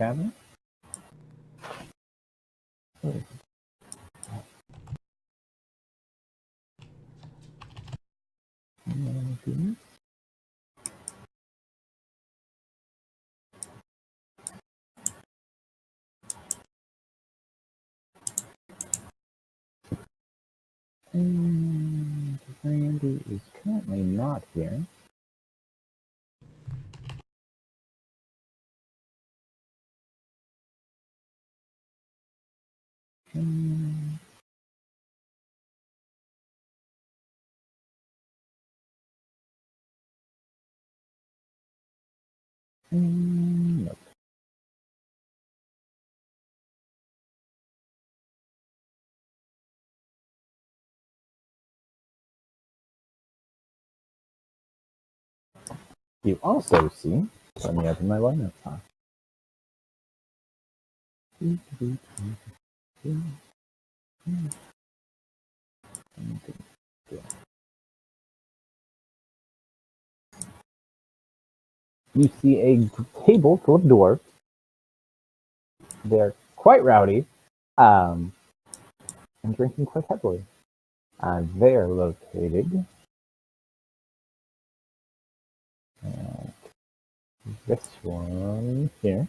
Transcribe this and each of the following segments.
cabinet. And Randy is currently not here. Nope. You also see, let me open my lineup file. You see a table full of dwarves. They're quite rowdy and drinking quite heavily. They are located at this one here.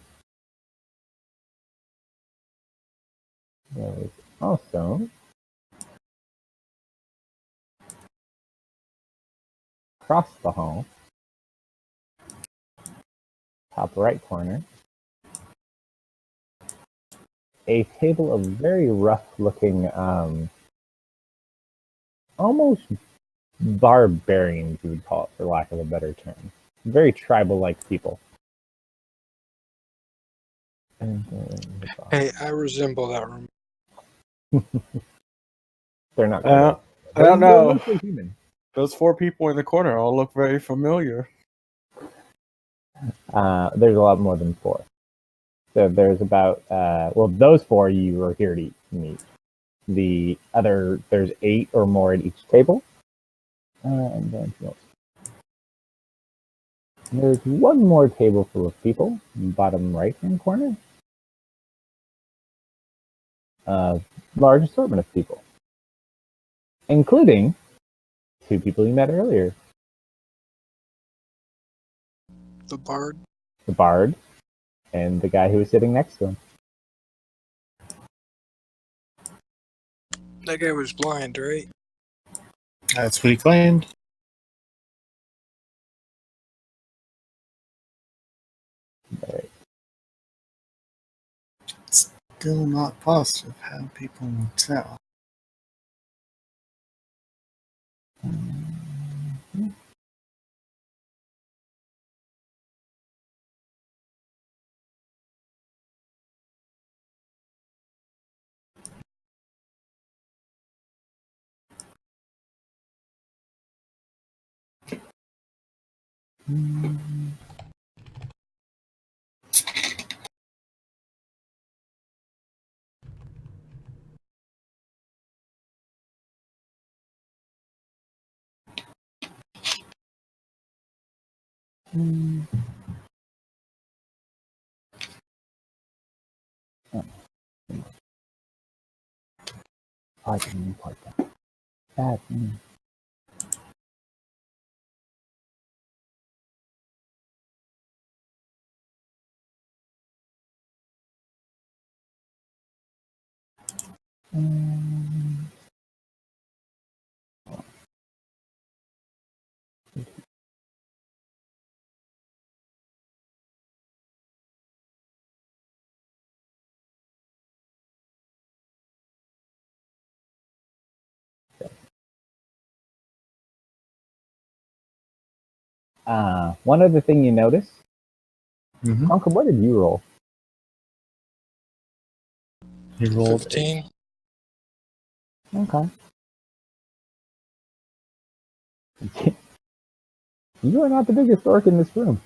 There is also across the hall, top right corner, a table of very rough-looking, almost barbarians, you would call it, for lack of a better term. Very tribal-like people. Hey, I resemble that room. They're not. I don't know. They're human. Those 4 people in the corner all look very familiar. There's a lot more than 4. So there's about, those 4 you were here to meet. The other, there's 8 or more at each table. And then there's one more table full of people, bottom right-hand corner. Large assortment of people, including 2 people you met earlier. The bard. The bard and the guy who was sitting next to him. That guy was blind, right? That's what he claimed. Right. Still not positive how people will tell. I can import that. Bad. One other thing you notice, Uncle, what did you roll? He rolled 15. Okay. You are not the biggest orc in this room.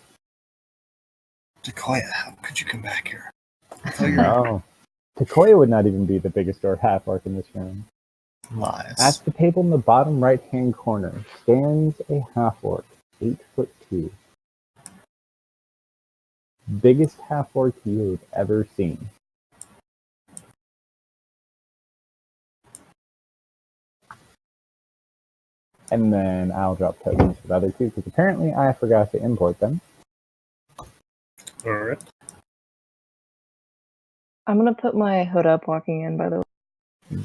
Decoya, how could you come back here? No. Takoya would not even be the biggest or half orc in this room. Lies. At the table in the bottom right-hand corner stands a half orc, 8'2". biggest half-orc you've ever seen. And then I'll drop tokens for the other two, because apparently I forgot to import them. Alright. I'm gonna put my hood up walking in, by the way.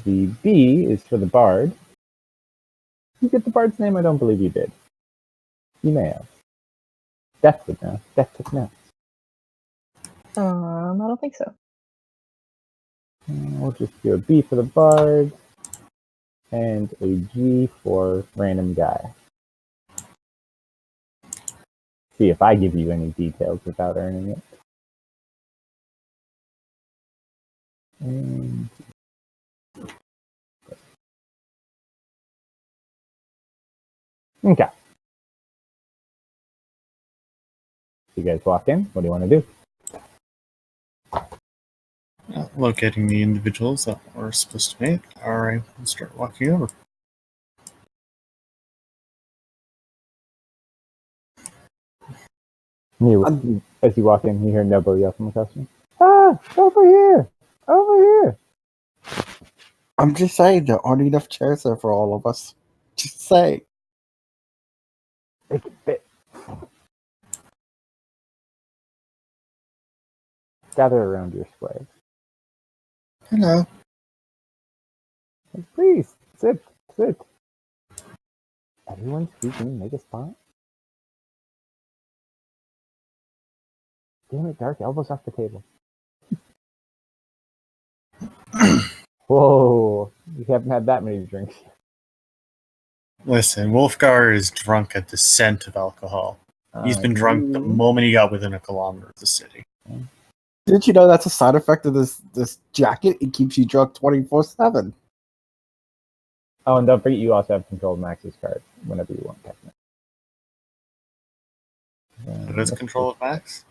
The B is for the bard. You get the bard's name? I don't believe you did. You may have. Death would know. Death took notes. I don't think so. We'll just do a B for the bard, and a G for random guy. See if I give you any details without earning it. And okay. You guys walk in. What do you want to do? Locating the individuals that we're supposed to meet. Alright, let's start walking over. As you walk in, you hear Nobo yell from across the room. Ah! Over here! Over here! I'm just saying, there aren't enough chairs there for all of us. Just say. They can fit. Gather around your square. Hello. Please, sit. Everyone speaking, make a spot. Damn it, Dark, elbows off the table. Whoa, you haven't had that many drinks. Listen, Wolfgar is drunk at the scent of alcohol. He's been drunk the moment he got within a kilometer of the city. Didn't you know that's a side effect of this jacket? It keeps you drunk 24/7. Oh, and don't forget you also have control of Max's card whenever you want, technically. Who does control of Max?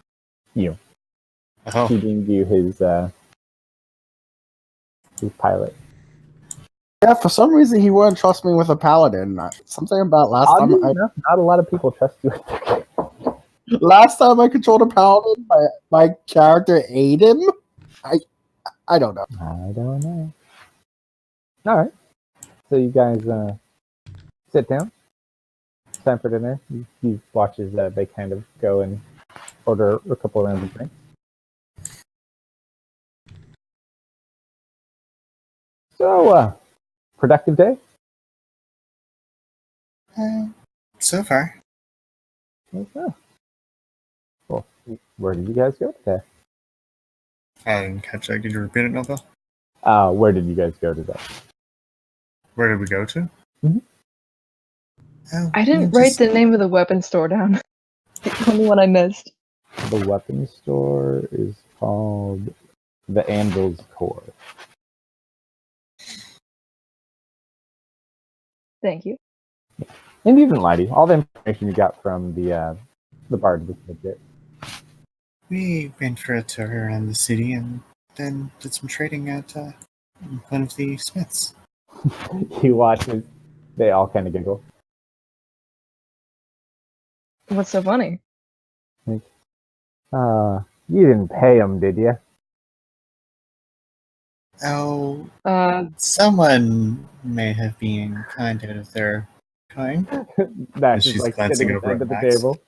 You. Oh, He deemed you his pilot. Yeah, for some reason he wouldn't trust me with a paladin. Something about last time. Not a lot of people trust you. Last time I controlled a paladin, my character ate him. I don't know. I don't know. All right. So you guys sit down. It's time for dinner. He watches they kind of go and order a couple rounds of drinks. So, productive day? so far. Okay. Well, where did you guys go today? I didn't catch that. Could you repeat it, Nova? Where did you guys go today? Where did we go to? Mm-hmm. Oh, I didn't write the name of the weapon store down. The only one I missed. The weapon store is called the Anvil's Core. Thank you. And you didn't lie to you. All the information you got from the bard was legit. We went for a tour around the city and then did some trading at one of the smiths. You watch as they all kind of giggle. What's so funny? Like, you didn't pay him, did you? Oh, Someone may have been kind out of their kind. That's She's just like glancing sitting at over the end at of the Max. table.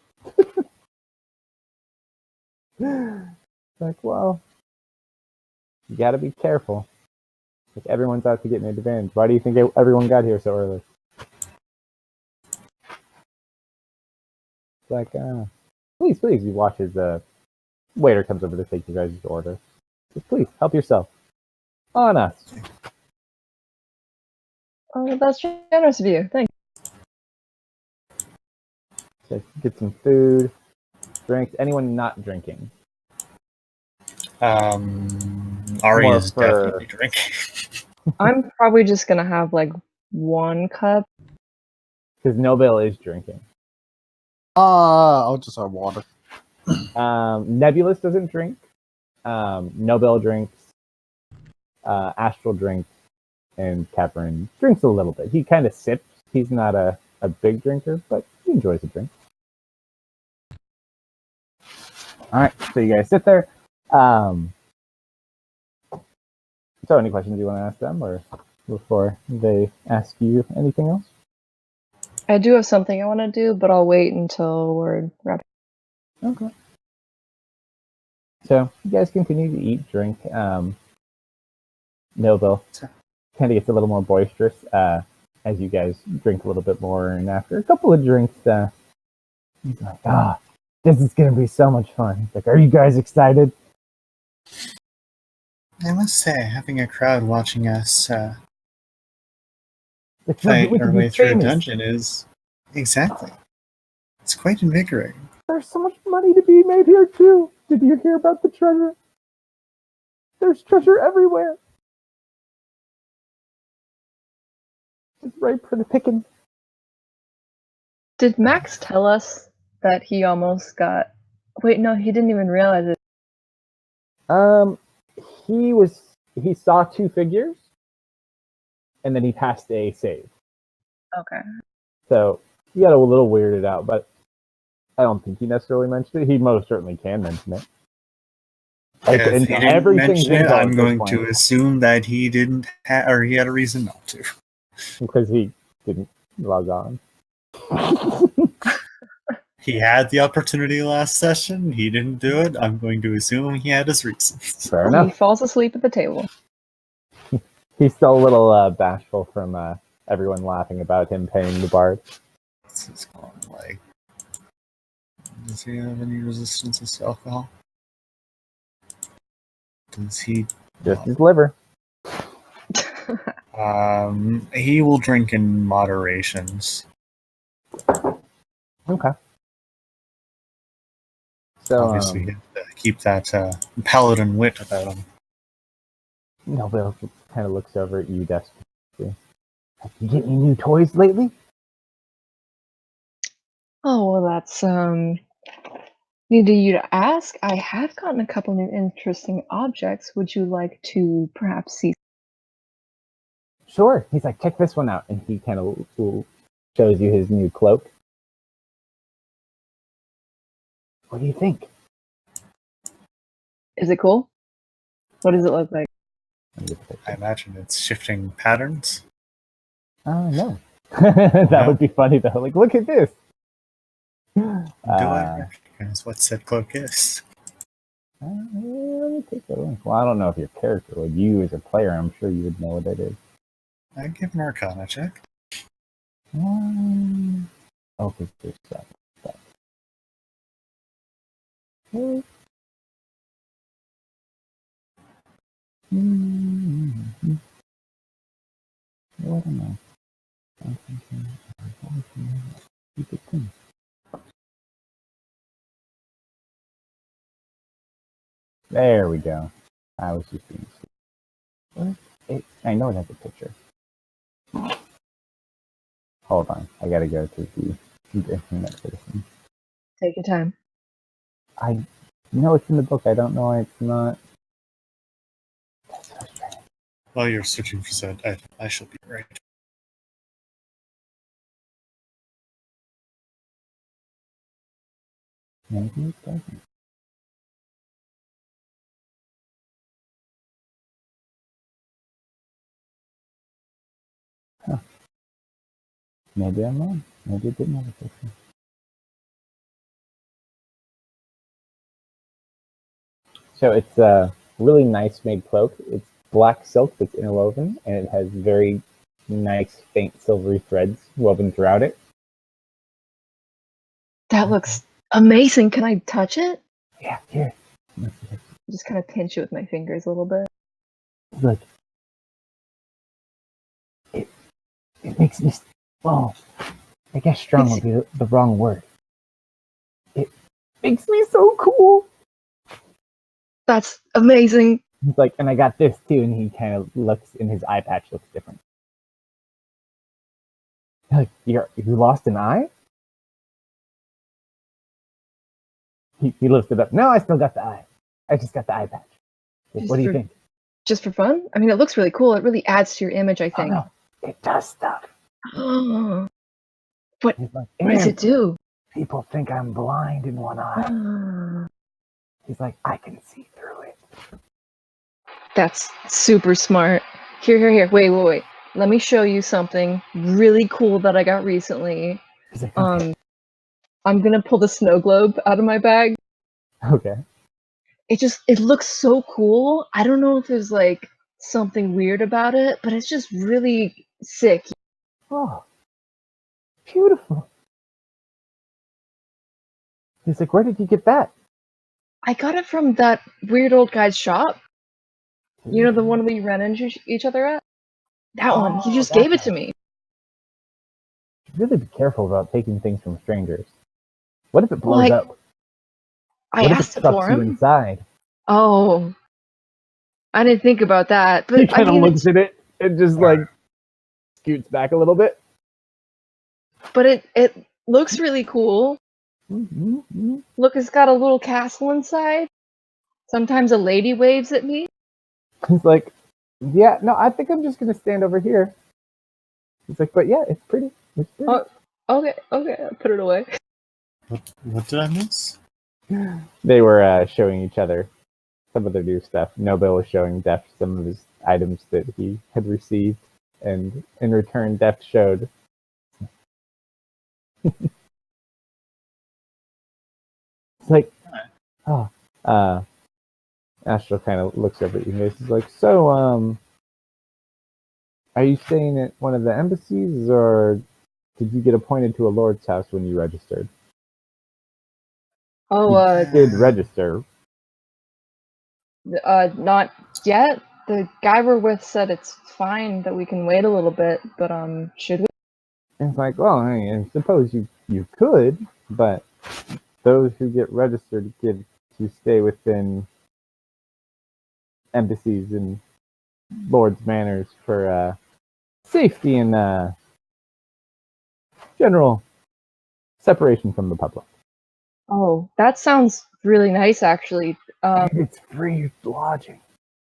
It's like, well, you gotta be careful. Like, everyone's out to get an advantage. Why do you think everyone got here so early? It's like, please, you watch as the waiter comes over to take you guys' order. Just, please, help yourself. On us. Oh, that's generous of you. Thanks. So get some food, drinks. Anyone not drinking? Ari More is for- definitely drinking. I'm probably just gonna have like one cup. Because Nobel is drinking. I'll just have water. Nebulous doesn't drink. Nobel drinks. Astral drinks. And Catherine drinks a little bit. He kind of sips. He's not a big drinker, but he enjoys a drink. All right, so you guys sit there. So, any questions you want to ask them, or before they ask you anything else? I do have something I want to do, but I'll wait until we're wrapping. Okay. So you guys continue to eat, drink. Millville kind of gets a little more boisterous as you guys drink a little bit more, and after a couple of drinks, he's like, this is going to be so much fun. He's like, are you guys excited? I must say, having a crowd watching us It's fight we our can be way through a famous. dungeon is exactly. It's quite invigorating. There's so much money to be made here too. Did you hear about the treasure? There's treasure everywhere. It's ripe for the picking. Did Max tell us that he almost got? Wait, no, he didn't even realize it. He saw two figures, and then he passed a save. Okay. So he got a little weirded out, but I don't think he necessarily mentioned it. He most certainly can mention it. If he didn't everything's mention it, info at I'm this going point, to assume that he didn't or he had a reason not to. because he didn't log on. He had the opportunity last session. He didn't do it. I'm going to assume he had his reasons. Fair He enough. falls asleep at the table. He's still a little bashful from everyone laughing about him paying the bard. This is going like. Does he have any resistance to alcohol? Does he? Just his liver. He will drink in moderations. Okay. So Obviously, he has to keep that paladin wit about him. Bill kind of looks over at you desperately. Have you get any new toys lately? Oh, well, that's needed you to ask. I have gotten a couple new interesting objects. Would you like to perhaps see? Sure. He's like, check this one out, and he kind of shows you his new cloak. What do you think? Is it cool? What does it look like? I imagine it's shifting patterns. No. That would be funny though. Like, look at this. Do I recognize what said cloak is? Let me take a look. Well, I don't know if your character would. You as a player, I'm sure you would know what it is. I give an Arcana check. Okay, there's that. What am I? There we go. I was just being stupid. I know it has a picture. Hold on. I gotta go to the internet for this one. Take your time. I know it's in the book. I don't know why it's not. That's so strange. While you're searching for said item, I shall be right. Maybe it doesn't. Huh. Maybe I'm wrong. Maybe it didn't have a picture. So it's a really nice made cloak. It's black silk that's interwoven, and it has very nice, faint silvery threads woven throughout it. That looks amazing. Can I touch it? Yeah, here. Just kind of pinch it with my fingers a little bit. Look. It makes me. Well, I guess strong would be the wrong word. It makes me so cool. That's amazing. He's like, and I got this too, and he kind of looks, and his eye patch looks different. Like, you lost an eye? He lifts it up. No, I still got the eye. I just got the eye patch. What do you think? Just for fun? I mean, it looks really cool. It really adds to your image, I think. Oh, no. It does stuff. What He's like, does it do? People think I'm blind in one eye. He's like, I can see through it. That's super smart. Here. Wait. Let me show you something really cool that I got recently. He's like, okay. I'm gonna pull the snow globe out of my bag. Okay. It looks so cool. I don't know if there's like something weird about it, but it's just really sick. Oh, beautiful. He's like, where did you get that? I got it from that weird old guy's shop. You know, the one we ran into each other at? That one. He just gave it to me. Really be careful about taking things from strangers. What if it blows Well, up? I What if asked it it for sucks you him. inside? Oh, I didn't think about that. He But I kind of mean, looks at it and just like scoots back a little bit. but it looks really cool. Mm-hmm. Look, it's got a little castle inside. Sometimes a lady waves at me. He's like, yeah, no, I think I'm just gonna stand over here. He's like, but yeah, it's pretty. It's pretty. Oh, okay, I'll put it away. What did I miss? They were showing each other some of their new stuff. Nobel was showing Deft some of his items that he had received, and in return, Deft showed. It's like, oh, Astral kind of looks over at you guys. He's like, so, are you staying at one of the embassies, or did you get appointed to a lord's house when you registered? Oh, You did register. not yet. The guy we're with said it's fine that we can wait a little bit, but should we? And it's like, well, I suppose you could, but those who get registered get to stay within embassies and lords' manors for safety and general separation from the public. Oh, that sounds really nice, actually. And it's free lodging.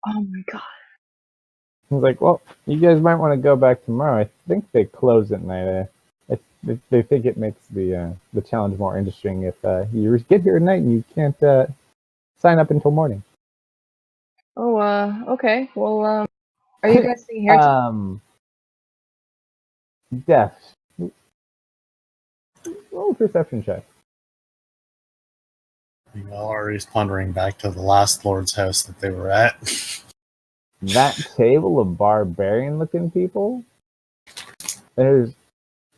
Oh my god. He's like, well, you guys might want to go back tomorrow. I think they close at night. They think it makes the challenge more interesting if you get here at night and you can't sign up until morning. Oh, okay. Well, are you guys staying here? Deaf. Roll a perception check. Well, Ari's pondering back to the last lord's house that they were at. That table of barbarian-looking people, there's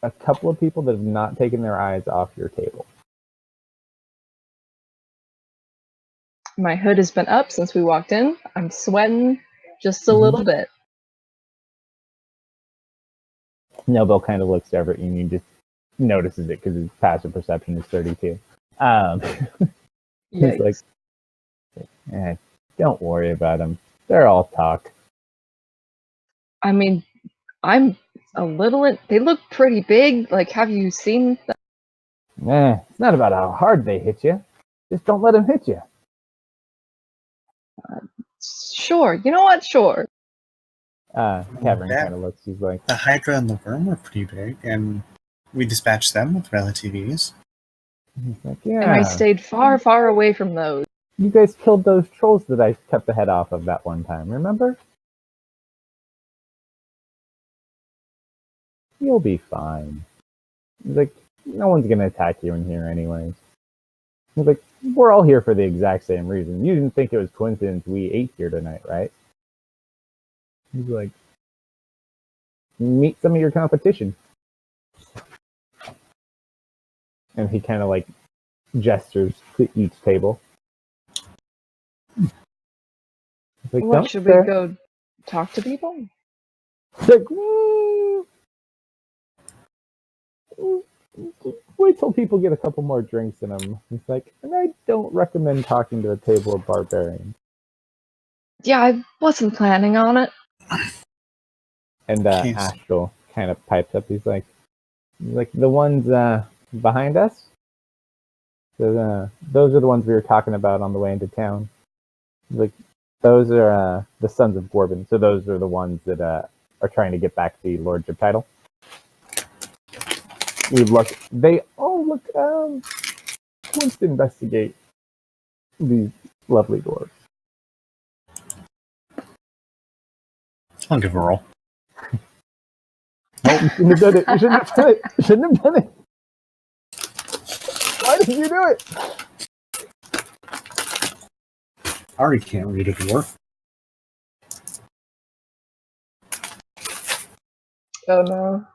a couple of people that have not taken their eyes off your table. My hood has been up since we walked in. I'm sweating just a little bit. Nobel kind of looks over at you and he just notices it because his passive perception is 32. He's like, don't worry about them. They're all talk. I mean, I'm a little. They look pretty big. Like, have you seen them? It's not about how hard they hit you. Just don't let them hit you. Sure. You know what? Sure. Cavern kind of looks. He's like, The Hydra and the Worm were pretty big, and we dispatched them with relative ease. he's like, yeah. And I stayed far, far away from those. You guys killed those trolls that I cut the head off of that one time, remember? You'll be fine. He's like, no one's gonna attack you in here anyways. He's like, we're all here for the exact same reason. You didn't think it was coincidence we ate here tonight, right? He's like, meet some of your competition. And he kind of like gestures to each table. Like, What, should we go talk to people? It's like, wait till people get a couple more drinks in them. It's like, and I don't recommend talking to a table of barbarians. Yeah, I wasn't planning on it. And Astral kind of pipes up. He's like the ones behind us. So, those are the ones we were talking about on the way into town. Like, those are the sons of Gorbin. So those are the ones that are trying to get back the lordship title. We look. They all look. Let's investigate these lovely dwarves. I'll give a roll. You shouldn't have done it. You shouldn't have done it. You shouldn't have done it. Why did you do it? Ari can't read a dwarf. Oh no.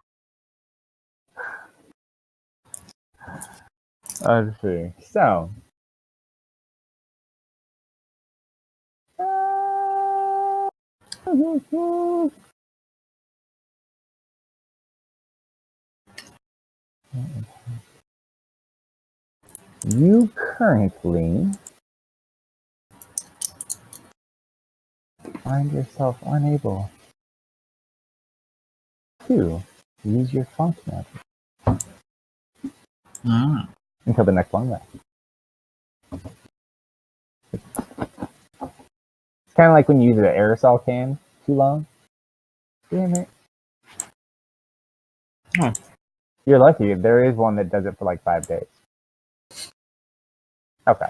Let's see. So. You currently find yourself unable to use your funk magic until the next long rest. It's kind of like when you use an aerosol can too long. Damn it. Huh. You're lucky. There is one that does it for like 5 days. Okay.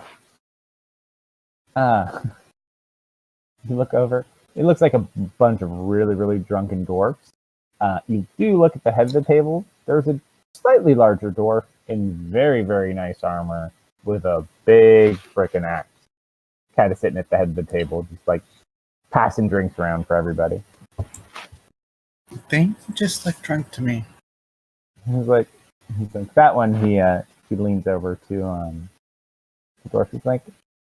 You look over. It looks like a bunch of really, really drunken dwarfs. You do look at the head of the table. There's a slightly larger dwarf in very, very nice armor with a big frickin' axe. Kind of sitting at the head of the table, just like passing drinks around for everybody. They just look drunk to me. He's like that one. He leans over to the dwarf. He's like,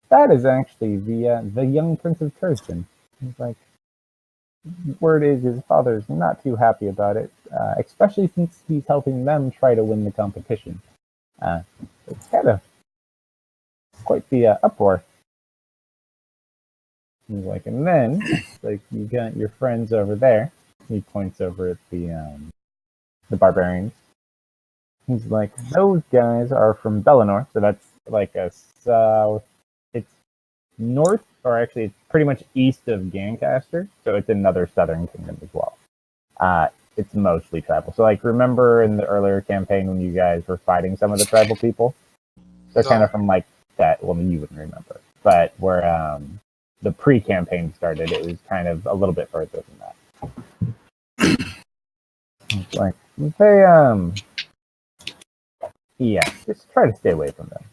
that is actually the young Prince of Turgeon. He's like, word is his father's not too happy about it, especially since he's helping them try to win the competition. It's kind of quite the uproar. He's like, and then like you got your friends over there. He points over at the barbarians. He's like, those guys are from Bellinor, so that's like a south. It's north, or actually, it's pretty much east of Gancaster, so it's another southern kingdom as well. It's mostly tribal. So, like, remember in the earlier campaign when you guys were fighting some of the tribal people? They're kind of from like that. Well, you wouldn't remember, but where the pre-campaign started, it was kind of a little bit further than that. It's like they yeah, just try to stay away from them.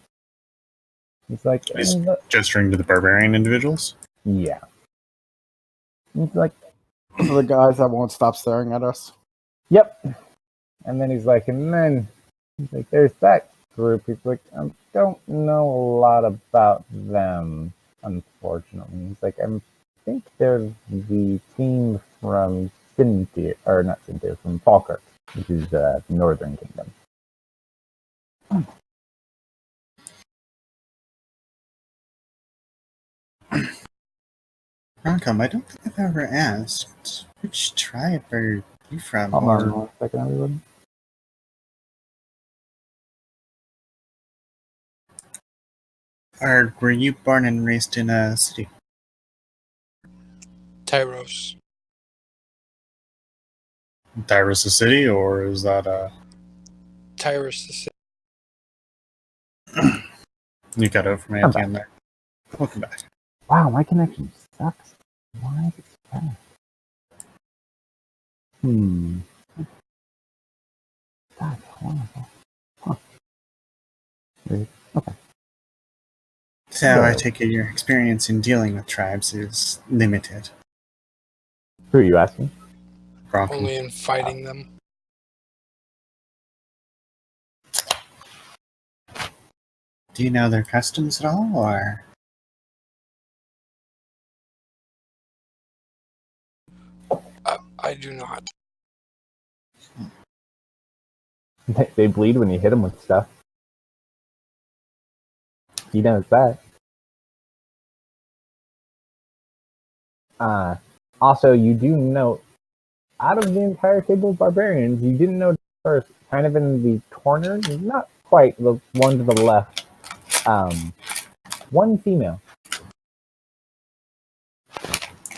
It's like He's gesturing to the barbarian individuals. yeah. It's like Those are the guys that won't stop staring at us. yep. And then he's like, there's that group. He's like, I don't know a lot about them, unfortunately. He's like, I think they're the team from Cynthia, or not Cynthia, from Falkirk, which is the Northern Kingdom. Roncom, I don't think I've ever asked, which tribe are you from? Hold on 1 second, everybody. Or were you born and raised in a city? Tyros. Tyrus a city, or is that Tyros the city. you got out from I'm at the end there? Welcome back. Wow, my connection sucks. Why is it so bad? That's horrible. Huh. Weird. Okay. So I take it your experience in dealing with tribes is limited. Who are you asking? Bronco. Only in fighting them. Do you know their customs at all, or? I do not. They bleed when you hit them with stuff. He knows that. Also, you do note, out of the entire table of barbarians, you didn't notice first, kind of in the corner, not quite, the one to the left, one female.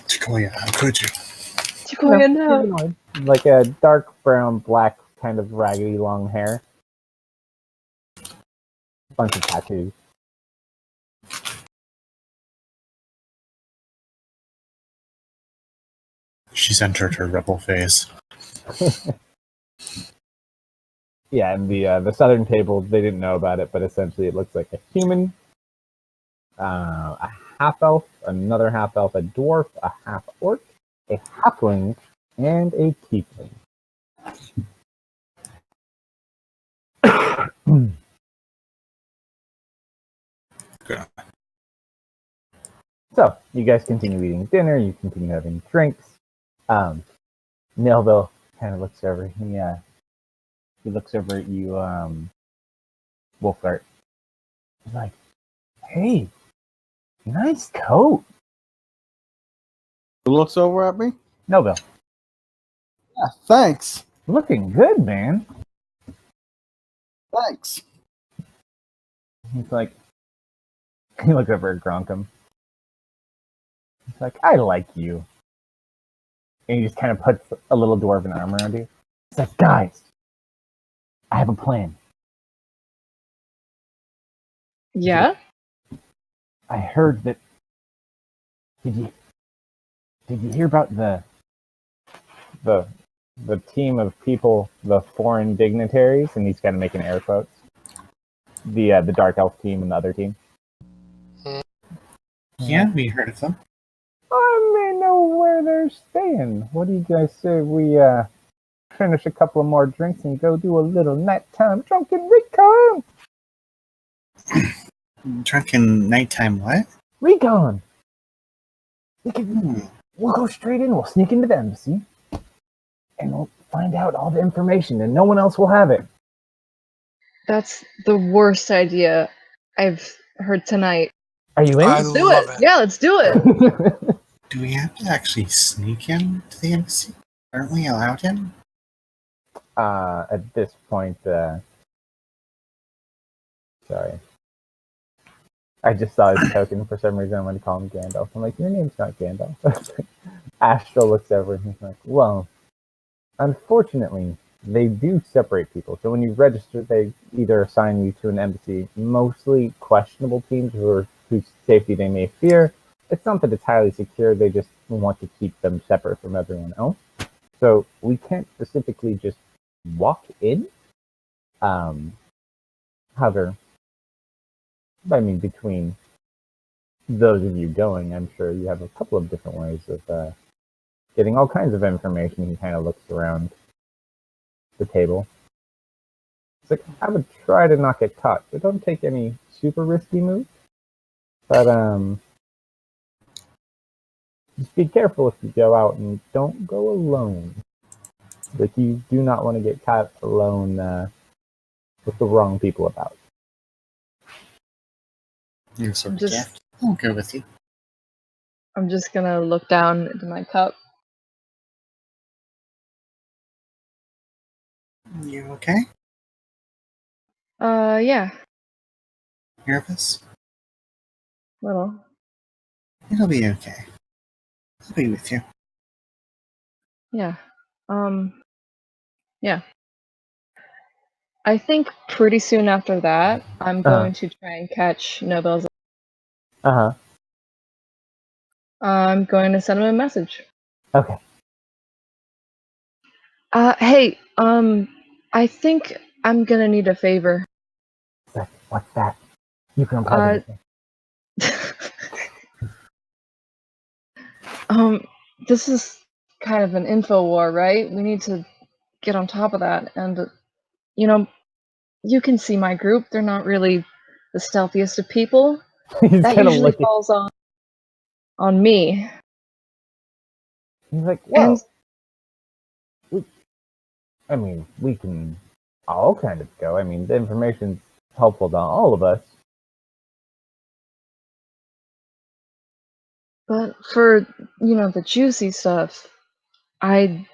Chikoya, how could you? Chicoya, no. Humanoid, like a dark brown, black, kind of raggedy long hair. Bunch of tattoos. She's entered her rebel phase. Yeah, and the southern table, they didn't know about it, but essentially it looks like a human, a half elf, another half elf, a dwarf, a half orc, a halfling, and a tiefling. Good. So you guys continue eating dinner. You continue having drinks. Melville kind of looks over. He looks over at you, Wolfart. He's like, "Hey, nice coat." Who looks over at me? Melville, Yeah, thanks. looking good, man. Thanks. He's like, he looks over at Gronkum. He's like, "I like you." And he just kind of puts a little dwarven arm around you. He's like, "Guys, I have a plan. Yeah? I heard that. Did you hear about the team of people, the foreign dignitaries?" And he's kind of making air quotes. The dark elf team and the other team. Yeah, we heard of them. I may know where they're staying. What do you guys say we finish a couple of more drinks and go do a little nighttime drunken recon? Drunken nighttime what? Recon. We'll go straight in. We'll sneak into the embassy, and we'll find out all the information, and no one else will have it. That's the worst idea I've heard tonight. Are you in? I Let's do love it. it. Yeah, let's do it. Do we have to actually sneak into the embassy? Aren't we allowed in? At this point, sorry. I just saw his token for some reason. I'm going to call him Gandalf. I'm like, your name's not Gandalf. Astral looks over and he's like, well, unfortunately, they do separate people. So when you register, they either assign you to an embassy, mostly questionable teams whose safety they may fear. It's not that it's highly secure. They just want to keep them separate from everyone else. So we can't specifically just walk in. However, I mean, between those of you going, I'm sure you have a couple of different ways of getting all kinds of information. He kind of looks around the table. It's like, I would try to not get caught, so don't take any super risky moves. But just be careful if you go out and don't go alone. Like, you do not want to get caught alone with the wrong people about. You're sort of Just- gift. I'll go with you. I'm just gonna look down into my cup. You okay? Yeah, Nervous? little. It'll be okay. I'll be with you. Yeah. Yeah. I think pretty soon after that, I'm going to try and catch Nobel's. Uh-huh. I'm going to send him a message. Okay. Hey, I think I'm gonna need a favor. It's like, what's that? You can unplug anything. This is kind of an info war, right? We need to get on top of that. And, you can see my group. They're not really the stealthiest of people. He's That kind of usually looking. falls on me. He's like, well, And I mean, we can all kind of go. I mean, the information's helpful to all of us. but for, the juicy stuff, I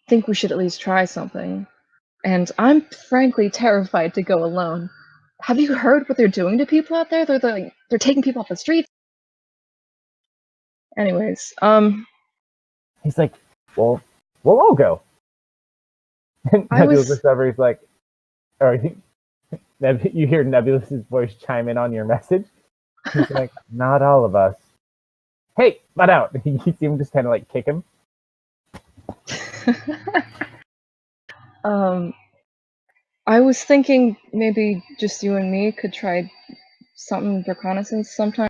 think we should at least try something. And I'm frankly terrified to go alone. Have you heard what they're doing to people out there? They're taking people off the streets. Anyways, He's like, well, we'll all go. And I Nebulous was- looks over, he's like, or you hear Nebulous's voice chime in on your message. He's like, not all of us. Hey, butt out. You see him just kind of like kick him. I was thinking maybe just you and me could try something reconnaissance sometime.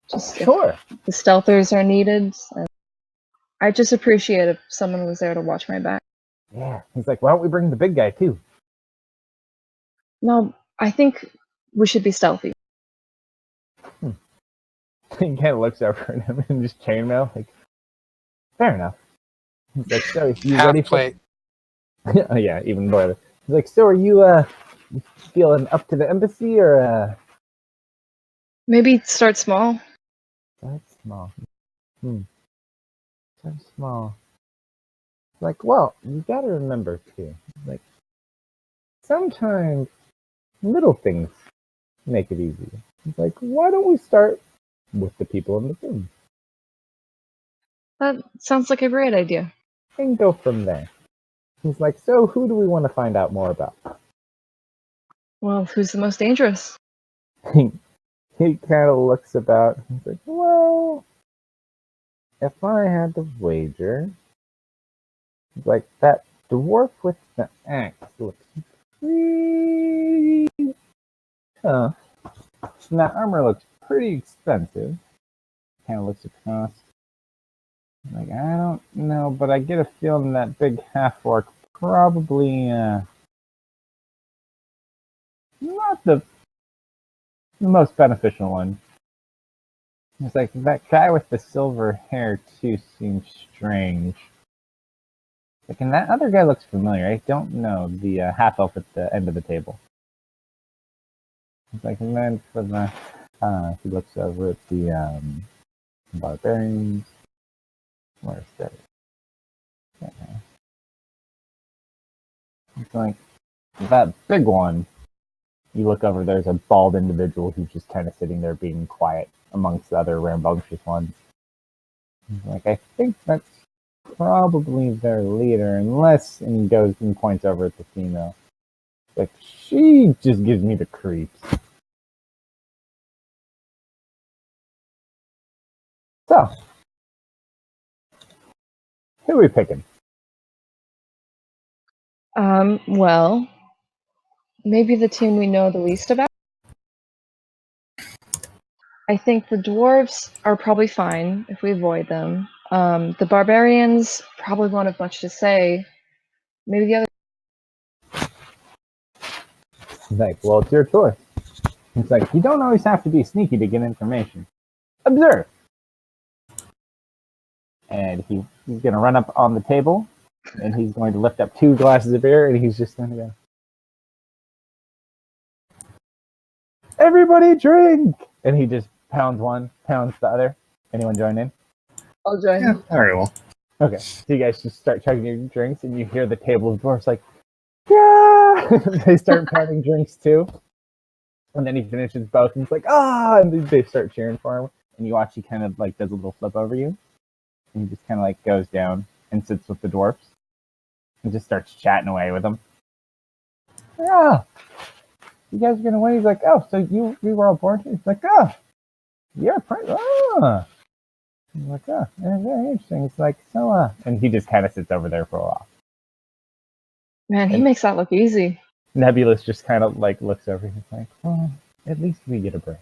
Just if Sure. the stealthers are needed. And I just appreciate if someone was there to watch my back. Yeah. He's like, why don't we bring the big guy too? No, I think we should be stealthy. He kind of looks over at him and just chainmail. Like, fair enough. He's like, so you Half ready for? plate. Oh, yeah, even more. He's like, so are you feeling up to the embassy or Maybe start small. That's small. So small. Like, well, you gotta remember too. Like, sometimes little things make it easy. It's like, why don't we start with the people in the room That sounds like a great idea. and go from there? He's like, so who do we want to find out more about? Well, who's the most dangerous? He kind of looks about. He's like, well, if I had to wager, he's like, that dwarf with the axe looks pretty tough. And that armor looks pretty expensive. Kind of looks across. Like, I don't know, but I get a feeling that big half-orc probably not the most beneficial one. It's like that guy with the silver hair too seems strange. Like, and that other guy looks familiar. I don't know the half elf at the end of the table. It's like, and then for the he looks over at the barbarians. Where's that? It's like that big one. You look over, there's a bald individual who's just kind of sitting there being quiet amongst the other rambunctious ones. Like, I think that's probably their leader, unless, and he goes and points over at the female. Like, she just gives me the creeps. So, who are we picking? Well, maybe the team we know the least about. I think the dwarves are probably fine if we avoid them. The barbarians probably won't have much to say. Maybe the other. He's like, well, it's your choice. He's like, you don't always have to be sneaky to get information. Observe. And he's going to run up on the table, and he's going to lift up 2 glasses of beer, and he's just going to go, everybody drink! And he just pounds one, pounds the other. Anyone join in? I'll join. Yeah, very well. Okay. So you guys just start chugging your drinks, and you hear the table of dwarfs like, yeah! They start pounding drinks too. And then he finishes both, and he's like, ah! And they start cheering for him. And you watch he kind of like does a little flip over you. And he just kind of like goes down and sits with the dwarfs. And just starts chatting away with them. Yeah. You guys are going to win? He's like, oh, so we were all born here? He's like, oh, you're pretty, He's like, oh, yeah, very interesting. It's like, so, and he just kind of sits over there for a while. Man, he makes that look easy. Nebulous just kind of like looks over. He's like, well, at least we get a break.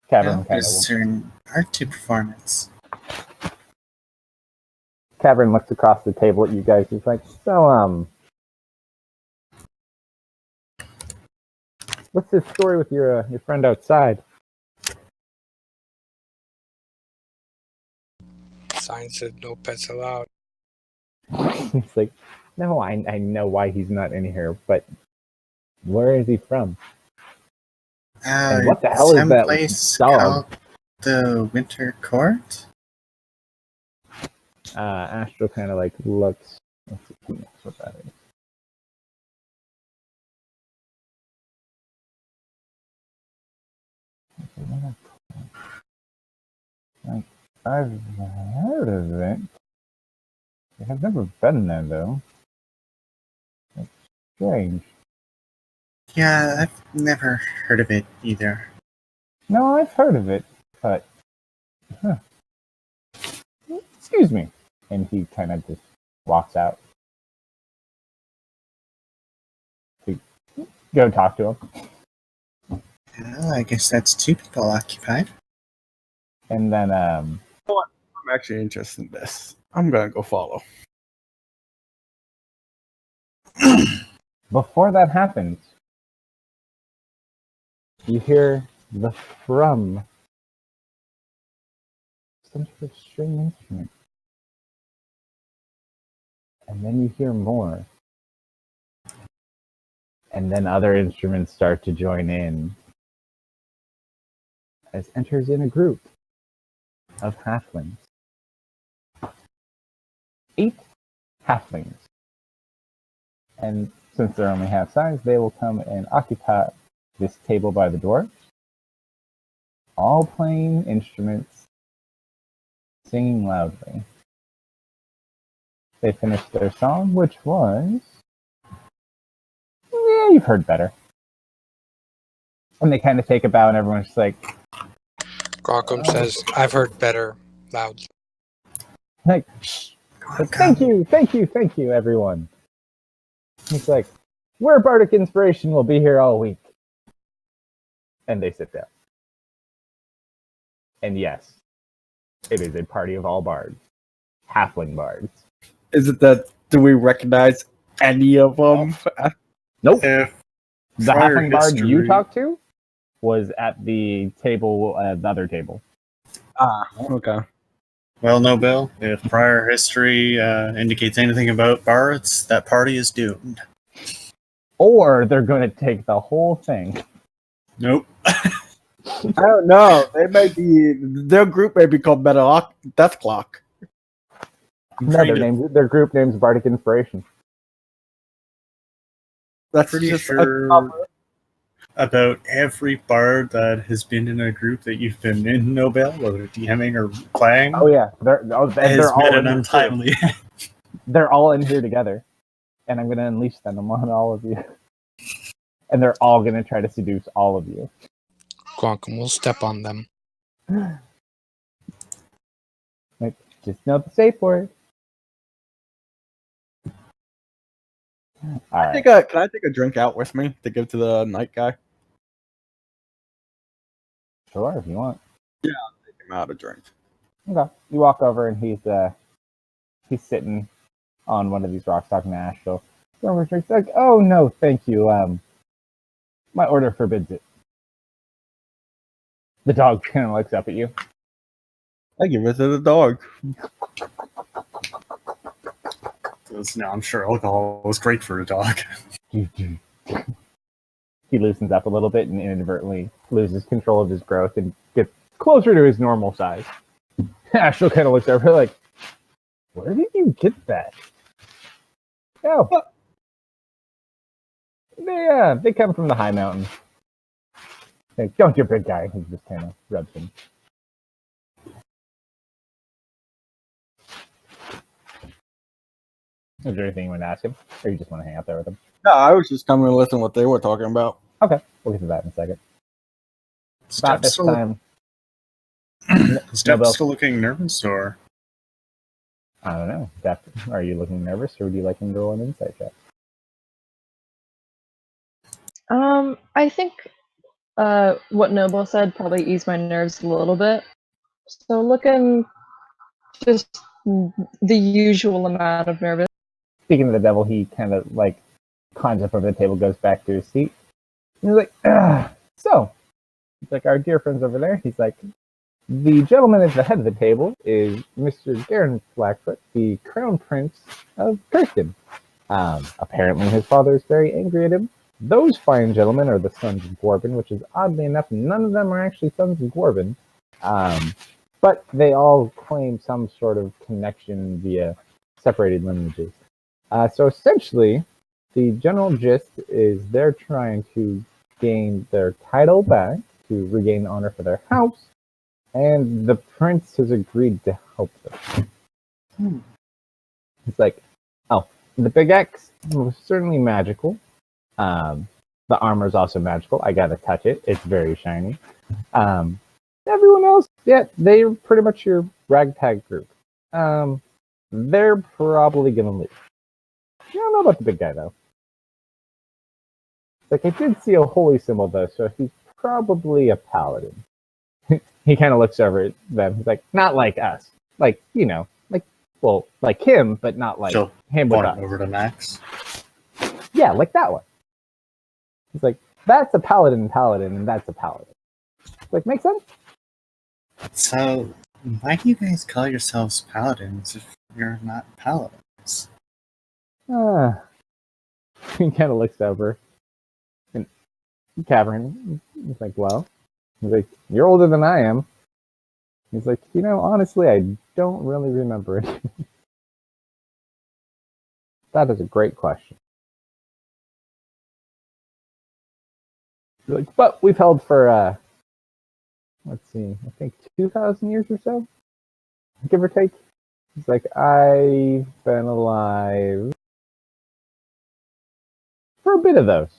Cavern kind There's a of certain art to performance. Cavern looks across the table at you guys. He's like, so, what's this story with your friend outside? Sign said no pets allowed. He's like, no, I know why he's not in here, but where is he from? And what the hell is that Someplace dog? called the Winter Court? Astro kind of like looks. Let's see if he knows what that is. Like, I've heard of it. I've never been there though. It's strange. Yeah, I've never heard of it either. No, I've heard of it, but excuse me. And he kind of just walks out. To go talk to him. Well, I guess that's two people occupied. And then I'm actually interested in this. I'm gonna go follow. before that happens, you hear the thrum. Some sort of string instrument. And then you hear more. And then other instruments start to join in. As enters in a group of halflings. 8 halflings. And since they're only half size, they will come and occupy this table by the door. All playing instruments, singing loudly. They finished their song, which was... Yeah, you've heard better. And they kind of take a bow and everyone's just like... Grockum says, I've heard better. Loud. Like, shh. But thank you, everyone. He's like, we're Bardic Inspiration, we'll be here all week. And they sit down. And yes, it is a party of all bards. Halfling bards. Is it that? Do we recognize any of them? Nope. If The prior halfling bard you history- talked to was at the table, the other table. Okay. Well, no, Bill. If prior history indicates anything about bards, that party is doomed. Or they're going to take the whole thing. Nope. I don't know. They may be. Their group may be called Death Clock. No, their group name's Bardic Inspiration. That's Pretty just sure about every bard that has been in a group that you've been in, Nobel, whether DMing or playing, Oh yeah, they're has all met in an here too. untimely. They're all in here together, and I'm going to unleash them on all of you. And they're all going to try to seduce all of you. Grockum will step on them. Like, just know the safe word. All right. Can I take a drink out with me to give to the night guy? Sure, if you want. Take him out a drink. Okay. You walk over and he's sitting on one of these rocks talking to Asheville. He's like, oh no, thank you. My order forbids it. The dog kind of looks up at you. I give it to the dog. No, I'm sure alcohol was great for a dog. He loosens up a little bit and inadvertently loses control of his growth and gets closer to his normal size. Asheville kind of looks over like, where did you get that? Oh. They come from the high mountain. Like, don't you big guy. He just kind of rubs him. Is there anything you want to ask him? Or you just want to hang out there with him? No, I was just coming to listen to what they were talking about. Okay, we'll get to that in a second. About this time. Step's still looking nervous, or? I don't know. Are you looking nervous, or would you like him to roll an insight check? I think what Noble said probably eased my nerves a little bit. So looking just the usual amount of nervous. Speaking of the devil, he kind of like climbs up over the table, goes back to his seat. And he's like, so, he's like, our dear friends over there. He's like, the gentleman at the head of the table is Mr. Garen Blackfoot, the crown prince of Kirsten. Apparently his father is very angry at him. Those fine gentlemen are the sons of Gworbin, which is oddly enough, none of them are actually sons of Gworbin. But they all claim some sort of connection via separated lineages. So essentially, the general gist is they're trying to gain their title back, to regain honor for their house, and the prince has agreed to help them. It's like, oh, the big X was certainly magical. The armor is also magical. I gotta touch it. It's very shiny. Everyone else, yeah, they're pretty much your ragtag group. They're probably gonna leave. I don't know about the big guy though. Like I did see a holy symbol though, so he's probably a paladin. He kind of looks over at them. He's like, not like us, like like him, but not like She'll him with point us. over to Max. Yeah, like that one. He's like, that's a paladin, and that's a paladin. Like, makes sense? So, why do you guys call yourselves paladins if you're not paladins? He kind of looks over. And Cavern, he's like, well, he's like, you're older than I am. He's like, honestly, I don't really remember it. That is a great question. He's like, but we've held for, let's see, I think 2,000 years or so, give or take. He's like, I've been alive for a bit of those.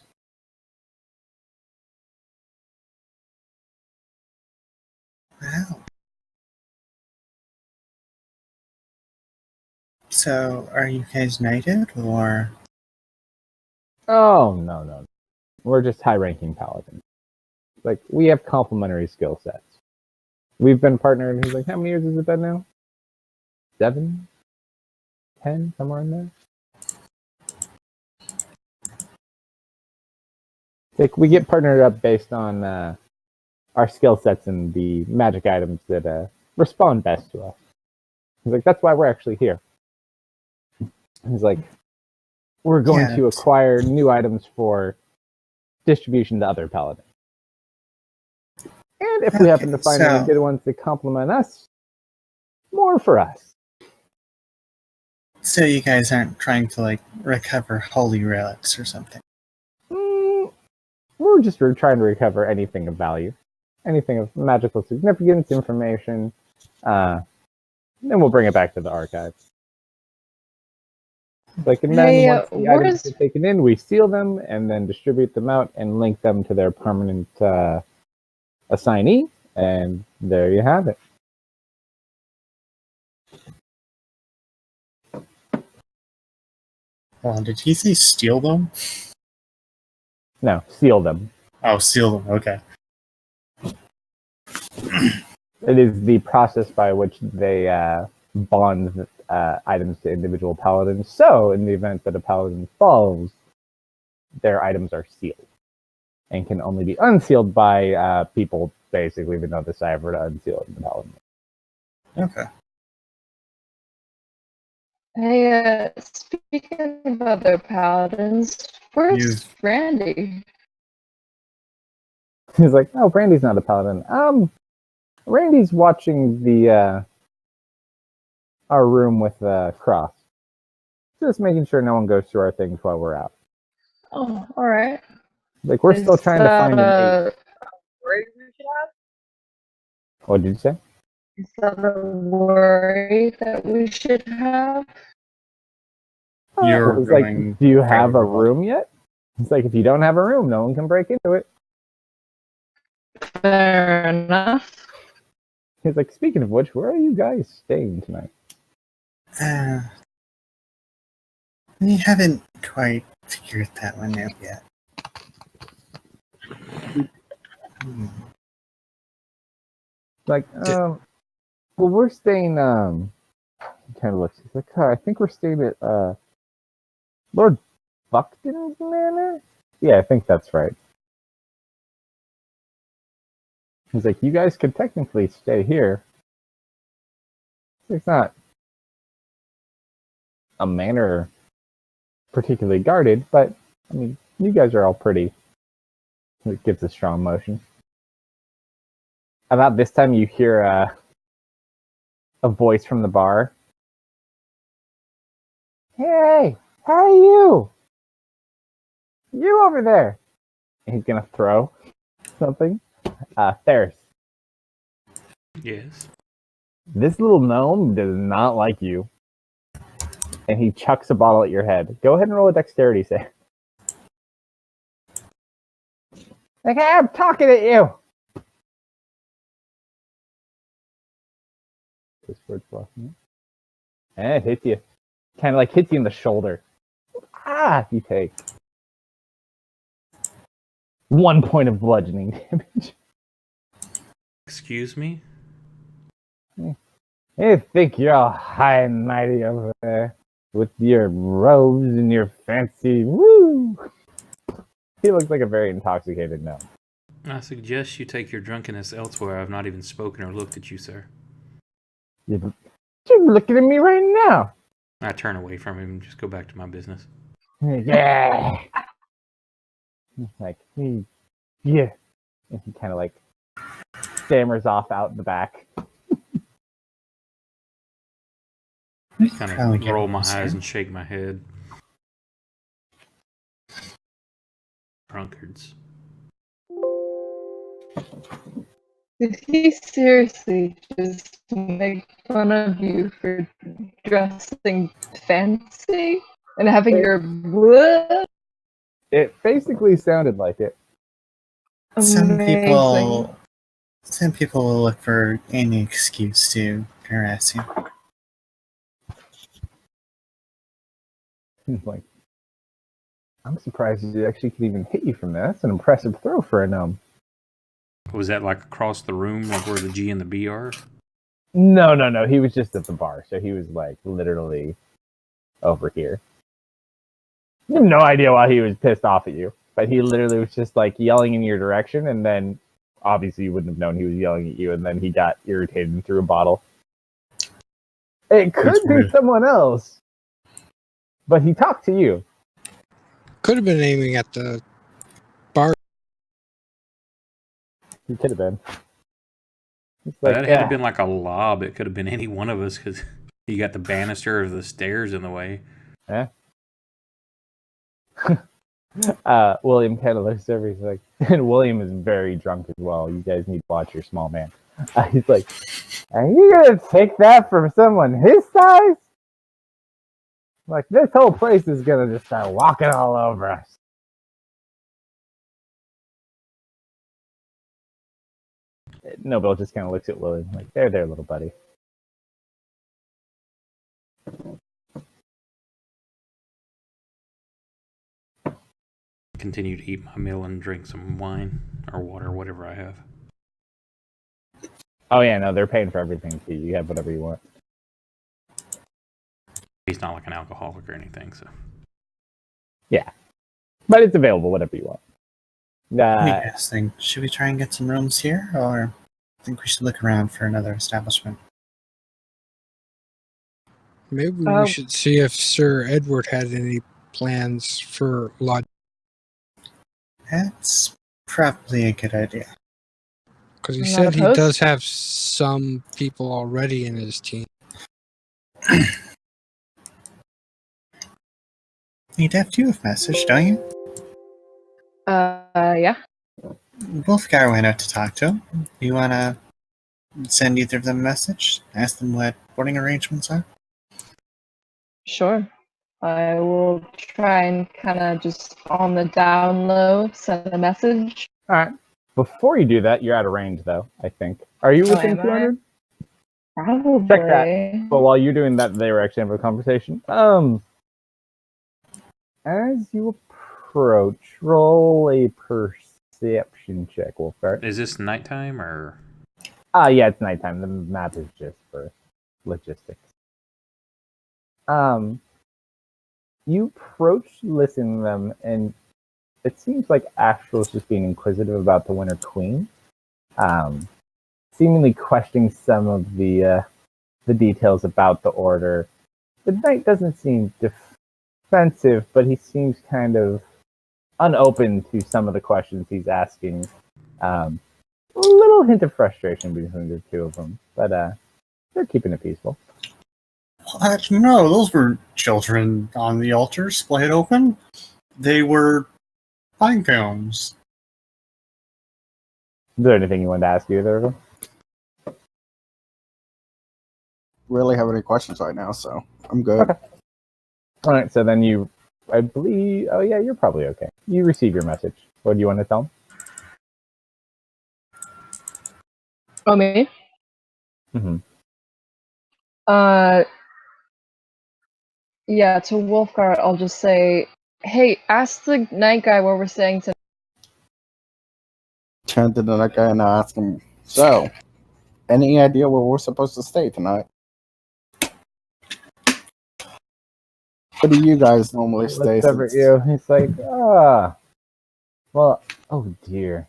Wow. So, are you guys knighted, or? Oh, no. We're just high-ranking paladins. Like, we have complementary skill sets. We've been partnered, he's like, how many years has it been now? 7? 10? Somewhere in there? Like, we get partnered up based on our skill sets and the magic items that respond best to us. He's like, that's why we're actually here. He's like, we're going to acquire new items for distribution to other paladins. And if we happen to find any good ones that complement us, more for us. So you guys aren't trying to, recover holy relics or something? We're just trying to recover anything of value. Anything of magical significance, information. Then we'll bring it back to the archives. And then once the items are taken in, we seal them and then distribute them out and link them to their permanent assignee. And there you have it. Well, did he say steal them? No, seal them. Oh, seal them. Okay. It is the process by which they bond items to individual paladins. So, in the event that a paladin falls, their items are sealed and can only be unsealed by people basically even though the cipher to unseal the paladin. Okay. Hey, speaking of other paladins, where's Randy? He's like, oh, Randy's not a paladin. Randy's watching the our room with Cross. Just making sure no one goes through our things while we're out. Oh, alright. Like, we're still trying to find an 8. Worry we should have? What did you say? Is that a worry that we should have? You're He's like, do you have a room yet? It's like, if you don't have a room, no one can break into it. Fair enough. He's like, speaking of which, where are you guys staying tonight? We haven't quite figured that one out yet. Like, well, we're staying, he kind of looks, he's like, I think we're staying at, Lord Buckton's Manor? Yeah, I think that's right. He's like, you guys could technically stay here. It's not a manor particularly guarded, but, I mean, you guys are all pretty. It gives a strong motion. About this time, you hear a voice from the bar. Hey, you! You over there! And he's gonna throw something. Theris. Yes. This little gnome does not like you. And he chucks a bottle at your head. Go ahead and roll a dexterity save. Like, hey, I'm talking at you! this bird's blocking it. And it hits you. Kind of like hits you in the shoulder. Ah! You take 1 point of bludgeoning damage. Excuse me? You think you're all high and mighty over there with your robes and your fancy woo. He looks like a very intoxicated gnome. I suggest you take your drunkenness elsewhere. I've not even spoken or looked at you, sir. You're looking at me right now. I turn away from him and just go back to my business. Yeah. Like, yeah. And he kind of like stammers off out the back. Kind of roll my eyes and shake my head. Drunkards. Did he seriously just make fun of you for dressing fancy and having your what? It basically sounded like it. Some Amazing. people will look for any excuse to harass you. He's like, I'm surprised he actually could even hit you from there. That's an impressive throw for a gnome. Was that like across the room, like where the G and the B are? No. He was just at the bar, so he was like literally over here. You have no idea why he was pissed off at you, but he literally was just like yelling in your direction, and then obviously you wouldn't have known he was yelling at you, and then he got irritated and threw a bottle. It could That's be weird. someone else, but he talked to you. Could have been aiming at the bar. He could have been. It's That like, had yeah. have been like a lob. It could have been any one of us because you got the banister of the stairs in the way. Yeah. William kind of looks over. He's like, and William is very drunk as well. You guys need to watch your small man. He's like, are you gonna take that from someone his size? Like, this whole place is gonna just start walking all over us. Nobel just kind of looks at William like, there, little buddy. Continue to eat my meal and drink some wine or water, whatever I have. Oh yeah, no, they're paying for everything too. You have whatever you want. He's not like an alcoholic or anything, so. Yeah, but it's available, whatever you want. What do you guys think? Should we try and get some rooms here, or think we should look around for another establishment? Maybe we should see if Sir Edward had any plans for lodging. That's probably a good idea. Because he I'm said not he opposed. does have some people already in his team. You have to have message, don't you? Yeah. Wolfgar went out to talk to him. You wanna send either of them a message? Ask them what boarding arrangements are? Sure. I will try and kind of just on the down low send a message. All right. Before you do that, you're out of range, though, I think. Are you within am I? 200? Probably. Check that. But while you're doing that, they were actually having a conversation. As you approach, roll a perception check, Wolfgar. Is this nighttime or? Yeah, it's nighttime. The map is just for logistics. You approach, listen to them, and it seems like Astral is just being inquisitive about the Winter Queen, seemingly questioning some of the details about the order. The knight doesn't seem defensive, but he seems kind of unopen to some of the questions he's asking. A little hint of frustration between the two of them, but they're keeping it peaceful. What? No, those were children on the altar, splayed open. They were pine cones. Is there anything you wanted to ask either of them? Really have any questions right now, so I'm good. Okay. All right, so then you, I believe, oh yeah, you're probably okay. You receive your message. What do you want to tell them? Oh, me? Mm-hmm. Yeah, to Wolfguard, I'll just say, hey, ask the night guy where we're staying tonight. Turn to the night guy and ask him, so, any idea where we're supposed to stay tonight? Where do you guys normally He stay? looks over at you. He's like, well, oh dear.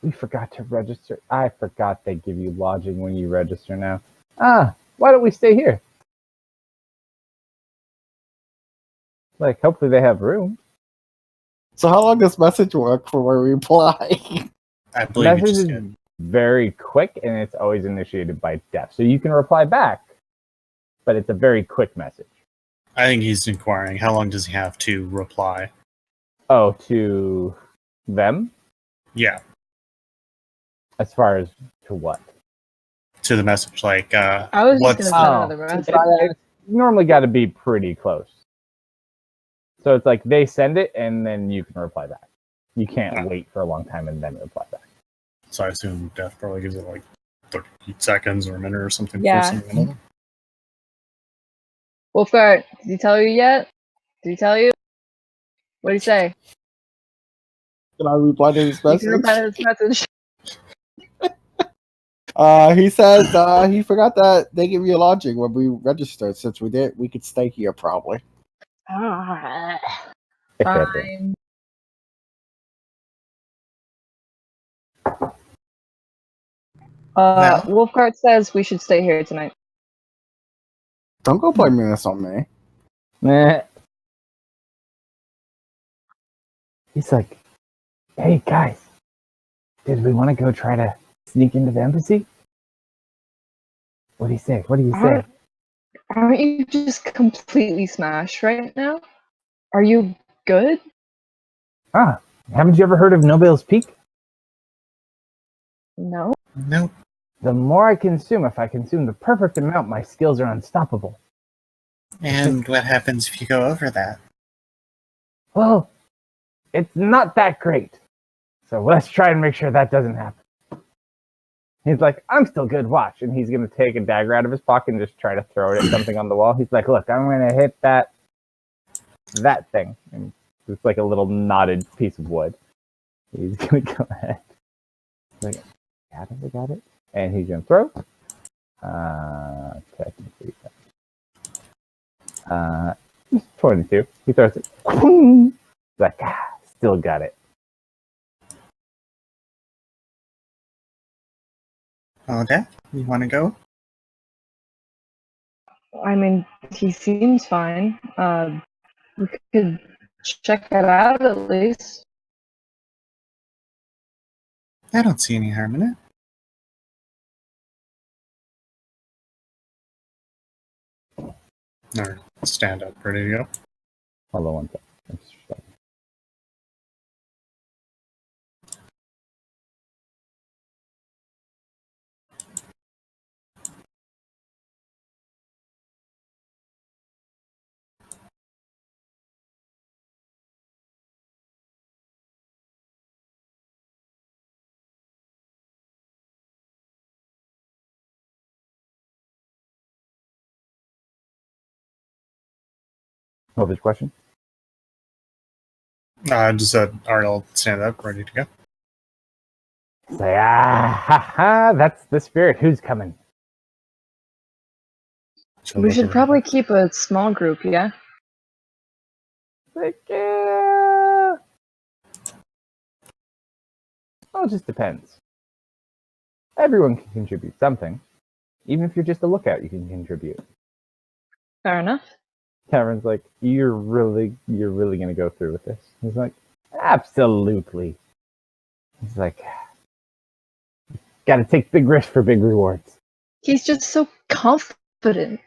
We forgot to register. I forgot they give you lodging when you register now. Why don't we stay here? Like, hopefully they have room. So how long does message work for a reply? I believe you Message just is did. very quick, and it's always initiated by death. So you can reply back, but it's a very quick message. I think he's inquiring. How long does he have to reply? Oh, to them? Yeah, As far as to what? to the message. Like, I was just what's gonna send another message. It's normally got to be pretty close. So it's like they send it, and then you can reply back. You can't wait for a long time and then reply back. So I assume Death probably gives it like 30 seconds or a minute or something. Yeah. Before sending another. Wolfguard, did he tell you yet? Did he tell you? What did he say? Can I reply to this You message? can reply to this message. He says he forgot that they give you lodging when we registered. Since we did, we could stay here probably. Ah, If they have room. fine. Well- Wolfguard says we should stay here tonight. Don't go blaming this on me. Nah. He's like, hey guys, did we want to go try to sneak into the embassy? What do you say? What do you say? Aren't you just completely smashed right now? Are you good? Haven't you ever heard of Nobel's Peak? No. Nope. The more I consume, if I consume the perfect amount, my skills are unstoppable. And what happens if you go over that? Well, it's not that great. So let's try and make sure that doesn't happen. He's like, I'm still good, watch. And he's going to take a dagger out of his pocket and just try to throw it at something on the wall. He's like, look, I'm going to hit that thing. And it's like a little knotted piece of wood. He's going to go ahead. He's like, I got it. And he's going to throw. Technically. 22. He throws it. He's like, still got it. Oh, Dad, you want to go? I mean, he seems fine. We could check it out at least. I don't see any harm in it. Or stand up, ready to go. Hold on one second. What was your question? I just said, alright, I'll stand up, ready to go. Say, that's the spirit. Who's coming? She'll We look should over. probably keep a small group, yeah? Like, yeah. Well, it just depends. Everyone can contribute something. Even if you're just a lookout, you can contribute. Fair enough. Cameron's like, you're really gonna go through with this? He's like, absolutely. He's like, gotta take big risks for big rewards. He's just so confident.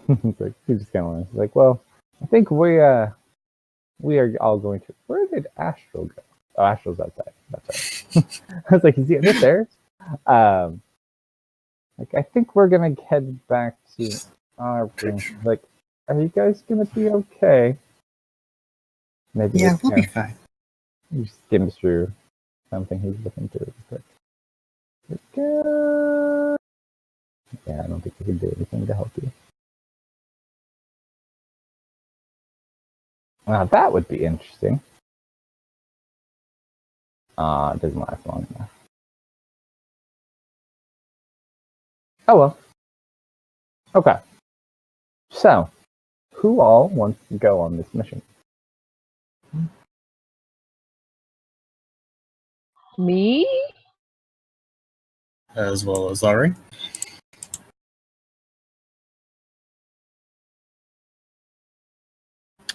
He's like, he's just kind of he's like, well, I think we are all going to. Where did Astral go? Oh, Astral's outside. That's right. I was like, is he upstairs? Like, I think we're gonna head back to our room. Like, are you guys gonna be okay? Maybe Yeah, just, we'll be fine. he skims through something he's looking through real quick. Like, Yeah, I don't think we can do anything to help you. Now that would be interesting. It doesn't last long enough. Oh well. Okay. So, who all wants to go on this mission? Me? As well as Larry.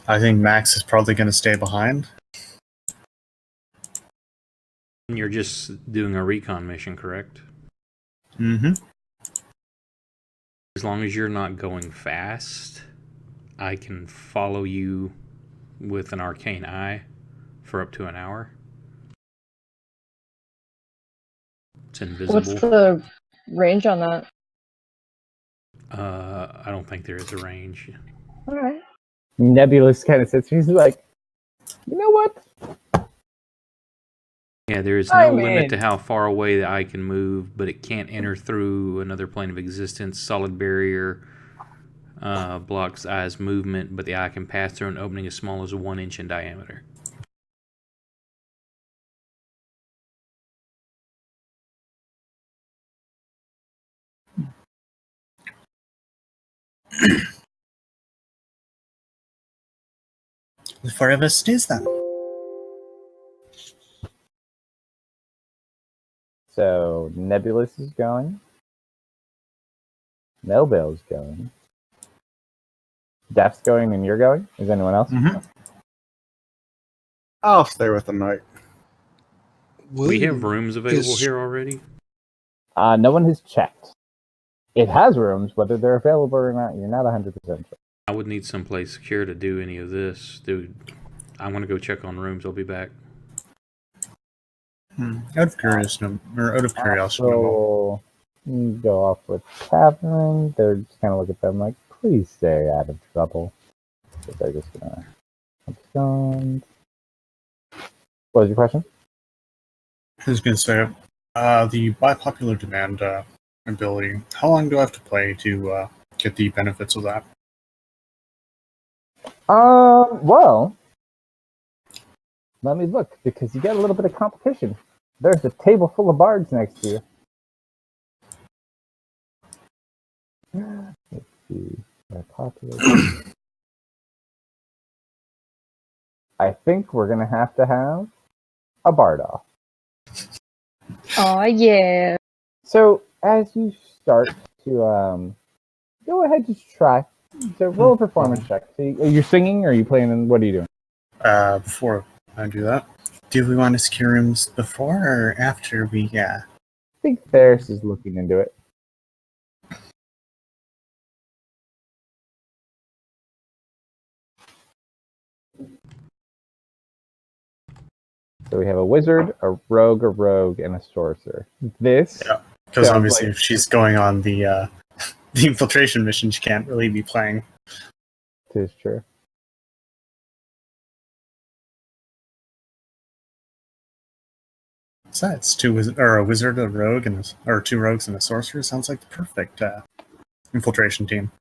I think Max is probably going to stay behind. You're just doing a recon mission, correct? Mm-hmm. As long as you're not going fast, I can follow you with an arcane eye for up to an hour. It's invisible. What's the range on that? I don't think there is a range. All right. Nebulous kind of sits. He's like, you know what? Yeah, there is no limit to how far away the eye can move, but it can't enter through another plane of existence. Solid barrier blocks eye's movement, but the eye can pass through an opening as small as 1 inch in diameter. The four of us stays then. So Nebulous is going. Melville's going. Death's going, and you're going. Is anyone else? Mm-hmm. I'll stay with the knight. We have rooms available here already. No one has checked. It has rooms, whether they're available or not. You're not 100% sure. I would need someplace secure to do any of this, dude. I want to go check on rooms. I'll be back. Out of curiosity, So you go off with Catherine. They're just kind of look at them like, please stay out of trouble. So they're just gonna abscond. What was your question? I was going to say, the by popular demand ability, how long do I have to play to get the benefits of that? Well, let me look, because you got a little bit of competition. There's a table full of bards next to you. Let's see. They're popular. I think we're gonna have to have a bard off. Oh yeah. So as you start to go ahead, just try. So roll a performance check. So you're singing, or are you playing? What are you doing? Before I do that, do we want to secure rooms before or after we I think Ferris is looking into it. So we have a wizard, a rogue, and a sorcerer. This, because sounds obviously like- if she's going on the infiltration mission, she can't really be playing. It is true. Besides, a wizard, a rogue, or two rogues and a sorcerer sounds like the perfect infiltration team.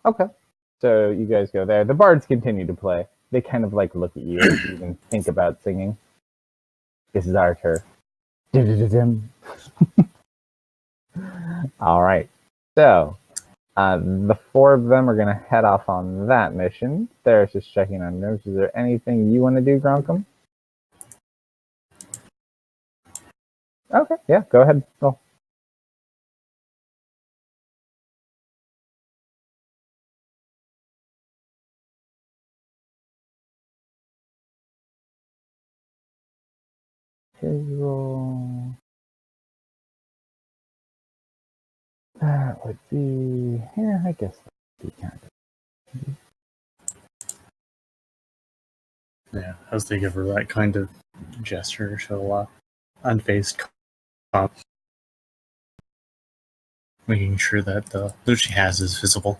Okay. So you guys go there. The bards continue to play. They kind of like look at you as you even think about singing. This is our turn. All right. So the four of them are going to head off on that mission. There's just checking on nerves. Is there anything you want to do, Gronkum? Okay. Yeah. Go ahead. Roll. Roll. That would be, yeah, I guess that would be kind of. Yeah, as they give her that kind of gesture, she'll unfazed calm, making sure that the loot she has is visible.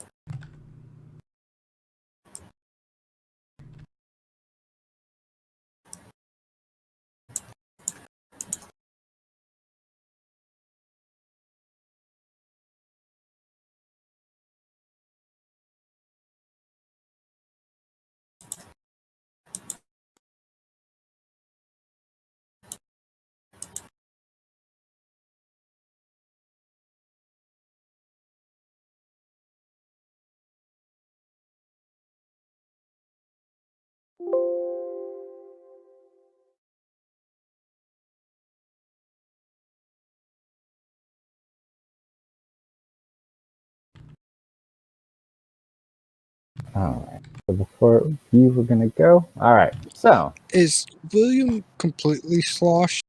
All right. So before you were gonna go. All right. So Is William completely sloshed?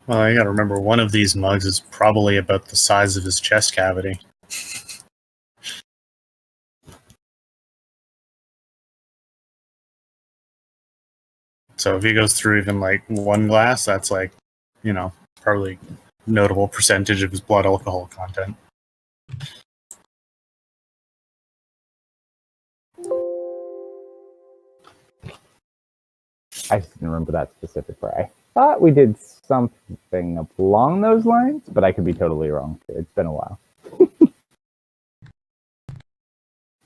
Well, you gotta remember, one of these mugs is probably about the size of his chest cavity. So if he goes through even like one glass, that's like, probably notable percentage of his blood alcohol content. I just didn't remember that specific part. I thought we did something along those lines, but I could be totally wrong. It's been a while.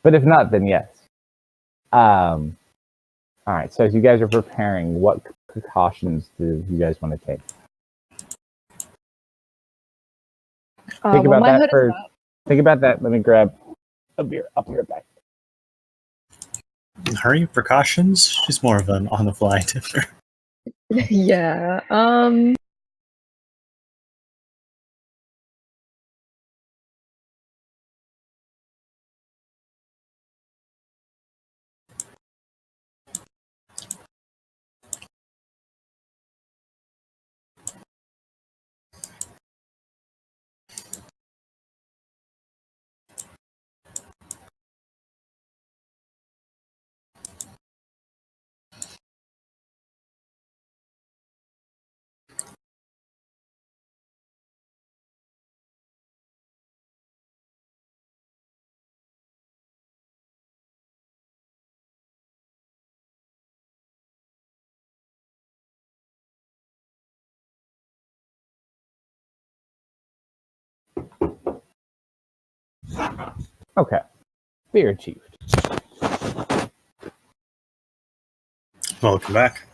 But if not, then yes. All right. So as you guys are preparing, what precautions do you guys want to take? Think about that first. Think about that. Let me grab a beer. I'll be right back. Hurry precautions? She's more of an on-the-fly tipper. Yeah. Okay. Beer achieved. Welcome back.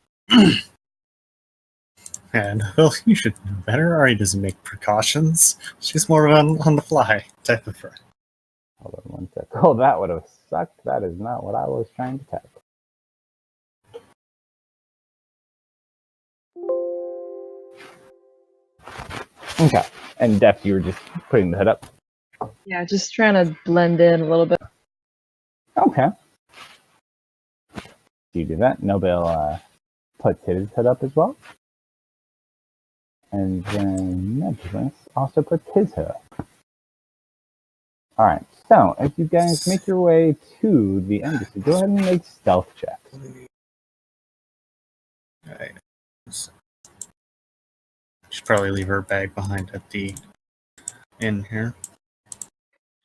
And, well, you should know better. Ari doesn't make precautions. She's more of an on-the-fly type of friend. Hold on one sec. Oh, that would have sucked. That is not what I was trying to type. Okay. And Def, you were just putting the hood up? Yeah, just trying to blend in a little bit. Okay. You do that. Nobel puts his hood up as well. And then Nebulous also puts his hood up. Alright, so as you guys make your way to the embassy, go ahead and make stealth checks. Alright. Should probably leave her bag behind at the inn here.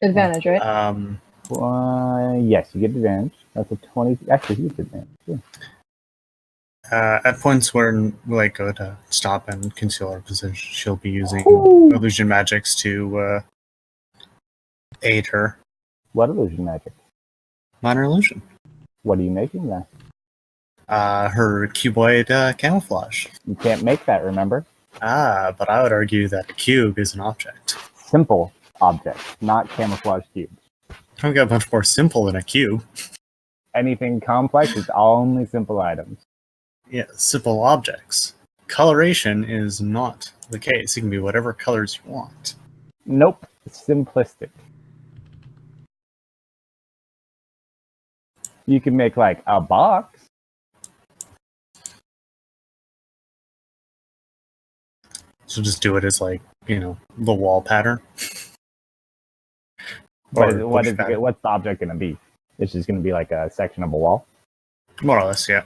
Advantage, right? Yes, you get advantage. That's a 20. Actually, you get advantage. Yeah. At points where we go to stop and conceal our position, she'll be using illusion magics to aid her. What illusion magic? Minor illusion. What are you making then? Her cuboid camouflage. You can't make that, remember? But I would argue that a cube is an object. Simple object, not camouflage cubes. I've got much more simple than a cube. Anything complex is only simple items. Yeah, simple objects. Coloration is not the case. It can be whatever colors you want. Nope, it's simplistic. You can make like a box. So just do it as the wall pattern. What's the object going to be? It's just going to be like a section of a wall? More or less, yeah.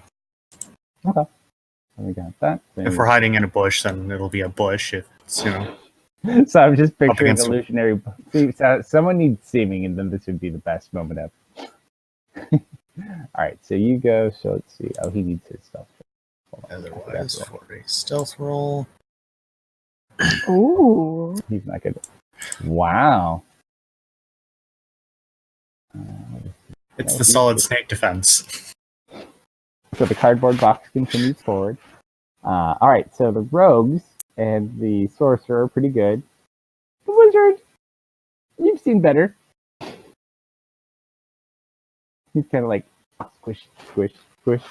Okay. We got that. If we're hiding in a bush, then it'll be a bush. If it's, So I'm just picturing against illusionary. See, so someone needs seeming, and then this would be the best moment ever. All right, so you go. So let's see. Oh, he needs his stuff. Otherwise, for a stealth roll. Ooh. He's not good. Wow. It's the solid snake defense. So the cardboard box continues forward. All right, so the rogues and the sorcerer are pretty good. The wizard, you've seen better. He's kind of like squish, squish, squish.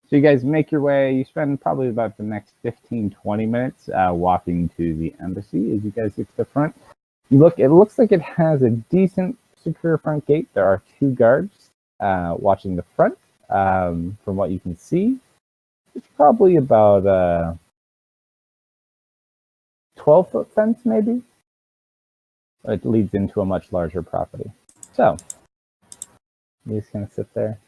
So you guys make your way. You spend probably about the next 15, 20 minutes walking to the embassy. As you guys get to the front, it looks like it has a decent secure front gate, there are 2 guards watching the front. From what you can see, it's probably about 12-foot fence, maybe. It leads into a much larger property. So, you just kind of sit there.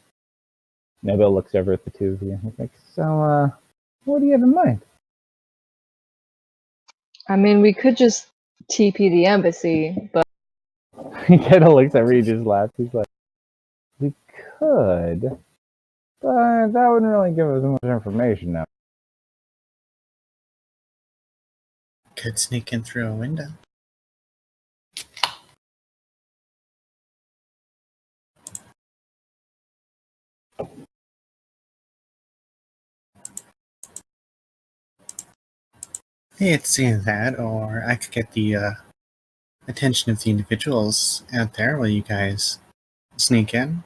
Nabil looks over at the 2 of you. He's like, so, what do you have in mind? I mean, we could just TP the embassy, but He kind of looks over you, just laughs. He's like, we could, but that wouldn't really give us much information now. Could sneak in through a window. It's either that, or I could get the attention of the individuals out there while you guys sneak in.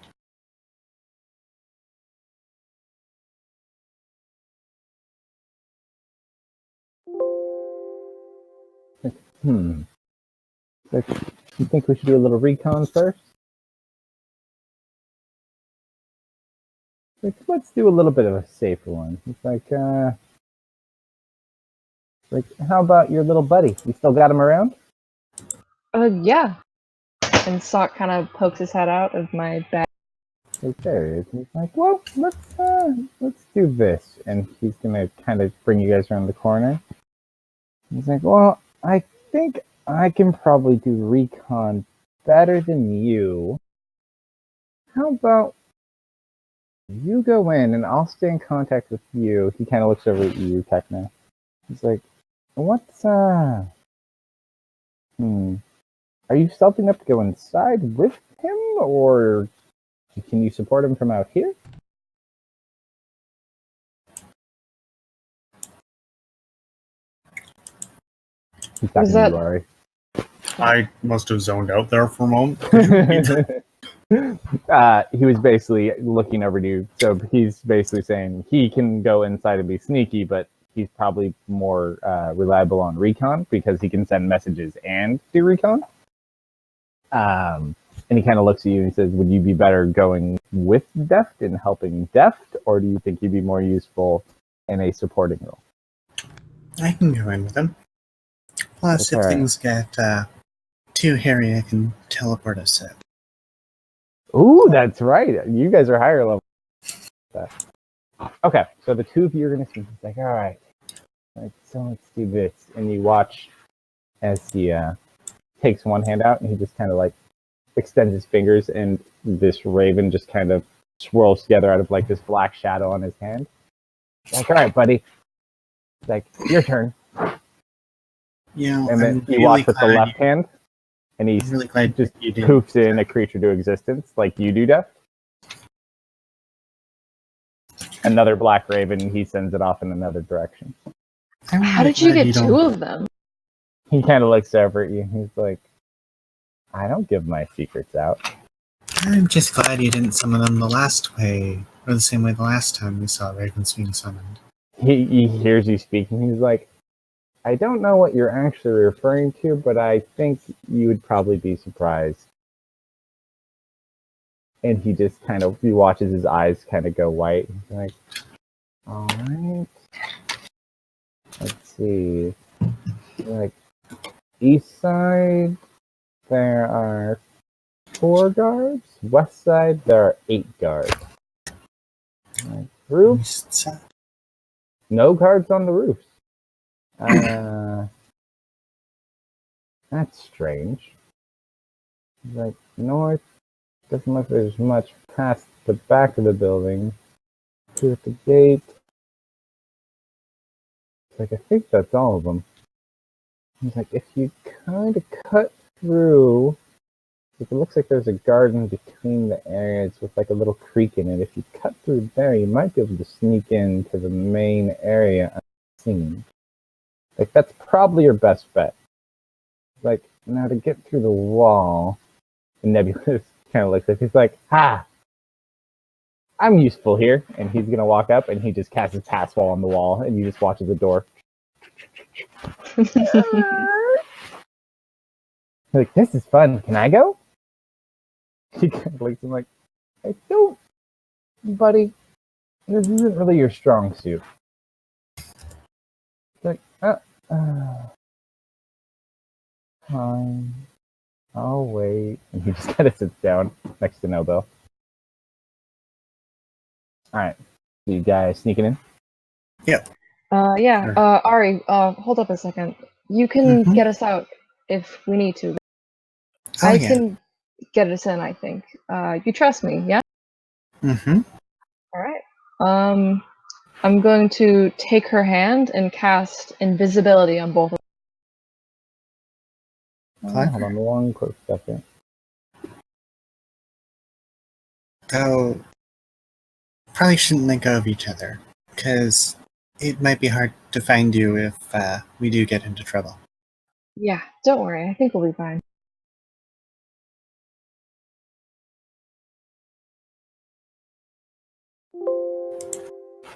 Like, you think we should do a little recon first? Like, let's do a little bit of a safer one. It's like, how about your little buddy? You still got him around? yeah. And Sock kind of pokes his head out of my bag. Like, there he is. He's like, well, let's do this. And he's gonna kind of bring you guys around the corner. He's like, well, I think I can probably do recon better than you. How about you go in and I'll stay in contact with you. He kind of looks over at you, Techno. He's like, what's, Are you stealthing up to go inside with him, or can you support him from out here? He's talking to you, Ari. I must have zoned out there for a moment. He was basically looking over to you, so he's basically saying he can go inside and be sneaky, but he's probably more reliable on recon because he can send messages and do recon. And he kind of looks at you and says, would you be better going with Deft and helping Deft, or do you think you'd be more useful in a supporting role? I can go in with them. Plus, if things get too hairy, I can teleport us out. Ooh, that's right. You guys are higher level. Okay, so the 2 of you are going to see. He's like, all right, so let's do this. And you watch as he takes one hand out and he just kind of like extends his fingers, and this raven just kind of swirls together out of like this black shadow on his hand. Like, all right, buddy. It's like, your turn. And then you watch with the left hand, and he really glad just you did. poofs in a creature to existence like you do, Def. Another black raven, he sends it off in another direction. How did you get 2 of them? He kind of looks over at you. He's like, I don't give my secrets out. I'm just glad you didn't summon them the last way, or the same way the last time we saw ravens being summoned. He hears you speaking. He's like, I don't know what you're actually referring to, but I think you would probably be surprised. And he just kind of, he watches his eyes kind of go white. He's like, all right. Let's see. Like, east side, there are 4 guards. West side, there are 8 guards. Like, roof, no guards on the roofs. That's strange. Like, north, doesn't look like there's much past the back of the building. Here at the gate. It's like, I think that's all of them. He's like, if you kind of cut through, it looks like there's a garden between the areas with like a little creek in it. If you cut through there, you might be able to sneak into the main area unseen. Like, that's probably your best bet. Like, now to get through the wall, and Nebulous kind of looks like, he's like, ha! I'm useful here. And he's going to walk up, and he just casts his pass wall on the wall, and you just watch the door. Like, this is fun. Can I go? He kind of looks at him like, I don't, buddy. This isn't really your strong suit. It's like, fine. I'll wait. And he just kind of sits down next to Nobel. All right. So you guys sneaking in? Yeah. Sure. Ari, hold up a second. You can Mhm. get us out if we need to. Oh, I yeah. can get us in, I think. You trust me, yeah? Mm-hmm. All right. I'm going to take her hand and cast invisibility on both of Hold on one quick second. Though, probably shouldn't let go of each other, because it might be hard to find you if we do get into trouble. Yeah, don't worry. I think we'll be fine.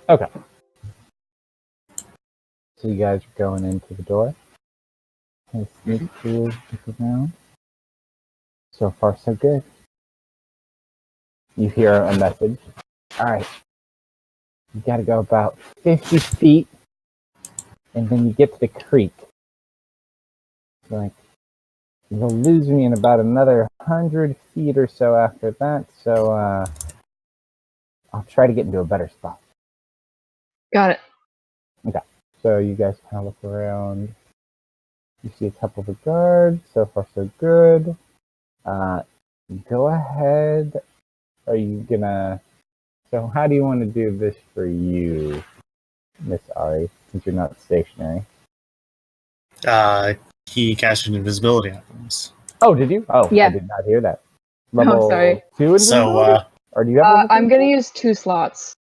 Okay. So you guys are going into the door. And sneak through, look around. So far, so good. You hear a message. All right. You got to go about 50 feet, and then you get to the creek. Like, you'll lose me in about another 100 feet or so after that, so I'll try to get into a better spot. Got it. Okay. So you guys kind of look around. You see a couple of the guards. So far, so good. Go ahead. Are you gonna... So how do you want to do this for you, Miss Ari, since you're not stationary? He casted invisibility on us. Oh, did you? Oh, Yeah. I did not hear that. Oh, Level sorry. 2 So, invisibility? Or do you have level 2? I'm gonna use 2 slots.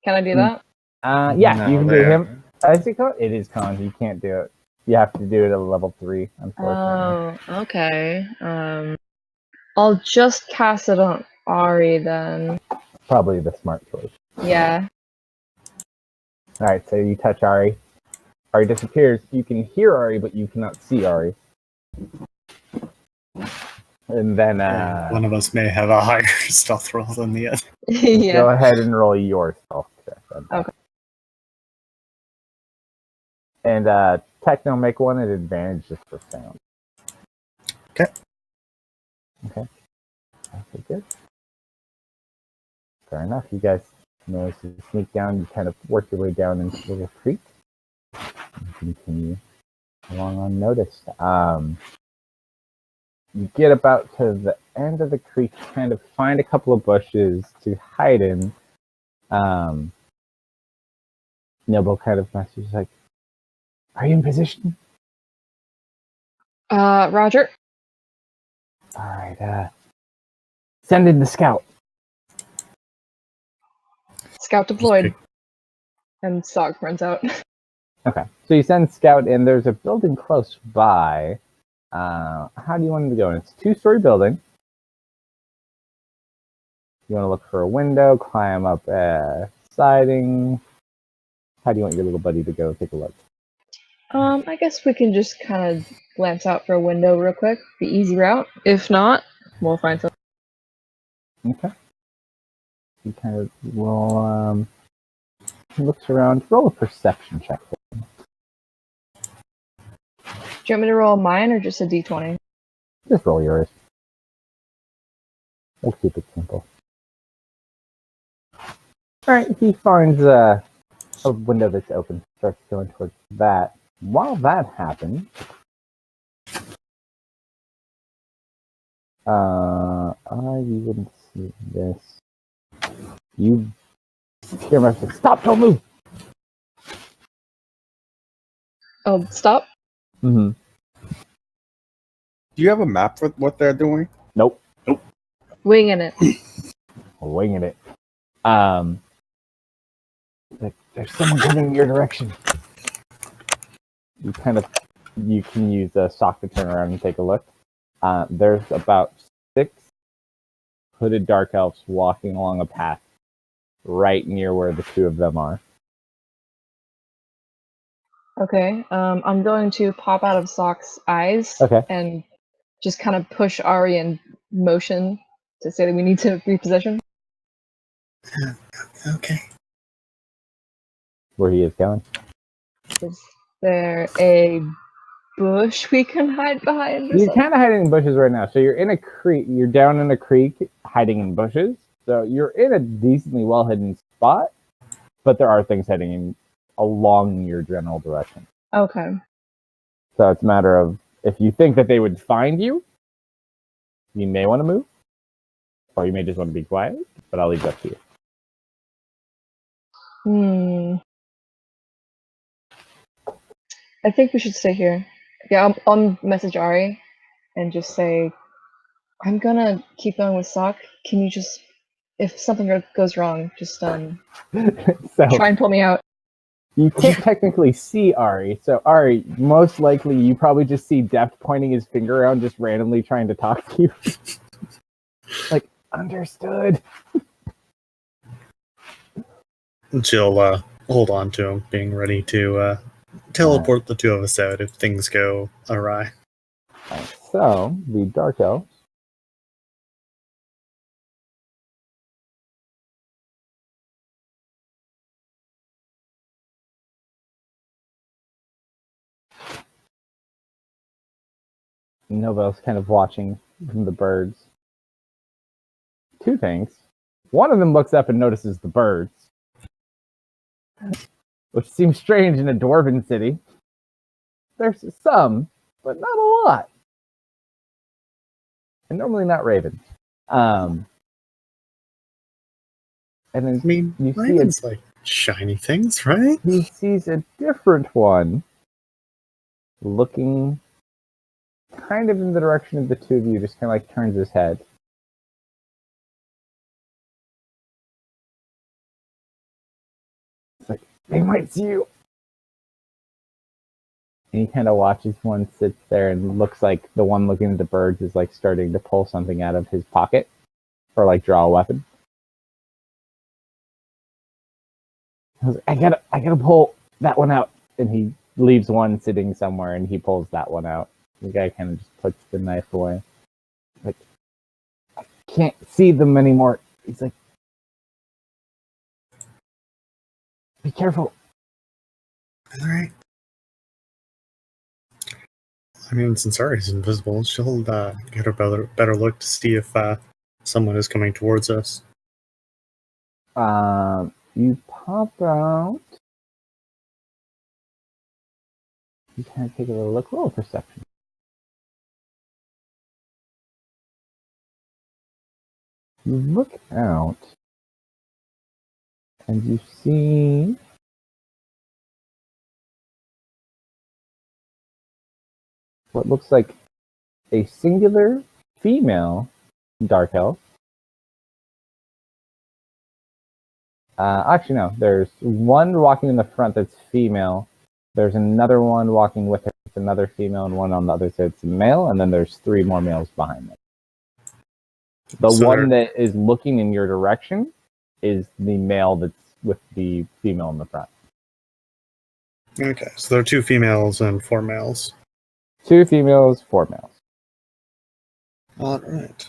Can I do that? Yeah, no, you can do there. him. Is it con? It is con. You can't do it. You have to do it at level 3, unfortunately. Oh, okay. I'll just cast it on Ari then. Probably the smart choice. Yeah. Alright, so you touch Ari. Ari disappears. You can hear Ari, but you cannot see Ari. And then One of us may have a higher stealth roll than the other. go Yeah. ahead and roll your stealth check. Okay. And Techno, make one at advantage just for sound. Okay. Okay. Okay, good. Fair enough. You guys manage to sneak down. You kind of work your way down into the creek and continue along unnoticed. You get about to the end of the creek, kind of find a couple of bushes to hide in. Noble kind of messages like, "Are you in position?" Roger. All right. Send in the scout. Scout deployed. And Sog runs out. Okay. So you send scout in. There's a building close by. How do you want him to go in? It's a 2-story building. You want to look for a window, climb up siding. How do you want your little buddy to go take a look? I guess we can just kind of glance out for a window real quick. The easy route. If not, we'll find something. Okay. He kind of will, he looks around. Roll a perception check. Do you want me to roll mine or just a d20? Just roll yours. We'll keep it simple. Alright, he finds a window that's open, starts going towards that. While that happens, you wouldn't see this. You hear my say, "Stop, don't move!" Oh, stop. Mm-hmm. Do you have a map for what they're doing? Nope. Winging it. Winging it. Like, there's someone coming in your direction. You can use a sock to turn around and take a look. There's about 6 hooded dark elves walking along a path right near where the 2 of them are. Okay. I'm going to pop out of Sock's eyes Okay. and just kind of push Ari in motion to say that we need to reposition. Okay. Where he is going. Is there a bush we can hide behind? Or You're something? kind of hiding in bushes right now. So you're in a creek. You're down in a creek, hiding in bushes. So you're in a decently well hidden spot, but there are things heading in along your general direction. Okay. So it's a matter of if you think that they would find you, you may want to move, or you may just want to be quiet. But I'll leave that to you. I think we should stay here. Yeah, I'll message Ari and just say, I'm gonna keep going with Sock. Can you just, if something goes wrong, just So try and pull me out. you can't technically see Ari. So Ari, most likely you probably just see Deft pointing his finger around, just randomly trying to talk to you. Like, understood. She'll hold on to him, being ready to teleport the two of us out if things go awry. Right, so the Dark Elves. Novel's kind of watching from the birds. Two things. One of them looks up and notices the birds, which seems strange in a dwarven city. There's some, but not a lot. And normally not ravens. And then I mean, you see ravens like shiny things, right? he sees a different one looking kind of in the direction of the two of you, just kind of like turns his head. It's like, they might see you. And he kind of watches one sit there and looks like the one looking at the birds is like starting to pull something out of his pocket or like draw a weapon. I gotta pull that one out. And he leaves one sitting somewhere and he pulls that one out. The guy kind of just puts the knife away. Like, I can't see them anymore. He's like, be careful. All right. I mean, since Ari's invisible, she'll get a better look to see if someone is coming towards us. You pop out. You kind of take a little look. Roll perception. You look out, and you see what looks like a singular female dark elf. Actually, no. There's one walking in the front that's female. There's another one walking with her. It's another female, and one on the other side. It's a male, and then there's three more males behind them. The So one that is looking in your direction is the male that's with the female in the front. Okay, so there are 2 females and 4 males. 2 females, 4 males. All right.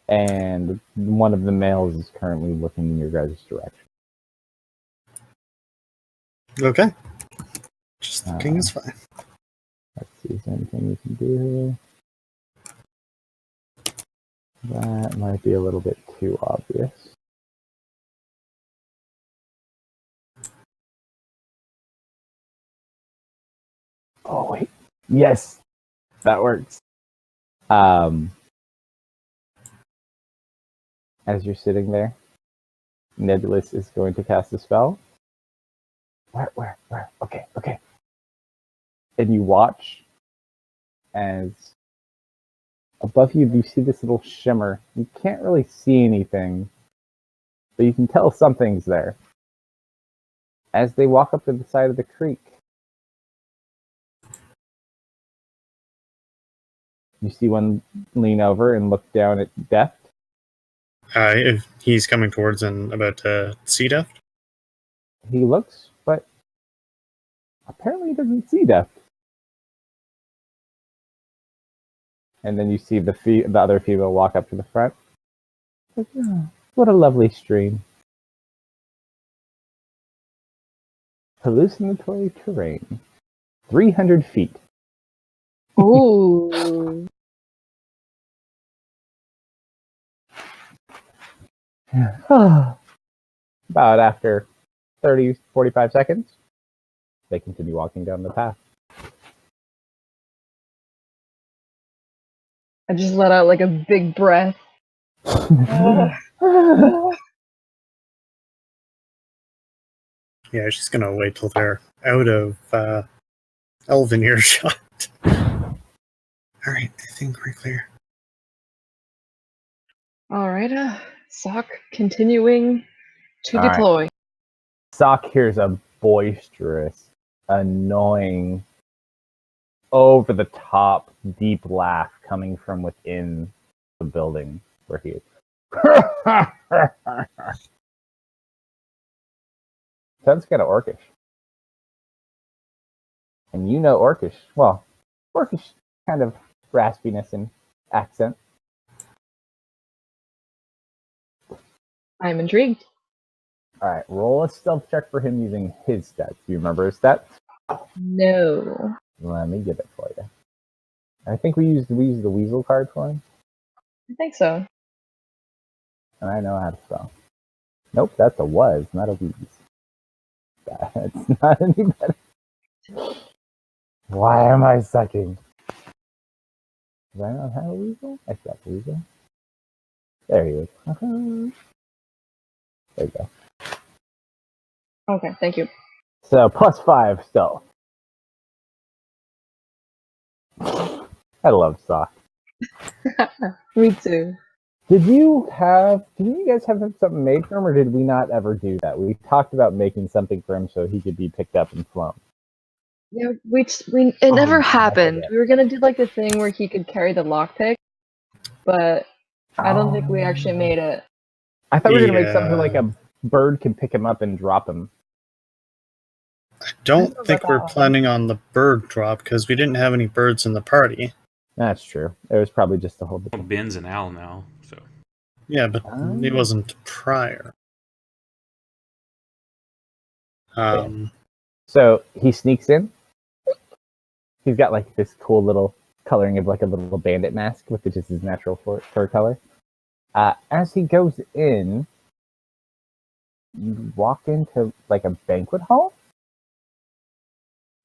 And one of the males is currently looking in your guys' direction. Okay. Just looking is fine. Let's see, is there anything you can do here? That might be a little bit too obvious. Oh, wait. Yes, that works. As you're sitting there, Nebulous is going to cast a spell. Where? Okay. And you watch as above you see this little shimmer. You can't really see anything, but you can tell something's there. As they walk up to the side of the creek, you see one lean over and look down at Death. If he's coming towards and about to see Death. He looks, but apparently he doesn't see Death. And then you see the other female walk up to the front. Like, "Oh, what a lovely stream. Hallucinatory terrain. 300 feet. Ooh. About after 30, 45 seconds, they continue walking down the path. I just let out like a big breath. Yeah, she's gonna wait till they're out of elven earshot. Alright, I think we're clear. Alright, Sock continuing to All right. deploy. Sock hears a boisterous, annoying, over the top, deep laugh coming from within the building where he is. Sounds kind of orcish. And you know orcish. Well, orcish kind of raspiness and accent. I'm intrigued. Alright, roll a stealth check for him using his stats. Do you remember his stats? No. Let me get it for you. I think we used the weasel card for him. I think so. And I know how to spell. Nope, that's a was, not a wheeze. That's not any better. Why am I sucking? Do I not have a weasel? I got the weasel. There he is. There you go. Okay, thank you. So +5 stealth. I love Sock. Me too. Did you guys have something made for him, or did we not ever do that? We talked about making something for him so he could be picked up and flown. Yeah, it never my happened. God. We were gonna do like the thing where he could carry the lockpick, but I don't think we actually made it. I thought we were gonna make something like a bird can pick him up and drop him. I don't about think that we're one. planning on the bird drop because we didn't have any birds in the party. That's true. It was probably just to hold the. Well, Ben's an owl now, so Yeah, but it wasn't prior. So he sneaks in. He's got like this cool little coloring of like a little bandit mask, which is his natural fur color. As he goes in, you walk into like a banquet hall.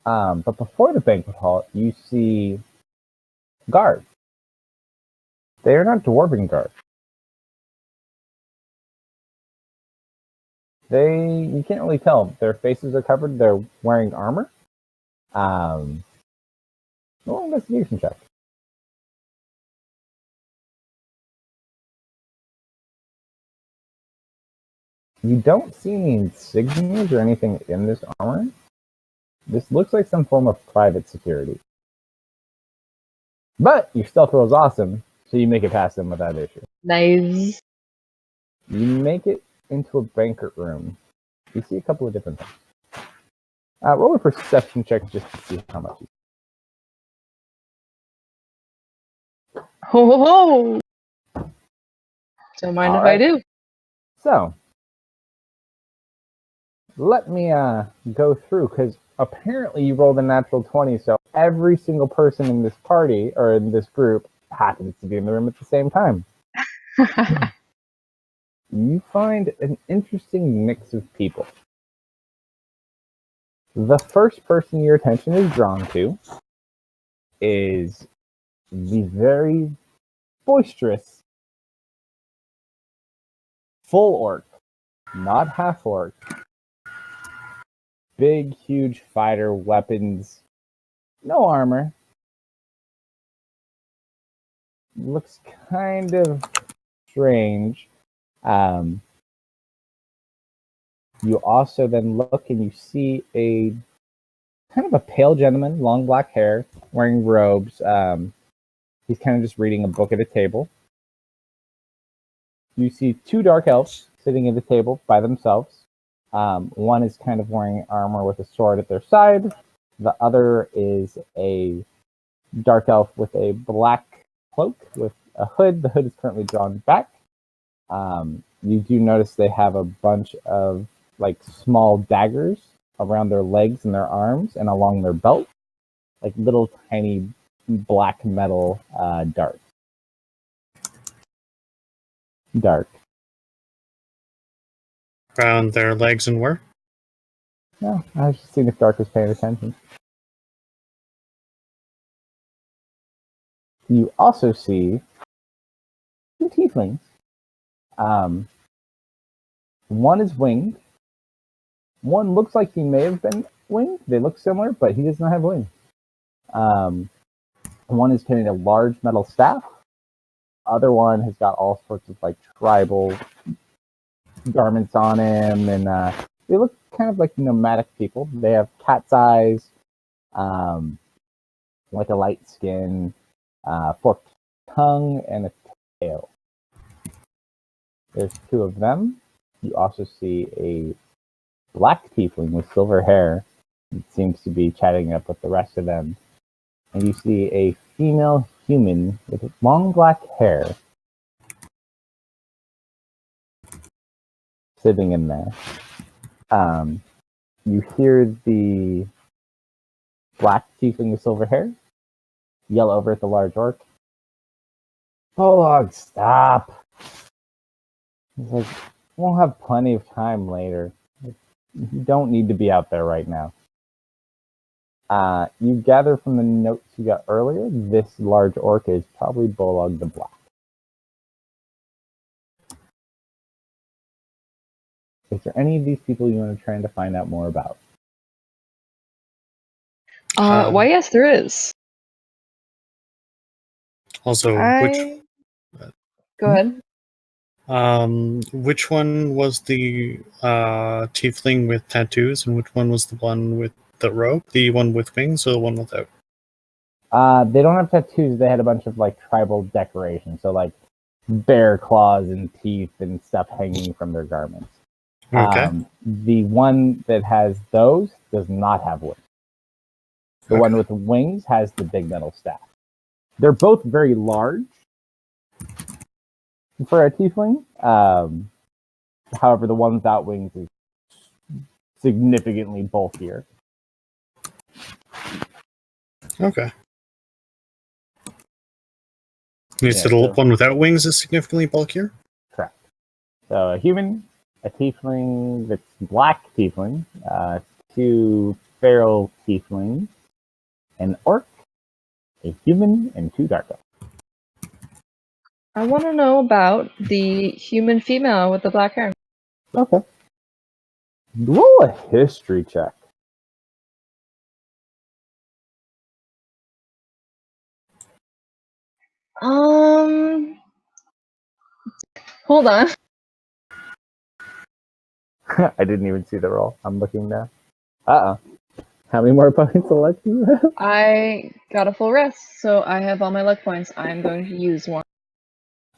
But before the banquet hall, you see guards. They are not dwarven guards. You can't really tell. Their faces are covered. They're wearing armor. Roll investigation check. You don't see any insignias or anything in this armor. This looks like some form of private security. But your stealth roll is awesome, so you make it past them without issue. Nice. You make it into a banquet room. You see a couple of different things. Roll a perception check just to see how much. Ho ho ho! Don't mind if I do. So, let me go through, because apparently you rolled a natural 20, so every single person in this party, or in this group, happens to be in the room at the same time. You find an interesting mix of people. The first person your attention is drawn to is the very boisterous full orc, not half orc. Big, huge fighter, weapons, no armor. Looks kind of strange. You also then look and you see a kind of a pale gentleman, long black hair, wearing robes. He's kind of just reading a book at a table. You see two dark elves sitting at the table by themselves. One is kind of wearing armor with a sword at their side. The other is a dark elf with a black cloak with a hood. The hood is currently drawn back. You do notice they have a bunch of like small daggers around their legs and their arms and along their belt, like little tiny black metal darts. Dark. Around their legs and where? No, I was just seeing if Dark was paying attention. You also see two tieflings. One is winged. One looks like he may have been winged. They look similar, but he does not have wings. One is carrying a large metal staff. Other one has got all sorts of like tribal garments on him, and they look kind of like nomadic people. They have cat's eyes, like a light skin, forked tongue, and a tail. There's two of them. You also see a black tiefling with silver hair. It seems to be chatting up with the rest of them. And you see a female human with long black hair sitting in there. You hear the black tiefling with silver hair yell over at the large orc. Bolog, stop! He's like, we'll have plenty of time later. You don't need to be out there right now. You gather from the notes you got earlier, this large orc is probably Bolog the Black. Is there any of these people you want to try to find out more about? Why, yes, there is. Also, Go ahead. which one was the tiefling with tattoos, and which one was the one with the robe? The one with wings, or the one without? They don't have tattoos. They had a bunch of like tribal decorations, so like bear claws and teeth and stuff hanging from their garments. Okay. The one that has those does not have wings. The one with wings has the big metal staff. They're both very large for a tiefling. However, the one without wings is significantly bulkier. Okay. You said the one without wings is significantly bulkier? Correct. So a human, a tiefling that's black tiefling, two feral tieflings, an orc, a human, and two dark elves. I want to know about the human female with the black hair. Okay. Roll a history check. Hold on. I didn't even see the roll. I'm looking now. Uh-oh. How many more points of luck do you have? I got a full rest, so I have all my luck points. I'm going to use one.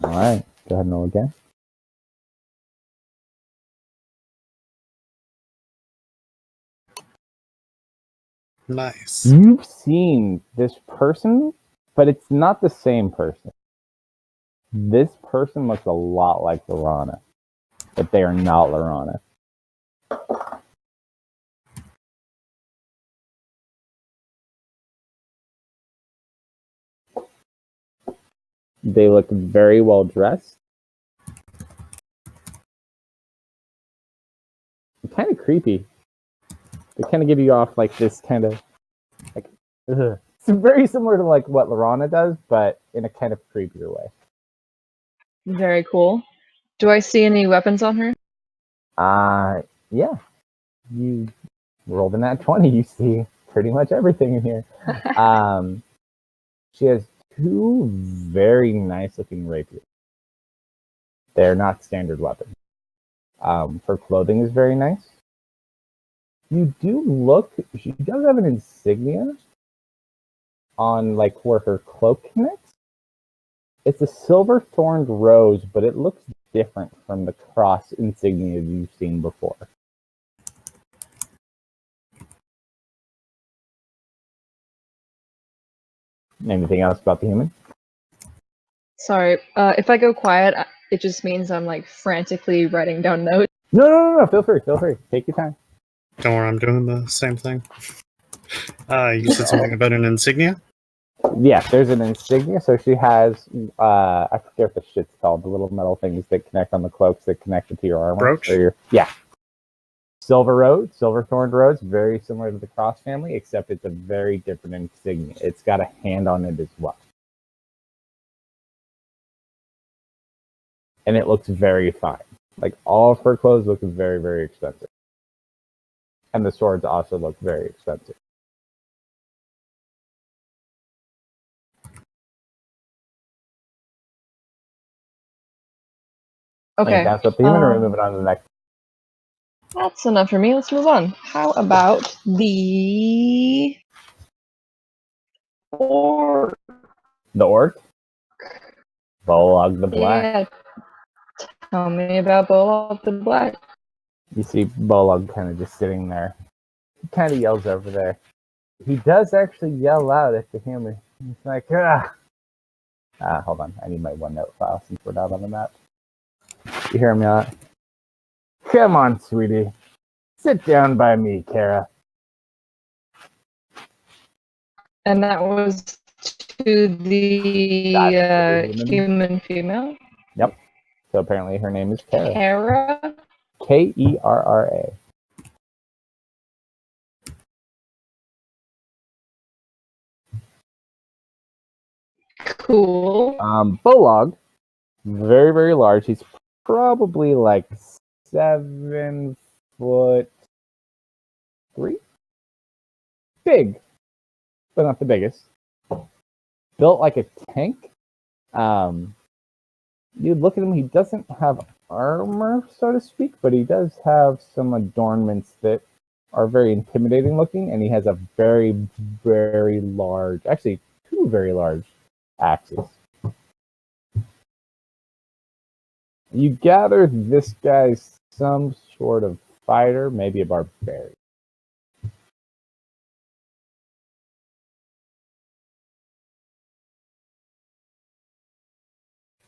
All right. Go ahead and roll again. Nice. You've seen this person, but it's not the same person. This person looks a lot like Lorana, but they are not Lorana. They look very well dressed. Kind of creepy. They kind of give you off like this kind of like. Ugh. It's very similar to like what Lorana does, but in a kind of creepier way. Very cool. Do I see any weapons on her? Yeah. You rolled in that 20. You see pretty much everything in here. She has two very nice looking rapiers. They're not standard weapons. Her clothing is very nice. You do look, she does have an insignia on like where her cloak connects. It's a silver thorned rose, but it looks different from the cross insignia you've seen before. Anything else about the human? Sorry, if I go quiet, it just means I'm like frantically writing down notes. No. Feel free. Take your time. Don't worry, I'm doing the same thing. You said something about an insignia? Yeah, there's an insignia. So she has, I forget what the shit's called, the little metal things that connect on the cloaks that connect it to your armor. Brooch? Yeah. Silver Road, Silver Thorned Roads, very similar to the Cross family, except it's a very different insignia. It's got a hand on it as well. And it looks very fine. Like, all of her clothes look very, very expensive. And the swords also look very expensive. Okay. And that's what the human are moving on to the next. That's enough for me. Let's move on. How about the orc? The orc? Bolog the Black. Yeah. Tell me about Bolog the Black. You see Bolog kind of just sitting there. He kind of yells over there. He does actually yell out at the human. He's like, ah. Hold on. I need my OneNote file since we're not on the map. You hear him yell out? Come on, sweetie. Sit down by me, Kara. And that was to the human female? Yep. So apparently her name is Kara. Kara? Kerra. Cool. Bolog, very, very large. He's probably like 7'3". Big, but not the biggest. Built like a tank. You look at him, he doesn't have armor, so to speak, but he does have some adornments that are very intimidating looking, and he has a very, very large, actually, two very large axes. You gather this guy's some sort of fighter, maybe a barbarian.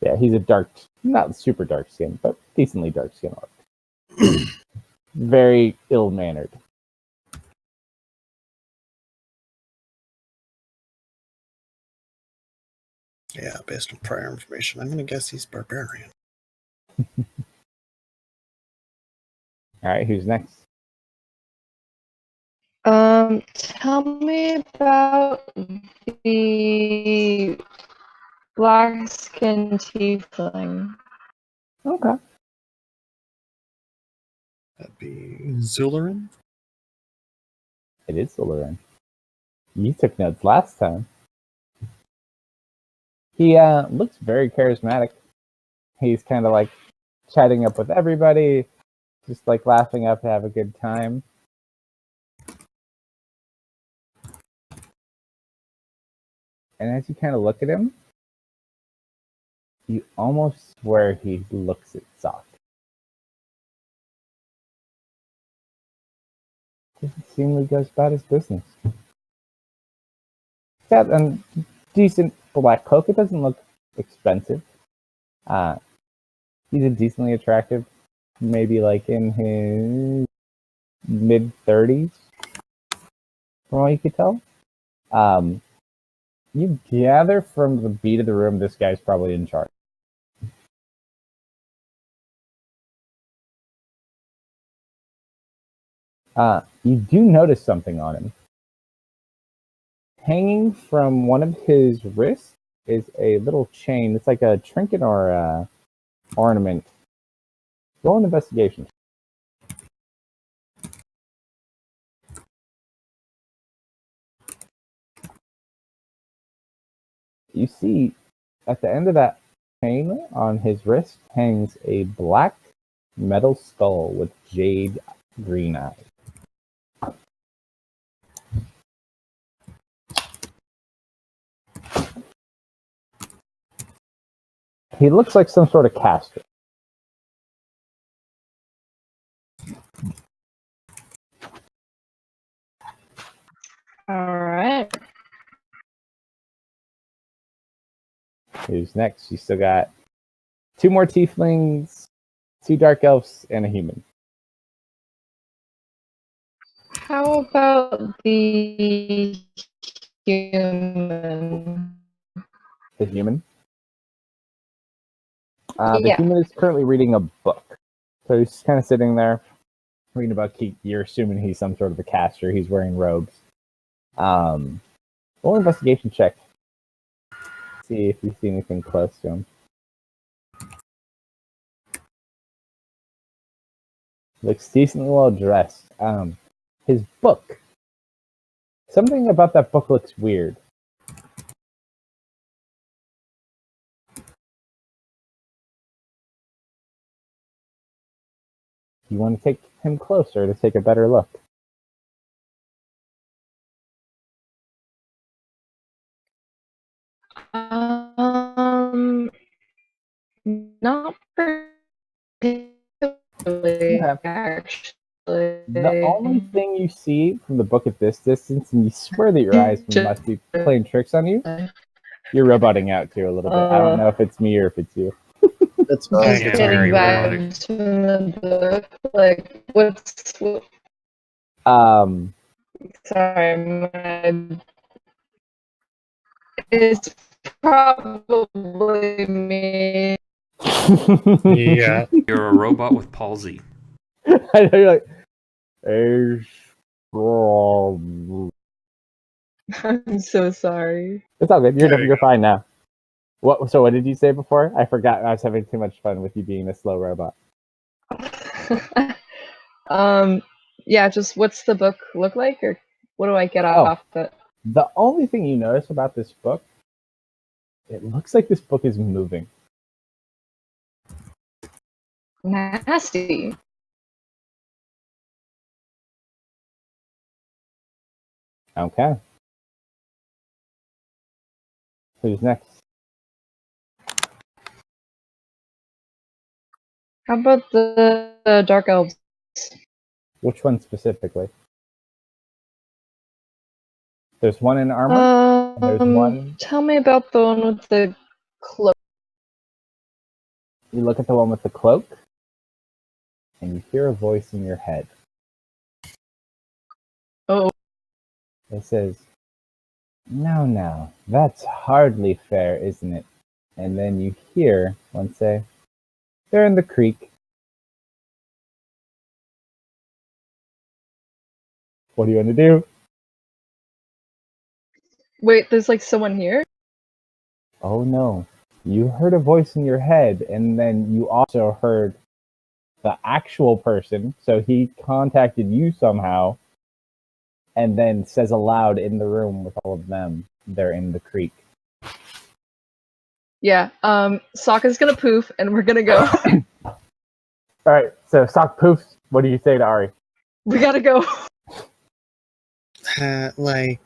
Yeah, he's a dark, not super dark skin, but decently dark skin orc. Very ill-mannered. Yeah, based on prior information, I'm going to guess he's barbarian. All right, who's next? Tell me about the black skin tiefling. Okay. That'd be Zularin? It is Slytherin. You took notes last time. He looks very charismatic. He's kind of like chatting up with everybody, just like laughing up to have a good time. And as you kind of look at him, you almost swear he looks at Sock. Doesn't seem like he goes about his business. Got a decent black cloak. It doesn't look expensive. He's a decently attractive, maybe like in his mid-30s, from what you could tell. You gather from the beat of the room, this guy's probably in charge. You do notice something on him. Hanging from one of his wrists is a little chain. It's like a trinket or a ornament. Roll an investigation. You see, at the end of that chain on his wrist hangs a black metal skull with jade green eyes. He looks like some sort of caster. All right. Who's next? You still got 2 more tieflings, 2 dark elves, and a human. How about the human? The human. The Yeah. human is currently reading a book. So he's kind of sitting there reading about Keith. You're assuming he's some sort of a caster. He's wearing robes. Roll investigation check. See if you see anything close to him. Looks decently well dressed. His book. Something about that book looks weird. You want to take him closer to take a better look. Not particularly, Okay. actually. The only thing you see from the book at this distance, and you swear that your eyes must be playing tricks on you, you're roboting out too a little bit. I don't know if it's me or if it's you. That's Just fine. Yeah, getting very back robotic. to the book. Like, Um, sorry, it's probably me. Yeah. You're a robot with palsy. I know you're like, "Hey, strong." I'm so sorry. It's all good. There you You're fine now. What? So what did you say before? I forgot. I was having too much fun with you being a slow robot. Yeah, just what's the book look like, or what do I get Oh. off it? The only thing you notice about this book, it looks like this book is moving. Nasty. Okay. Who's next? How about the dark elves? Which one specifically? There's one in armor. There's one. Tell me about the one with the cloak. You look at the one with the cloak, and you hear a voice in your head. Oh, It says, "Now, that's hardly fair, isn't it?" And then you hear one say, "They're in the creek." What do you want to do? wait, there's like someone here? Oh no. You heard a voice in your head, and then you also heard the actual person. So he contacted you somehow, and then says aloud in the room with all of them, "They're in the creek." Yeah, Sokka's gonna poof, and we're gonna go. All right, so Sock poofs. What do you say to Ari? We gotta go. Like,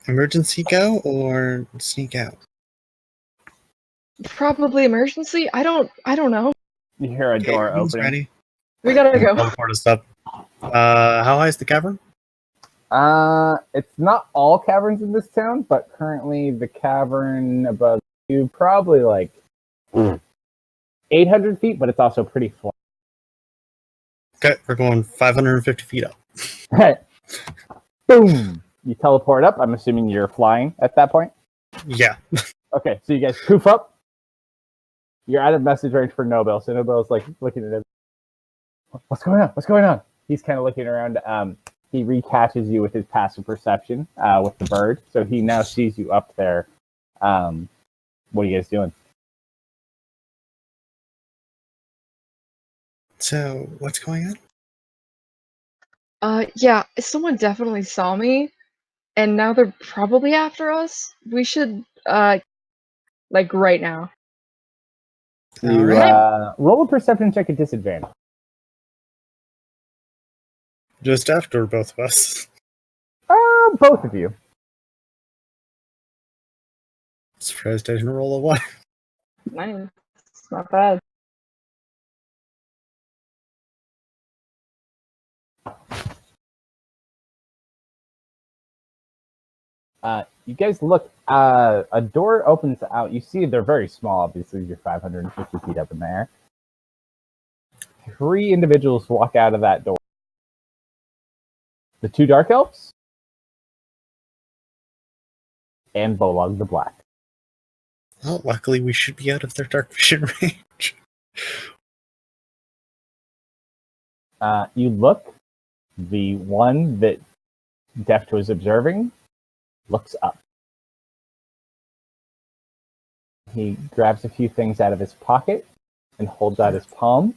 emergency go or sneak out? Probably emergency. I don't know. You hear a door Who's opening. ready? We gotta go. Teleport us up. How high is the cavern? It's not all caverns in this town, but currently the cavern above you probably like 800 feet, but it's also pretty flat. Okay, we're going 550 feet up. Right. Boom! You teleport up. I'm assuming you're flying at that point. Yeah. Okay, so you guys poof up. You're out of message range for Nobel, so Nobel's like looking at him. What's going on? What's going on? He's kind of looking around. He recaches you with his passive perception with the bird, so he now sees you up there. What are you guys doing? So, what's going on? Yeah, someone definitely saw me, and now they're probably after us. We should, like right now. You Alright. roll a perception check at disadvantage. Just after both of us. Both of you. Surprised I didn't roll a 1. Nice. It's not bad. You guys look. A door opens out. You see they're very small. Obviously, you're 550 feet up in the air. 3 individuals walk out of that door. The 2 dark elves and Bolog the Black. Well, luckily we should be out of their dark vision range. You look. The one that Deft was observing looks up. He grabs a few things out of his pocket and holds out his palm.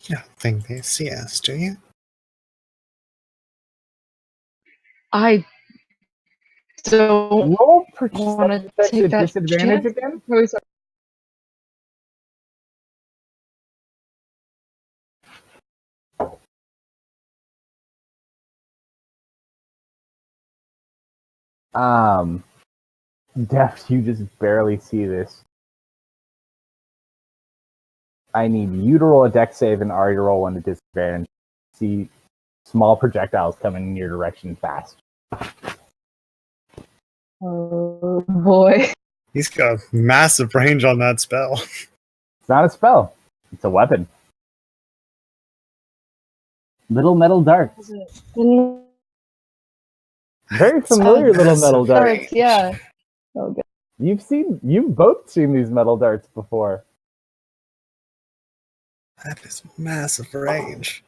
You don't think they see us, do you? I don't Roll want to perception checks take at that disadvantage chance. again. Really sorry. Deft, you just barely see this. I need you to roll a dex save and Ari to roll one at disadvantage. See small projectiles coming in your direction fast. Oh boy. He's got massive range on that spell. It's not a spell. It's a weapon. Little metal darts. Very familiar little metal darts. Darts, yeah. Oh, good. You've both seen these metal darts before. That is massive range.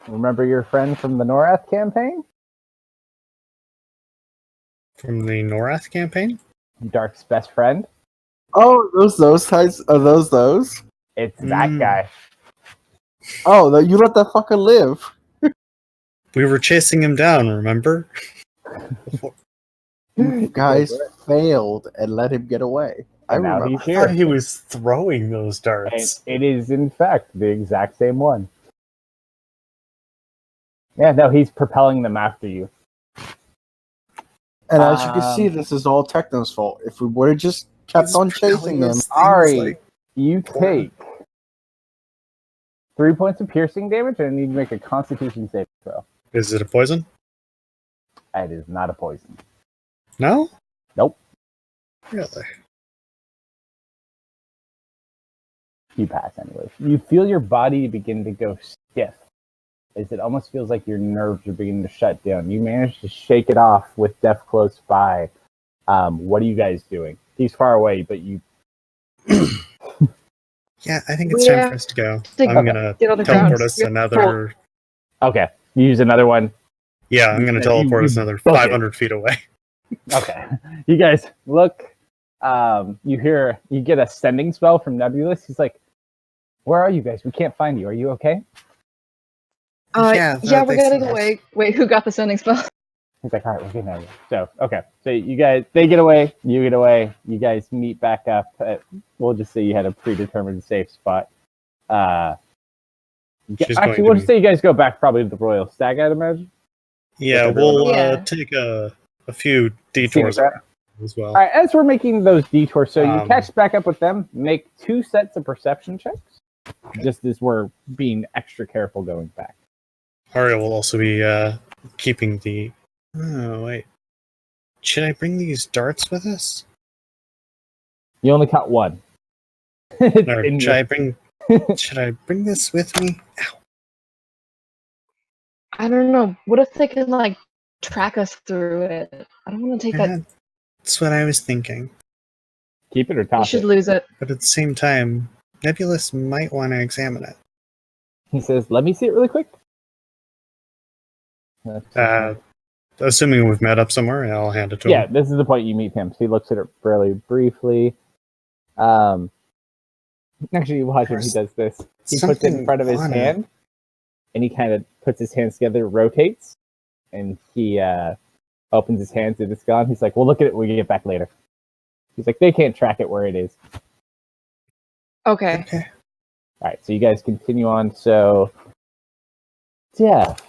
Remember your friend from the Norath campaign? From the Norath campaign? Dark's best friend? Oh, those types? Are those? It's that guy. Oh, you let that fucker live. We were chasing him down, remember? You guys failed and let him get away. I And now remember. he's I here. thought he was throwing those And darts. it is, in fact, the exact same one. Yeah, no, he's propelling them after you. And as you can see, this is all Techno's fault. If we would have just kept He's on propelling chasing him, those things Ari, like you porn. take 3 points of piercing damage and I need to make a constitution saving throw. Is it a poison? It is not a poison. No? Nope. Really? You pass anyway. You feel your body begin to go stiff, as it almost feels like your nerves are beginning to shut down. You manage to shake it off with Def close by. What are you guys doing? He's far away, but you... Yeah, I think it's time for us to go. I'm gonna Get on the teleport ground. us another... Okay, you use another one. Yeah, I'm gonna teleport us another book it. 500 feet away. Okay. You guys look. You get a sending spell from Nebulous. He's like, "Where are you guys? We can't find you. Are you okay?" Yeah, we're getting away. Wait, who got the sending spell? He's like, "All right, we're getting out of here." So, okay. So you guys, they get away. You get away. You guys meet back up. We'll just say you had a predetermined safe spot. Actually, we'll just say you guys go back probably to the Royal Stag, I'd imagine. Yeah, we'll take a few detours around as well. All right, as we're making those detours, so you catch back up with them, make 2 sets of perception checks, just as we're being extra careful going back. Aria will also be keeping the... Oh, wait. Should I bring these darts with us? You only caught 1. Or should I bring this with me? Ow. I don't know. What if they can, like, track us through it? I don't want to take that. That's what I was thinking. Keep it or You toss should it. lose it. But at the same time, Nebulous might want to examine it. He says, "Let me see it really quick." Assuming we've met up somewhere, I'll hand it to him. Yeah, this is the point you meet him. So he looks at it fairly briefly. Actually, you watch him. He does this. He puts it in front of his hand, and he kind of puts his hands together, rotates, and he opens his hands and it's gone. He's like, "We'll look at it when we get back later." He's like, "They can't track it where it is." Okay. All right, so you guys continue on. So, Deft,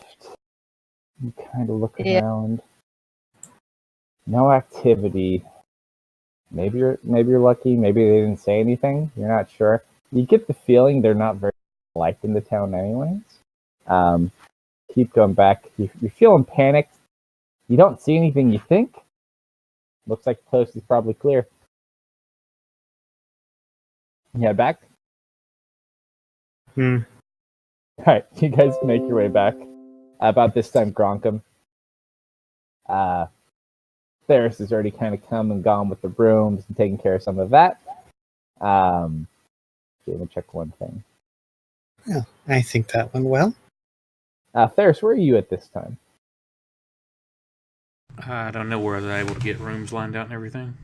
you kind of look around. No activity. Maybe you're lucky. Maybe they didn't say anything. You're not sure. You get the feeling they're not very liked in the town, anyways. Keep going back. You're feeling panicked. You don't see anything you think. Looks like the coast is probably clear. Yeah, back? Hmm. Alright, you guys make your way back. About this time, Gronkum. Theris has already kind of come and gone with the rooms and taking care of some of that. Let me check one thing. Yeah, I think that went well. Theris, where are you at this time? I don't know where they're able to get rooms lined out and everything.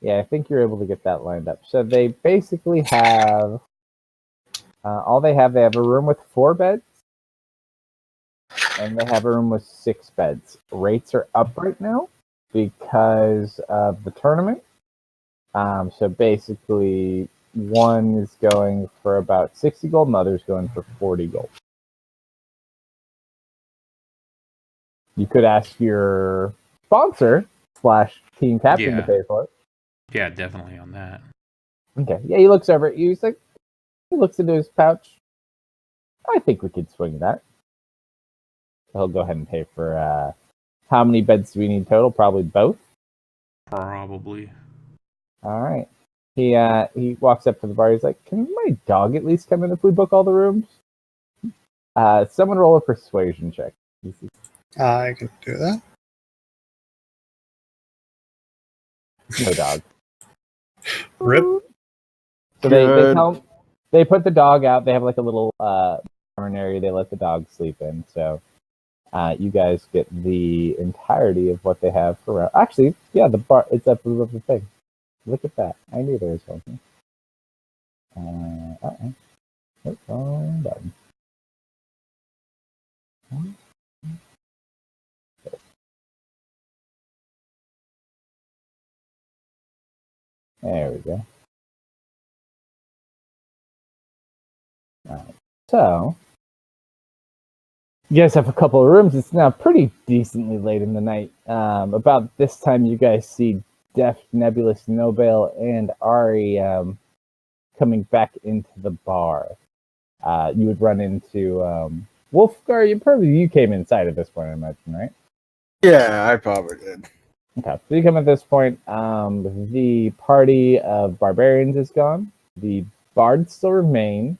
Yeah, I think you're able to get that lined up. So they basically have they have a room with 4 beds, and they have a room with 6 beds. Rates are up right now because of the tournament. So basically, one is going for about 60 gold, and the other's going for 40 gold. You could ask your sponsor / team captain to pay for it. Yeah, definitely on that. Okay. Yeah, he looks over at you. He looks into his pouch. I think we could swing that. He'll go ahead and pay for how many beds do we need total? Probably both. Probably. All right. He walks up to the bar. He's like, "Can my dog at least come in if we book all the rooms?" Someone roll a persuasion check. I can do that. No dog. Rip. So they put the dog out. They have like a little barn area they let the dog sleep in. So you guys get the entirety of what they have for. Actually, yeah, the bar. It's up above the thing. Look at that. I knew there was something. Oops, wrong button. There we go. All right. So you guys have a couple of rooms. It's now pretty decently late in the night. About this time, you guys see Deft, Nebulous, Nobel, and Ari coming back into the bar. You would run into Wolfgar. You came inside at this point, I imagine, right? Yeah, I probably did. Okay, so you come at this point. The party of barbarians is gone. The bards still remain.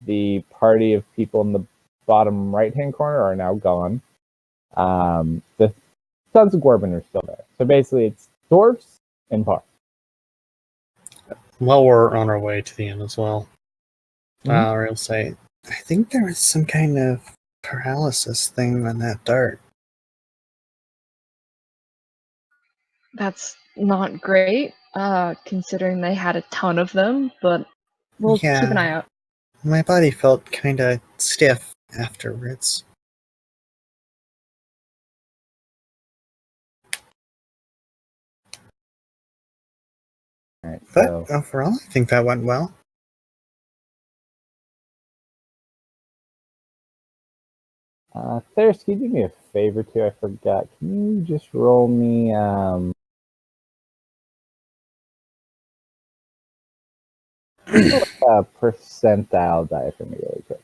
The party of people in the bottom right-hand corner are now gone. The Sons of Gorbin are still there. So basically, it's dwarves and bar. Well, we're on our way to the end as well. Mhm. I'll say, I think there was some kind of paralysis thing on that dart. That's not great, considering they had a ton of them, but we'll keep an eye out. My body felt kind of stiff afterwards. All right, But so overall, I think that went well. Theris, can you do me a favor too? I forgot. Can you just roll me a percentile die for me really quick?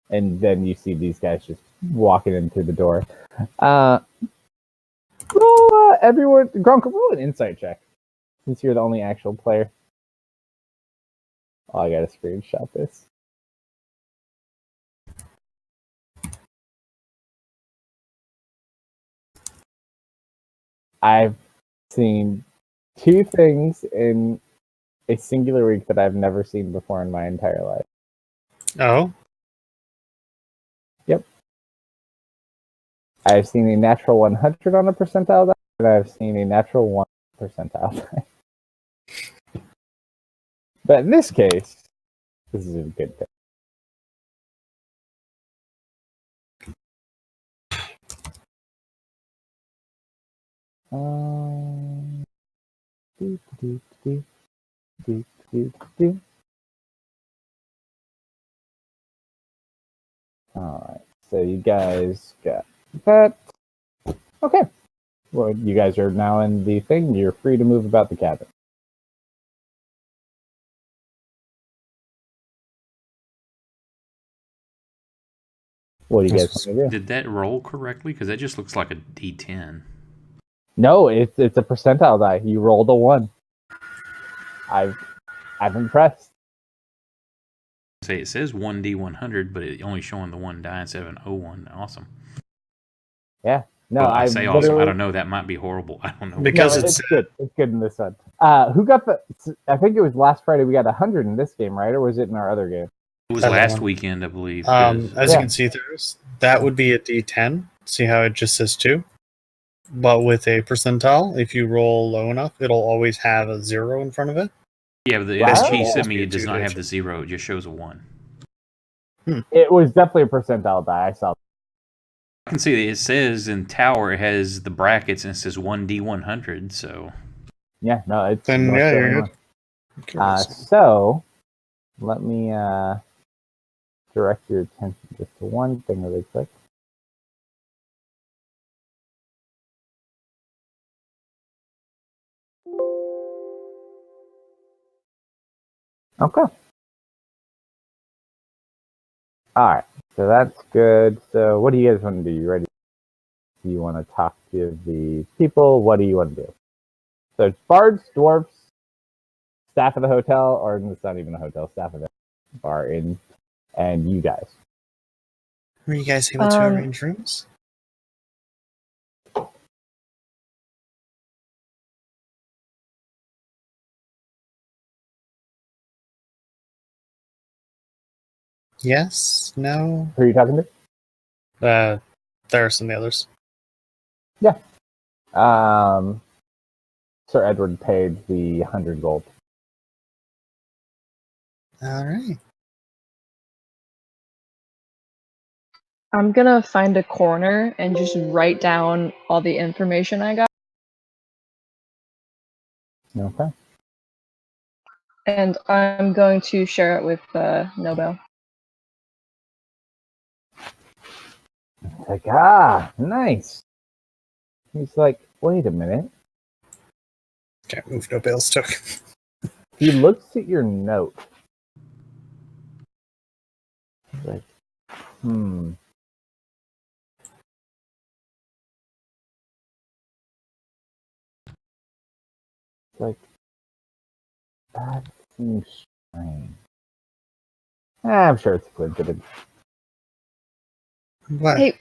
And then you see these guys just walking in through the door. Roll everyone. Gronk, roll an insight check since you're the only actual player. Oh, I gotta screenshot this. I've seen 2 things in a singular week that I've never seen before in my entire life. oh, Yep. I've seen a natural 100 on a percentile die, and I've seen a natural 1 percentile die. But in this case, this is a good thing. Do, do, do, do, do, do. Alright, so you guys got that. Okay. Well, you guys are now in the thing. You're free to move about the cabin. What do you guys want to do? Did that roll correctly? Because that just looks like a D10. No, it's a percentile die. You rolled a 1. I'm impressed. Say it says 1D100, but it's only showing the 1 die instead of an O1. Awesome. Yeah. No, Well, I say awesome. literally... I don't know. That might be horrible. I don't know. Because it's good. It's good in this one. Who got the... I think it was last Friday we got 100 in this game, right? Or was it in our other game? It was last weekend, I believe. As you can see, that would be a D10. See how it just says 2? But with a percentile, if you roll low enough, it'll always have a 0 in front of it. Yeah, but the SG sent me, it does not have the 0. It just shows a 1. It was definitely a percentile die. I saw. I can see that it says in Tower, it has the brackets and it says 1D100. So yeah, no, it's then yeah, you're good. So let me direct your attention just to one thing really quick. Okay. All right. So that's good. So what do you guys want to do? You ready? Do you want to talk to the people? What do you want to do? So it's bards, dwarves, staff of the hotel, or it's not even a hotel, staff of the bar in, and you guys. Were you guys able to arrange rooms? Yes? No? Who are you talking to? There are some others. Yeah. Sir Edward paid the 100 gold. All right. I'm gonna find a corner and just write down all the information I got. Okay. And I'm going to share it with Nobel. It's like, nice. He's like, wait a minute. Can't move Nobel's token. He looks at your note. He's like, It's like, that seems strange. I'm sure it's a coincidence. What? Hey,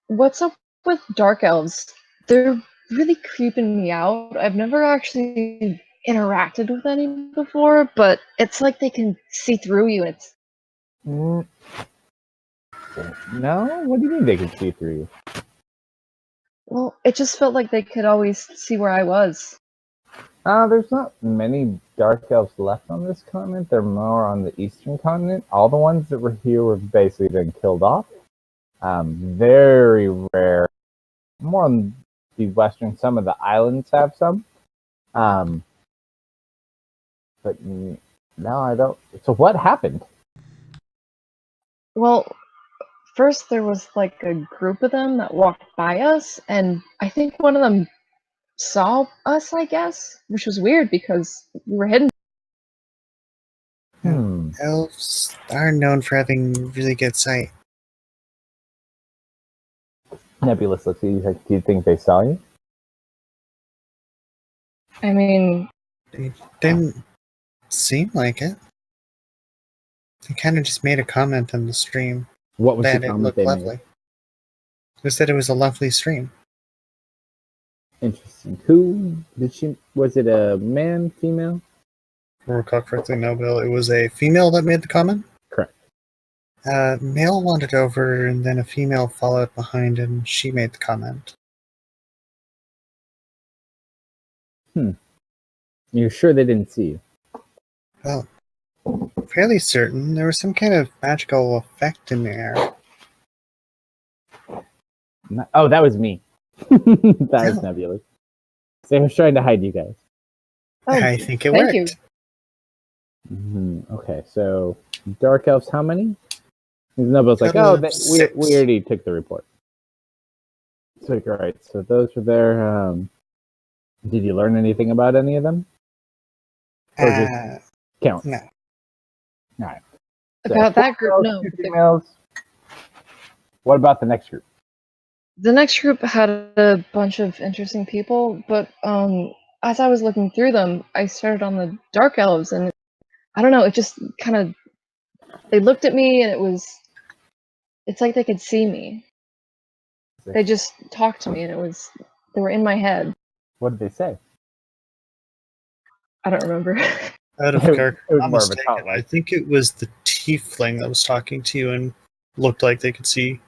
what's up with dark elves? They're really creeping me out. I've never actually interacted with any before, but it's like they can see through you. It's No? What do you mean they can see through you? well, it just felt like they could always see where I was. There's not many dark elves left on this continent. They're more on the eastern continent. All the ones that were here were basically been killed off. Very rare. More on the western. Some of the islands have some. But no, I don't. So what happened? Well, first there was like a group of them that walked by us, and I think one of them saw us, I guess, which was weird because we were hidden. Elves are known for having really good sight. Nebulous looks at you. Do you think they saw you? I mean, It didn't seem like it. They kind of just made a comment on the stream What was that the it comment looked they lovely. made? They said it was a lovely stream. Interesting. Who did she? Was it a man, female? If I recall correctly, Nobel, it was a female that made the comment? Correct. Male wandered over, and then a female followed behind, and she made the comment. You're sure they didn't see you? Well, fairly certain there was some kind of magical effect in the air. Oh, that was me. That was Oh. Nebulous. They were trying to hide you guys. oh, I think it thank worked. you. Okay, so dark elves, how many? Nebulous like, Total oh, of we 6. already took the report. So all right, so those were there. Did you learn anything about any of them? Or just count? No. All right. So About that group, males, no. 2 females. What about the next group? The next group had a bunch of interesting people, but as I was looking through them, I started on the dark elves, and I don't know, it just kind of, they looked at me, and it's like they could see me. They just talked to me, and they were in my head. What did they say? I don't remember. Out of It character, was I'm more of a mistaken. taunt, right? I think it was the tiefling that was talking to you and looked like they could see.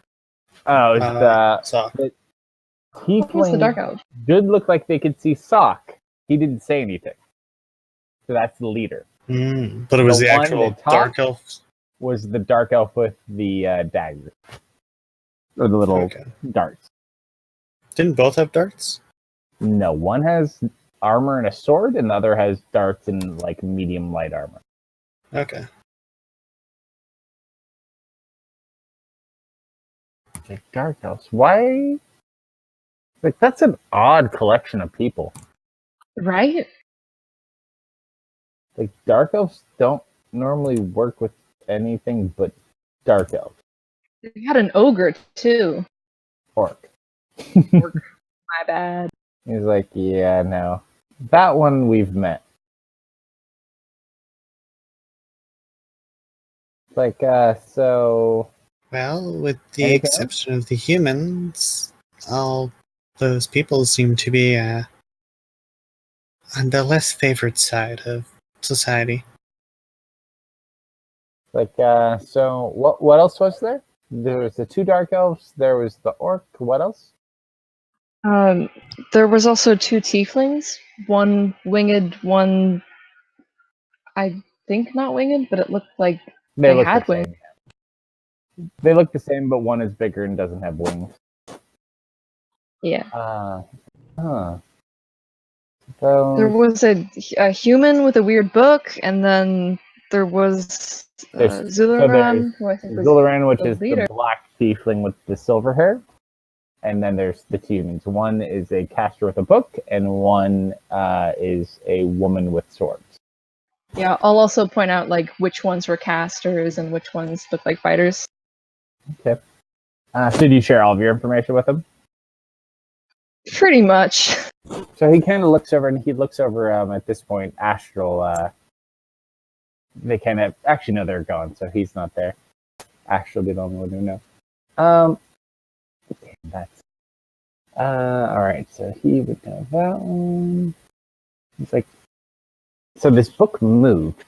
Oh, it's Sock. the What was the dark tiefling elf? did look like they could see Sock. He didn't say anything. So that's the leader. But it was The the one actual that dark talked elf. Was the dark elf with the dagger. Or the little Okay. darts. Didn't both have darts? No, one has armor and a sword, and the other has darts and like medium light armor. Okay. Like dark elves. Why? Like that's an odd collection of people. Right? Like dark elves don't normally work with anything but dark elves. They had an ogre, too. Orc. My bad. He's like, yeah, no. That one we've met. Like, so Well, with the Anything exception of the humans, all those people seem to be on the less favored side of society. like, so what else was there? There was the two dark elves, there was the orc, what else? There was also two tieflings. One winged, one I think not winged, but it looked like They they look had the wings. same. They look the same, but one is bigger and doesn't have wings. Yeah. Huh. There So was a human with a weird book, and then there was there's Zularan, who I think was Zularan, which the is leader. the black tiefling with the silver hair. And then there's the two humans. One is a caster with a book, and one is a woman with swords. Yeah, I'll also point out like which ones were casters and which ones look like fighters. Okay. So do you share all of your information with him? Pretty much. So he kind of looks over, and he looks over at this point. Astral, they kind of actually know they're gone, so he's not there. Astral did only one who know. That's all right. So he would know that one. He's like, so this book moved.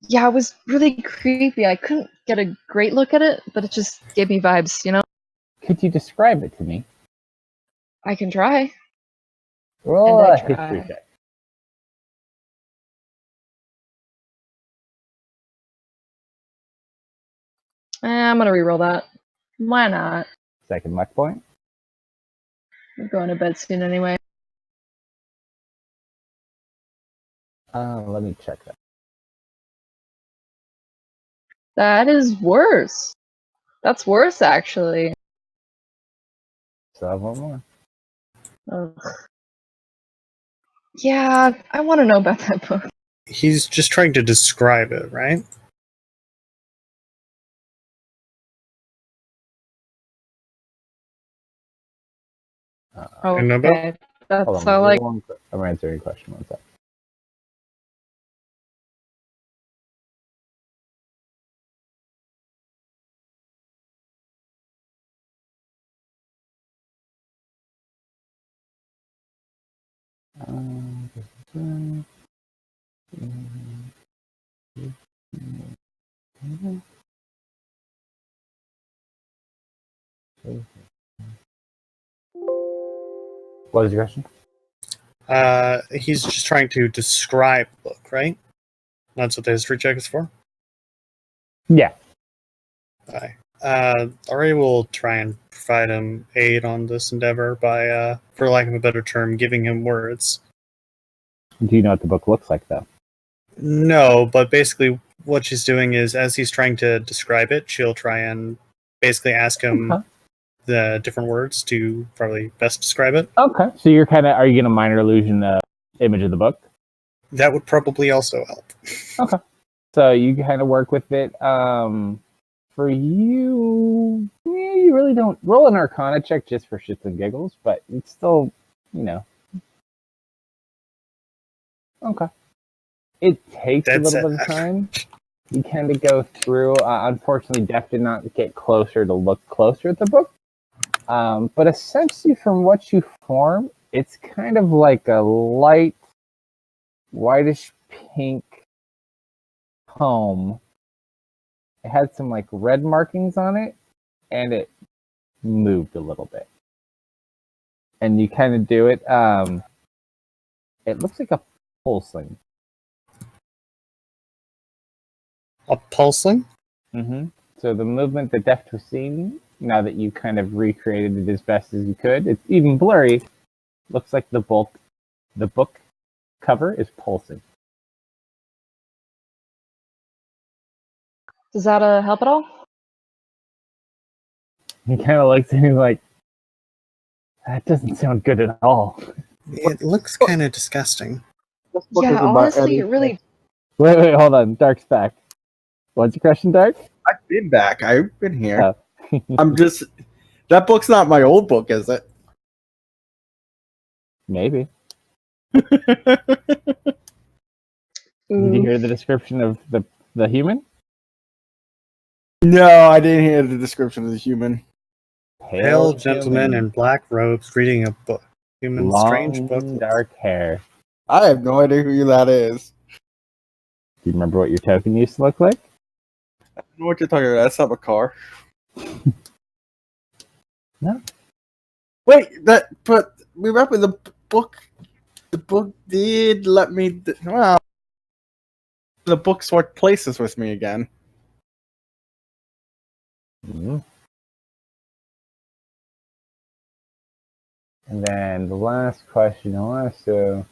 Yeah, it was really creepy. I couldn't get a great look at it, but it just gave me vibes, you know? Could you describe it to me? I can try. Roll And I a history try. check. I'm gonna reroll that. Why not? Second luck point. I'm going to bed soon anyway. Let me check that. That is worse. That's worse, actually. So I have one more. Ugh. Yeah, I want to know about that book. He's just trying to describe it, right? Oh, And about- okay. That's Hold on. all like. I'm answering your question. One sec. What was your question? He's just trying to describe the book, right? That's what the history check is for? Yeah. Okay. Ari will try and provide him aid on this endeavor by, for lack of a better term, giving him words. Do you know what the book looks like, though? No, but basically what she's doing is, as he's trying to describe it, she'll try and basically ask him the different words to probably best describe it. Okay. So you're are you going to minor illusion the image of the book? That would probably also help. Okay. So you kind of work with it. For you, you really don't roll an Arcana check just for shits and giggles, but it's still, okay. It takes a little bit of time. You kind of go through. Unfortunately, Def did not get closer to look closer at the book. But essentially, from what you form, it's kind of like a light, whitish pink poem. It had some like red markings on it, and it moved a little bit. And you kind of do it. It looks like a pulsing. A pulsing? Mm-hmm. So the movement that Deft was seeing, now that you kind of recreated it as best as you could, it's even blurry. Looks like the book cover is pulsing. Does that help at all? He kind of looks at me like, that doesn't sound good at all. It looks kind of disgusting. This book Yeah, is about honestly, it anything. really. Wait, hold on. Dark's back. What's your question, Dark? I've been back. I've been here. Oh. I'm just. That book's not my old book, is it? Maybe. Did you hear the description of the human? No, I didn't hear the description of the human. Pale gentleman in black robes reading a book. Human strange book. Long, dark hair. I have no idea who that is. Do you remember what your token used to look like? I don't know what you're talking about. That's not a car. No. Wait, but remember the book. The book did let me. Well, the book switched places with me again. Mm-hmm. And then the last question was, so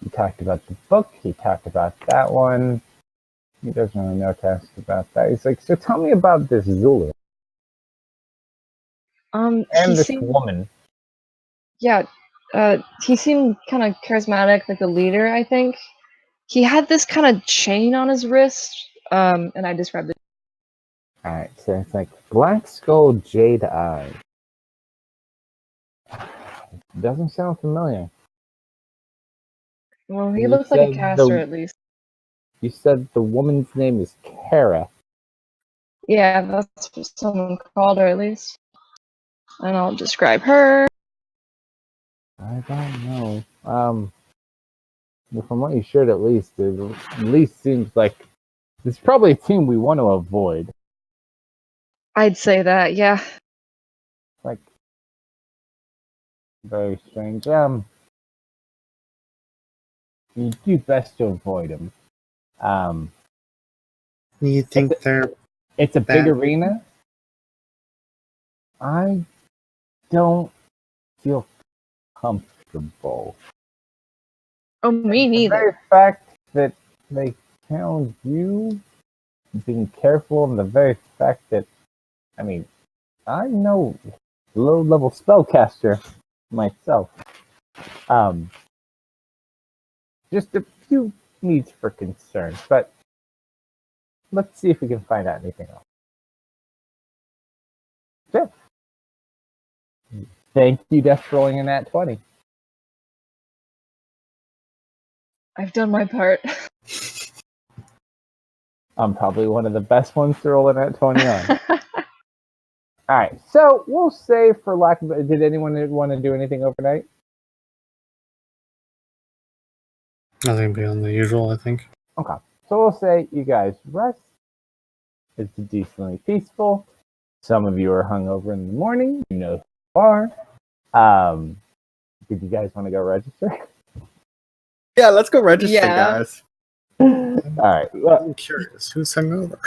he talked about the book, he talked about that one. He doesn't really know to ask about that. He's like, so tell me about this Zulu and He this seemed, woman. yeah, he seemed kind of charismatic, like a leader, I think. He had this kind of chain on his wrist, and I described it. Alright, so it's like Black Skull Jade Eye. Doesn't sound familiar. Well, he You looks like a said caster, at least. You said the woman's name is Kara. Yeah, that's what someone called her, at least. And I'll describe her. I don't know. From what you shared, at least seems like it's probably a team we want to avoid. I'd say that, yeah. Like, very strange. You do best to avoid them. You think they're It's a big bad? arena. I don't feel comfortable. Oh, me The neither. very fact that they challenge you, being careful, and the very fact that, I mean, I'm no low-level spellcaster myself. Just a few needs for concern, but let's see if we can find out anything else. So, thank you, Death, for rolling in that 20. I've done my part. I'm probably one of the best ones to roll in at 20 on. Alright, so we'll say, for lack of... Did anyone want to do anything overnight? Nothing beyond the usual, I think. Okay, so we'll say you guys rest. It's decently peaceful. Some of you are hungover in the morning. You know who you are. Did you guys want to go register? Yeah, let's go register, Yeah. guys. Alright, well, I'm curious. Who's hungover?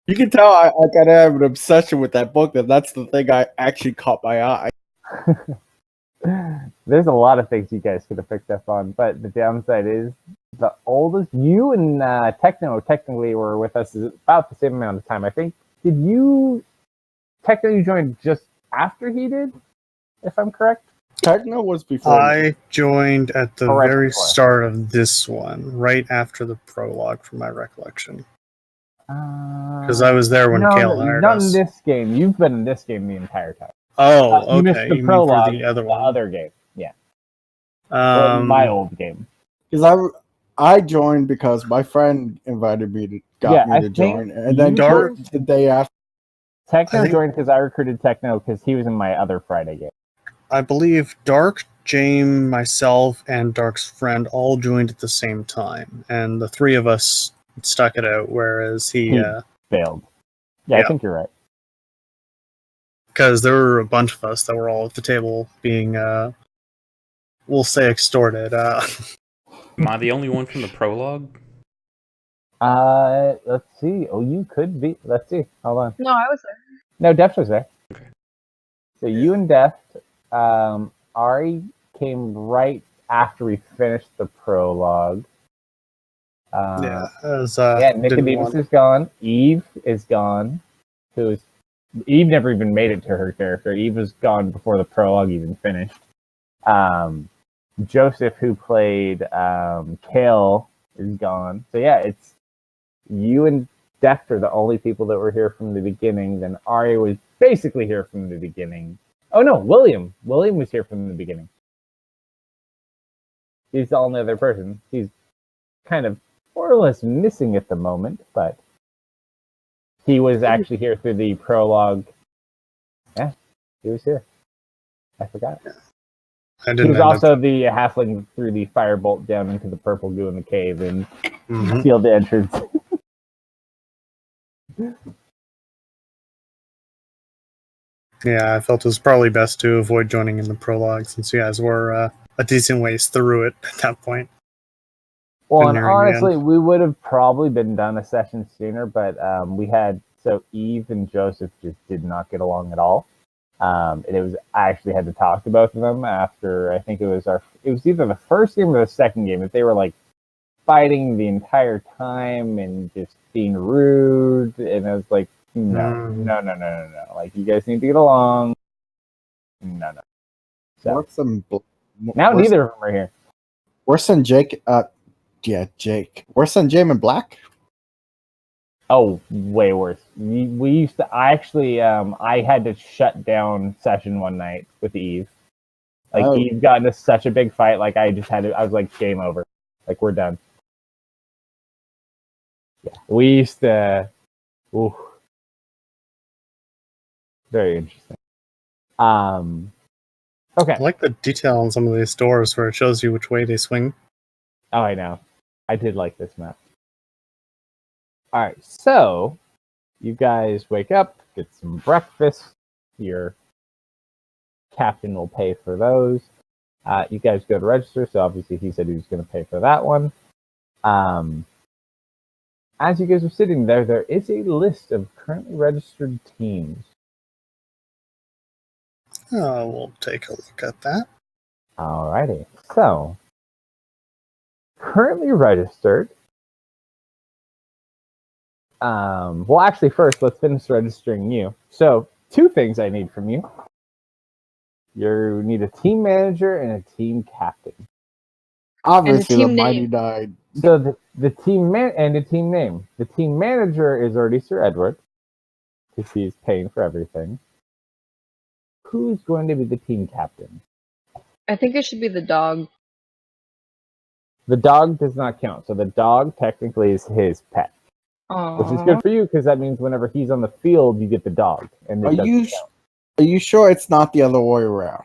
You can tell I gotta have an obsession with that book, and that's the thing I actually caught my eye. there's a lot of things you guys could have picked up on, but the downside is the oldest. You and Techno technically were with us about the same amount of time. I think. Did you Techno? You joined just after he did, if I'm correct. Techno was before me. I joined at the right very before. start of this one, right after the prologue, from my recollection. Because I was there when Kale hired not us. in this game. You've been in this game the entire time. Oh, You missed okay. the You mean prologue, for the other one? other game. Yeah. Or my Um, old game. Because I joined because my friend invited me to join, and then Dark- the day after. Techno I think- joined because I recruited Techno because he was in my other Friday game. I believe Dark, James, myself, and Dark's friend all joined at the same time, and the three of us stuck it out, whereas he Failed. Yeah, Yeah. I think you're right. because there were a bunch of us that were all at the table being, we'll say, extorted. Am I the only one from the prologue? Let's see. Oh, you could be. Let's see. Hold on. No, I was there. No, Deft was there. Okay. So you and Deft, Ari came right after we finished the prologue. As, Nicodemus is gone. Eve is gone. Eve never even made it to her character. Eve was gone before the prologue even finished. Joseph, who played Kale, is gone. So yeah, it's you and Deft are the only people that were here from the beginning. Then Ari was basically here from the beginning. Oh no, William. William was here from the beginning. He's the only other person. He's kind of more or less missing at the moment, but he was actually here through the prologue. Yeah, he was here. I forgot. I He didn't was end also up. the halfling through the firebolt down into the purple goo in the cave and Mhm. sealed the entrance. Yeah, I felt it was probably best to avoid joining in the prologue since you guys were a decent ways through it at that point. Well, and nearing the honestly, we would have probably been done a session sooner, but we had Eve and Joseph just did not get along at all. And I actually had to talk to both of them after I think it was either the first game or the second game that they were like fighting the entire time and just being rude, and I was like, no. Like, you guys need to get along. No. So Worse than now neither of them are here. Worse than Jake. Jake. Worse than Jame and Black. Oh, way worse. We used to. I actually, I had to shut down session one night with Eve. Like, Eve got into such a big fight. Like, I just had to. I was like, game over. Like, we're done. Yeah, we used to. Ooh, very interesting. Okay. I like the detail on some of these doors where it shows you which way they swing. Oh, I know. I did like this map. All right, so you guys wake up, get some breakfast. Your captain will pay for those. You guys go to register, so obviously he said he was going to pay for that one. As you guys are sitting there, there is a list of currently registered teams. We'll take a look at that. Alrighty, so currently registered. Well, actually, first let's finish registering you. So, two things I need from you. You need a team manager and a team captain. Obviously, team the mighty name. died. So the team and a team name. The team manager is already Sir Edward, because he's paying for everything. Who's going to be the team captain? I think it should be the dog. The dog does not count. So the dog technically is his pet, which is good for you because that means whenever he's on the field, you get the dog. And Are you sure it's not the other way around?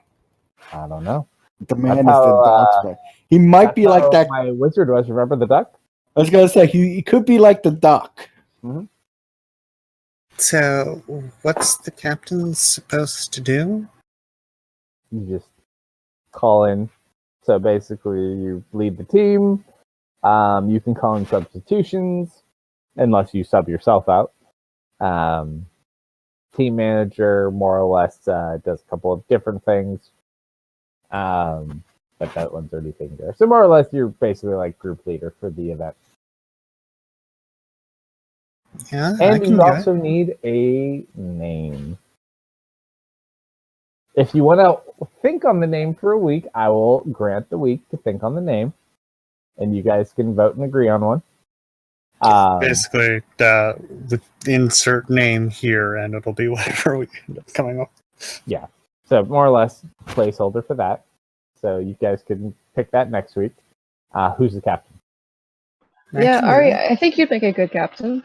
I don't know. The man That's is how, the dog's pet. He might be like that. My wizard was. Remember the duck? I was gonna say he could be like the duck. Mm-hmm. So, what's the captain supposed to do? You just call in. So basically, you lead the team. You can call in substitutions, unless you sub yourself out. Team manager more or less does a couple of different things. But that one's already taken care of. So more or less, you're basically like group leader for the event. Yeah, And you also need a name. If you want to think on the name for a week, I will grant the week to think on the name. And you guys can vote and agree on one. Basically, the insert name here, and it'll be whatever we end up coming up. Yeah. So more or less placeholder for that. So you guys can pick that next week. Who's the captain? Yeah, Ari, I think you'd make a good captain.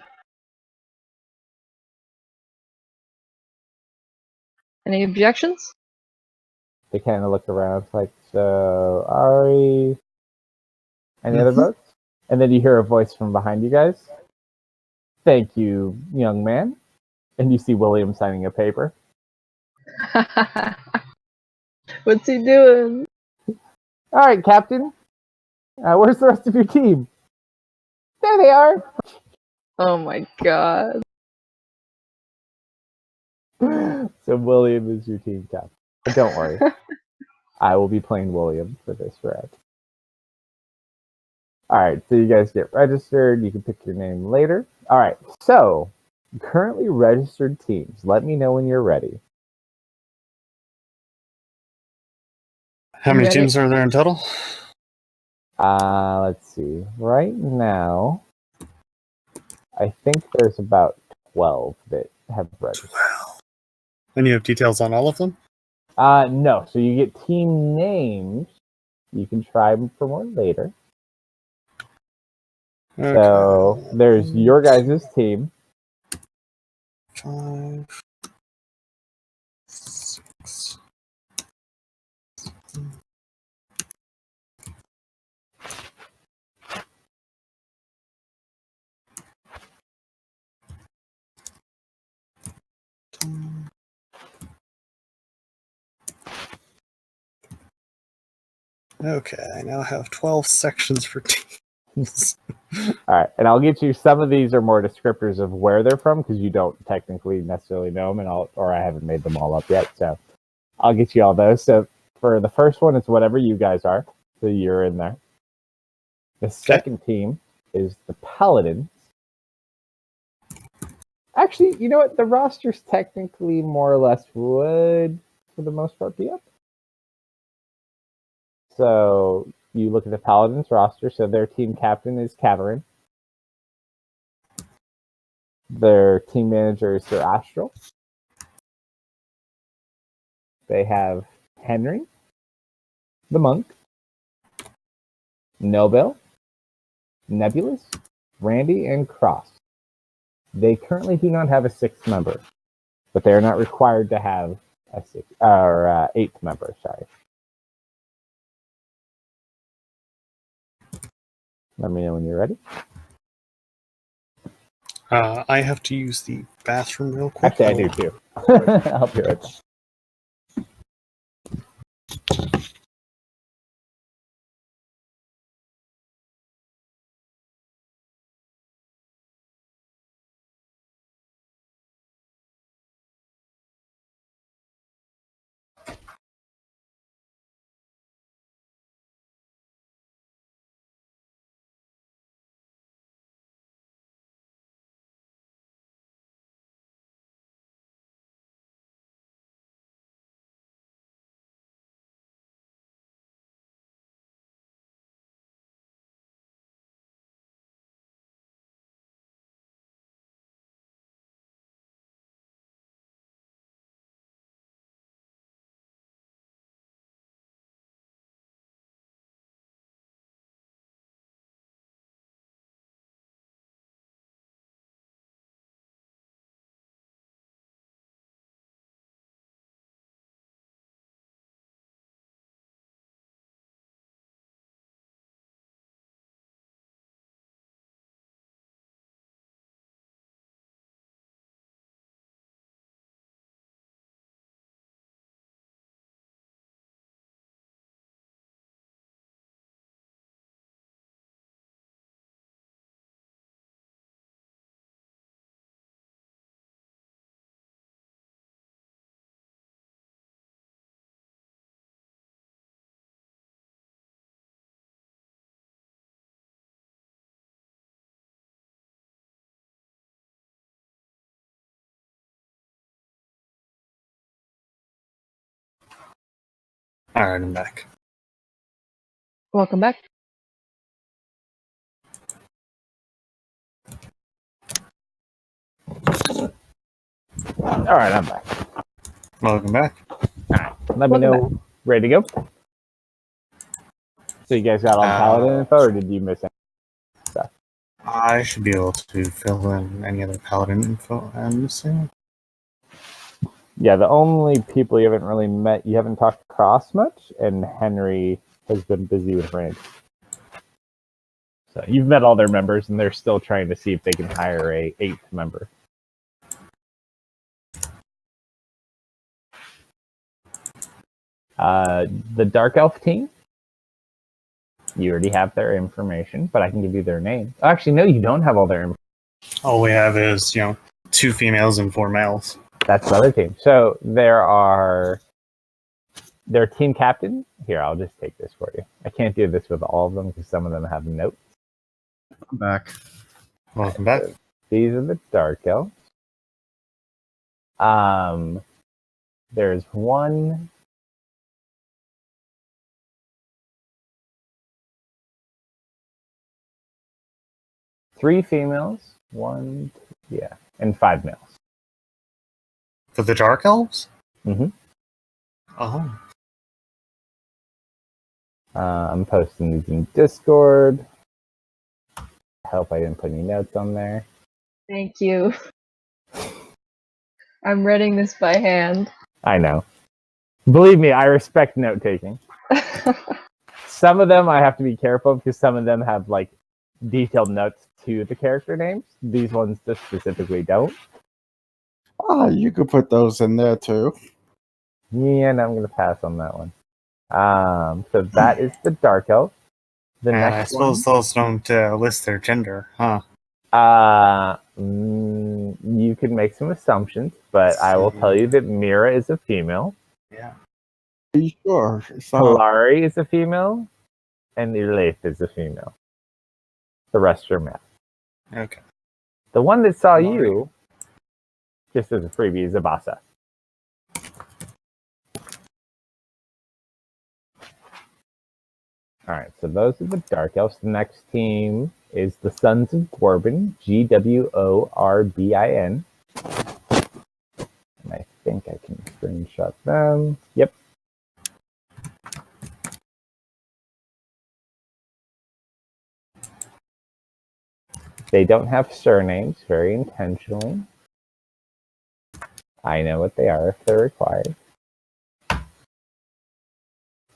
Any objections? They kind of look around like, so Ari, any other votes? And then you hear a voice from behind you guys. Thank you, young man. And you see William signing a paper. What's he doing? All right, Captain. Where's the rest of your team? There they are. Oh my god. So William is your team captain. But don't worry. I will be playing William for this round. All right, so you guys get registered. You can pick your name later. All right, so currently registered teams. Let me know when you're ready. How many Ready. teams are there in total? Let's see. Right now, I think there's about 12 that have registered. And you have details on all of them? No. So you get team names. You can try them for more later. Okay. So there's your guys' team. 5, 6. Okay, I now have 12 sections for teams. All right, and I'll get you. Some of these are more descriptors of where they're from because you don't technically necessarily know them, or I haven't made them all up yet. So I'll get you all those. So for the first one, it's whatever you guys are. So you're in there. The second team is the Paladins. Actually, you know what? The rosters technically more or less would, for the most part, be up. So you look at the Paladins roster. So their team captain is Caverin. Their team manager is Sir Astral. They have Henry, the monk, Nobel, Nebulous, Randy, and Cross. They currently do not have a sixth member, but they are not required to have a eighth member. Sorry. Let me know when you're ready. I have to use the bathroom real quick. Actually, I do too. I'll be right back. All right, I'm back. Welcome back. All right, I'm back. Welcome back. All right, let me Welcome know. Ready to go? So you guys got all the paladin info, or did you miss anything? I should be able to fill in any other paladin info I'm missing. Yeah, the only people you haven't really met, you haven't talked to Cross much, and Henry has been busy with Range. So you've met all their members, and they're still trying to see if they can hire a 8th member. The Dark Elf team, you already have their information, but I can give you their name. Actually, no, you don't have all their information. All we have is, 2 females and 4 males. That's the other team. So their team captain. Here, I'll just take this for you. I can't do this with all of them because some of them have notes. I'm back. Welcome back. So these are the Dark Elves. There's one. Three females, and 5 males. For the Dark Elves? Mm-hmm. Oh. I'm posting these in Discord. I hope I didn't put any notes on there. Thank you. I'm writing this by hand. I know. Believe me, I respect note taking. Some of them I have to be careful because some of them have like detailed notes to the character names. These ones just specifically don't. You could put those in there too. Yeah, and I'm gonna pass on that one. So that is the Dark Elf. The And next I suppose those don't list their gender, huh? You can make some assumptions, but I will tell you that Mira is a female. Yeah. Are you sure? Hilari is a female, and Irlaith is a female. The rest are male. Okay. The one that saw you, just as a freebie, is Abasa. Alright, so those are the Dark Elves. The next team is the Sons of Gworbin, Gworbin. And I think I can screenshot them. Yep. They don't have surnames, very intentionally. I know what they are if they're required.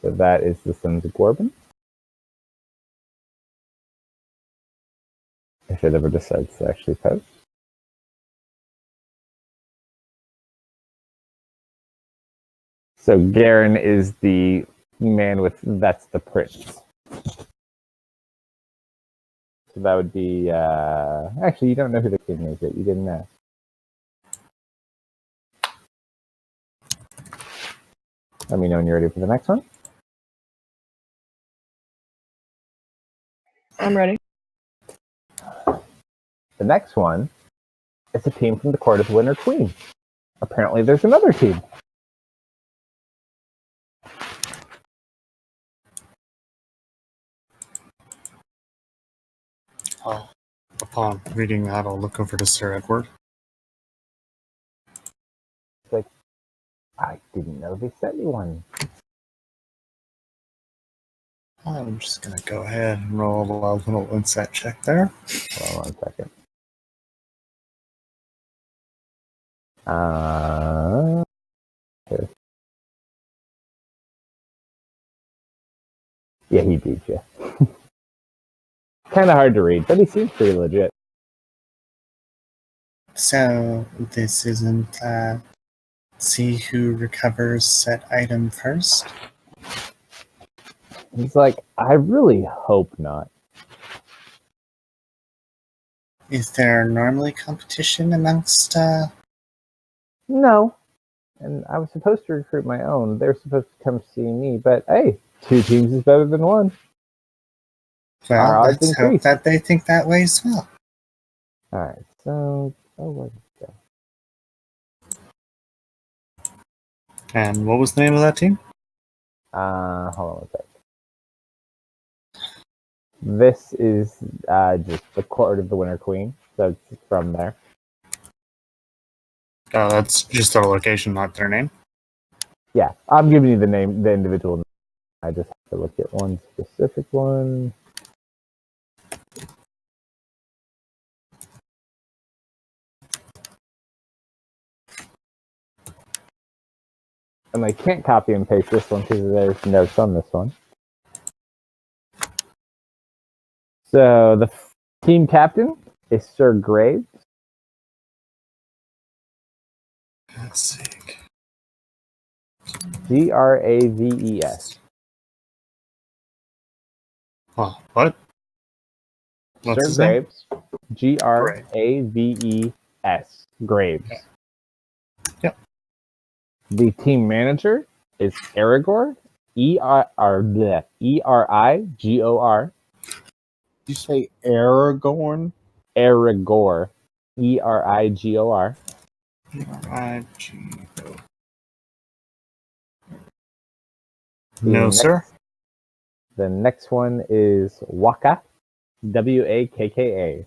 So that is the Sons of Gworbin. If it ever decides to actually post. So Garen is the man with, that's the prince. So that would be, actually you don't know who the king is yet, you didn't ask. Let me know when you're ready for the next one. I'm ready. The next one is a team from the Court of the Winter Queen. Apparently there's another team. Upon reading that, I'll look over to Sir Edward. It's like, I didn't know they sent me one. I'm just going to go ahead and roll a little insight check there. Hold on 1 second. Okay. Yeah, he beat you. Kind of hard to read, but he seems pretty legit. So this isn't see who recovers set item first? He's like, I really hope not. Is there normally competition amongst No. And I was supposed to recruit my own. They're supposed to come see me, but hey, 2 teams is better than 1. Our well, odds let's hope increase. that they think that way as well. Alright, so where did it go? And what was the name of that team? Hold on 1 sec. This is just the Court of the Winter Queen, so it's from there. That's just their location, not their name. Yeah, I'm giving you the name, the individual name. I just have to look at one specific one. And I can't copy and paste this one because there's notes on this one. So the team captain is Sir Graves. Let's see. Graves. Oh, what? What's Sir his name? Graves. Graves. Okay. Yep. The team manager is Erigor. Erigor. Did you say Aragorn? Erigor. Erigor. R-I-G-O. No, next, sir. The next one is Wakka. Wakka.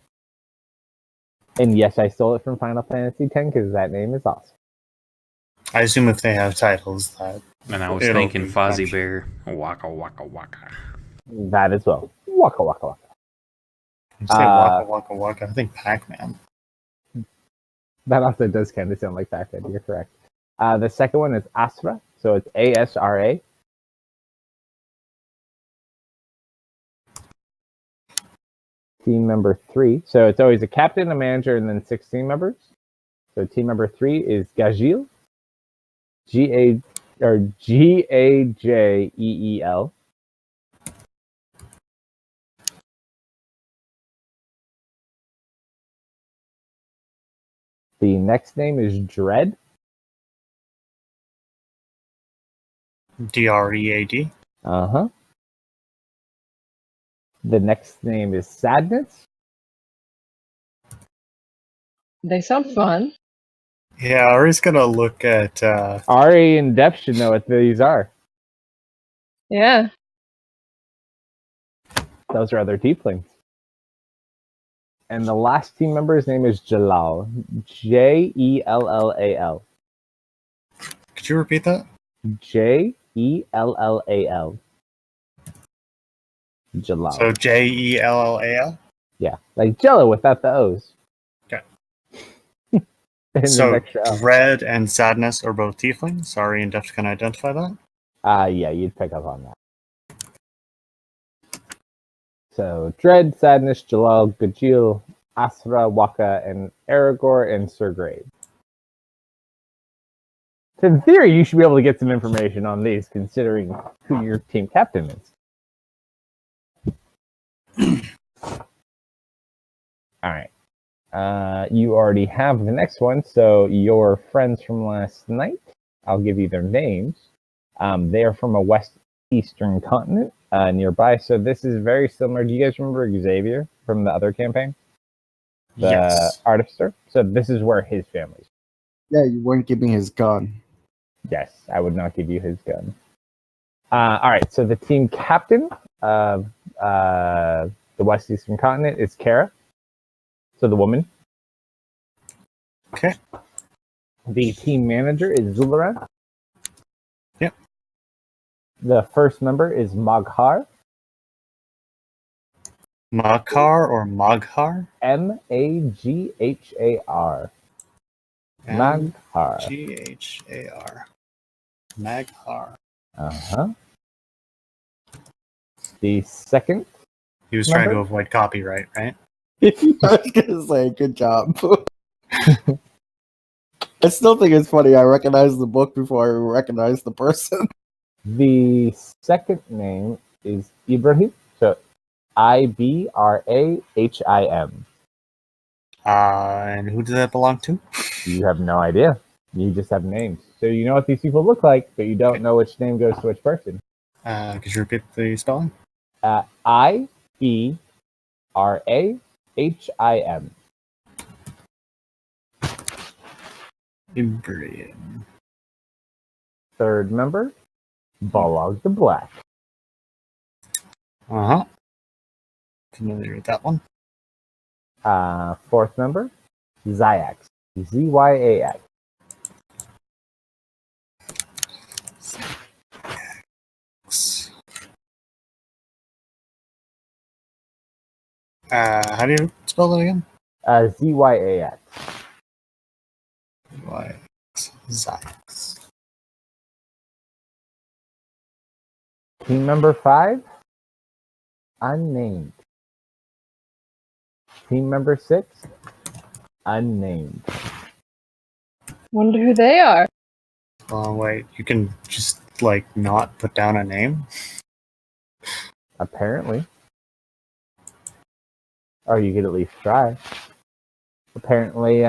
And yes, I stole it from Final Fantasy X because that name is awesome. I assume if they have titles that. And I was it'll thinking be Fozzie fun. Bear. Waka waka waka. That as well. Wakka Wakka Wakka. You say Waka Waka Waka. I think Pac-Man. That also does kind of sound like Pac-Man. You're correct. The second one is Asra. So it's Asra. Team member 3. So it's always a captain, a manager, and then 6 team members. So team member 3 is Gajeel. Gajeel. The next name is Dread. D-R-E-A-D. Uh-huh. The next name is Sadness. They sound fun. Yeah, Ari's gonna look at. Ari and Dep should know what these are. Yeah. Those are other tieflings. And the last team member's name is Jalal. Jellal. Could you repeat that? Jellal. Jalal. So Jellal. Yeah, like Jello without the O's. Okay. And So an extra L. Dread and Sadness are both tieflings. Sorry, and Deft can identify that. Yeah, you'd pick up on that. So Dread, Sadness, Jalal, Gajeel, Asra, Wakka, and Aragorn, and Sir Graves. So in theory, you should be able to get some information on these, considering who your team captain is. All right. You already have the next one, so your friends from last night, I'll give you their names. They are from a west-eastern continent nearby, so this is very similar. Do you guys remember Xavier from the other campaign? The Yes. artificer? So this is where his family's. Yeah, you weren't giving his gun. Yes, I would not give you his gun. All right, so the team captain of the west-eastern continent is Kara. So the woman. Okay. The team manager is Zularan. Yep. The first member is Maghar. Maghar or Maghar? Maghar. Maghar. G-H-A-R. Maghar. Uh-huh. The second. He was trying to avoid copyright, right? I was gonna say, good job. I still think it's funny. I recognize the book before I recognize the person. The second name is Ibrahim. So Ibrahim. And who does that belong to? You have no idea. You just have names. So you know what these people look like, but you don't know which name goes to which person. Could you repeat the spelling? Ibrahim. Ibrahim. Third member, Balog the Black. Uh-huh. Familiar with that one. Fourth member, Zyax. Zyax. How do you spell that again? ZYAX. Zyx. Team member 5, unnamed. Team member 6, unnamed. Wonder who they are. Oh, wait. You can just, not put down a name? Apparently. Or you could at least try. Apparently,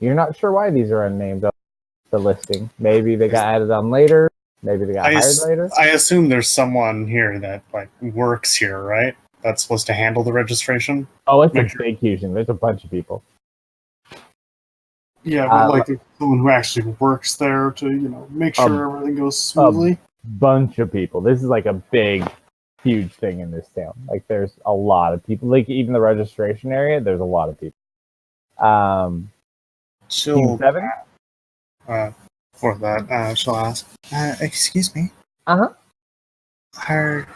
you're not sure why these are unnamed on the listing. Maybe they got added on later. Maybe they got hired later. I assume there's someone here that, works here, right? That's supposed to handle the registration? Oh, it's a big huge thing. There's a bunch of people. Yeah, but there's someone who actually works there to, make sure everything goes smoothly. Bunch of people. This is like a big, huge thing in this town. Like, there's a lot of people. Like, even the registration area, there's a lot of people. Team 7? For that, she'll ask, excuse me? Uh-huh. Why are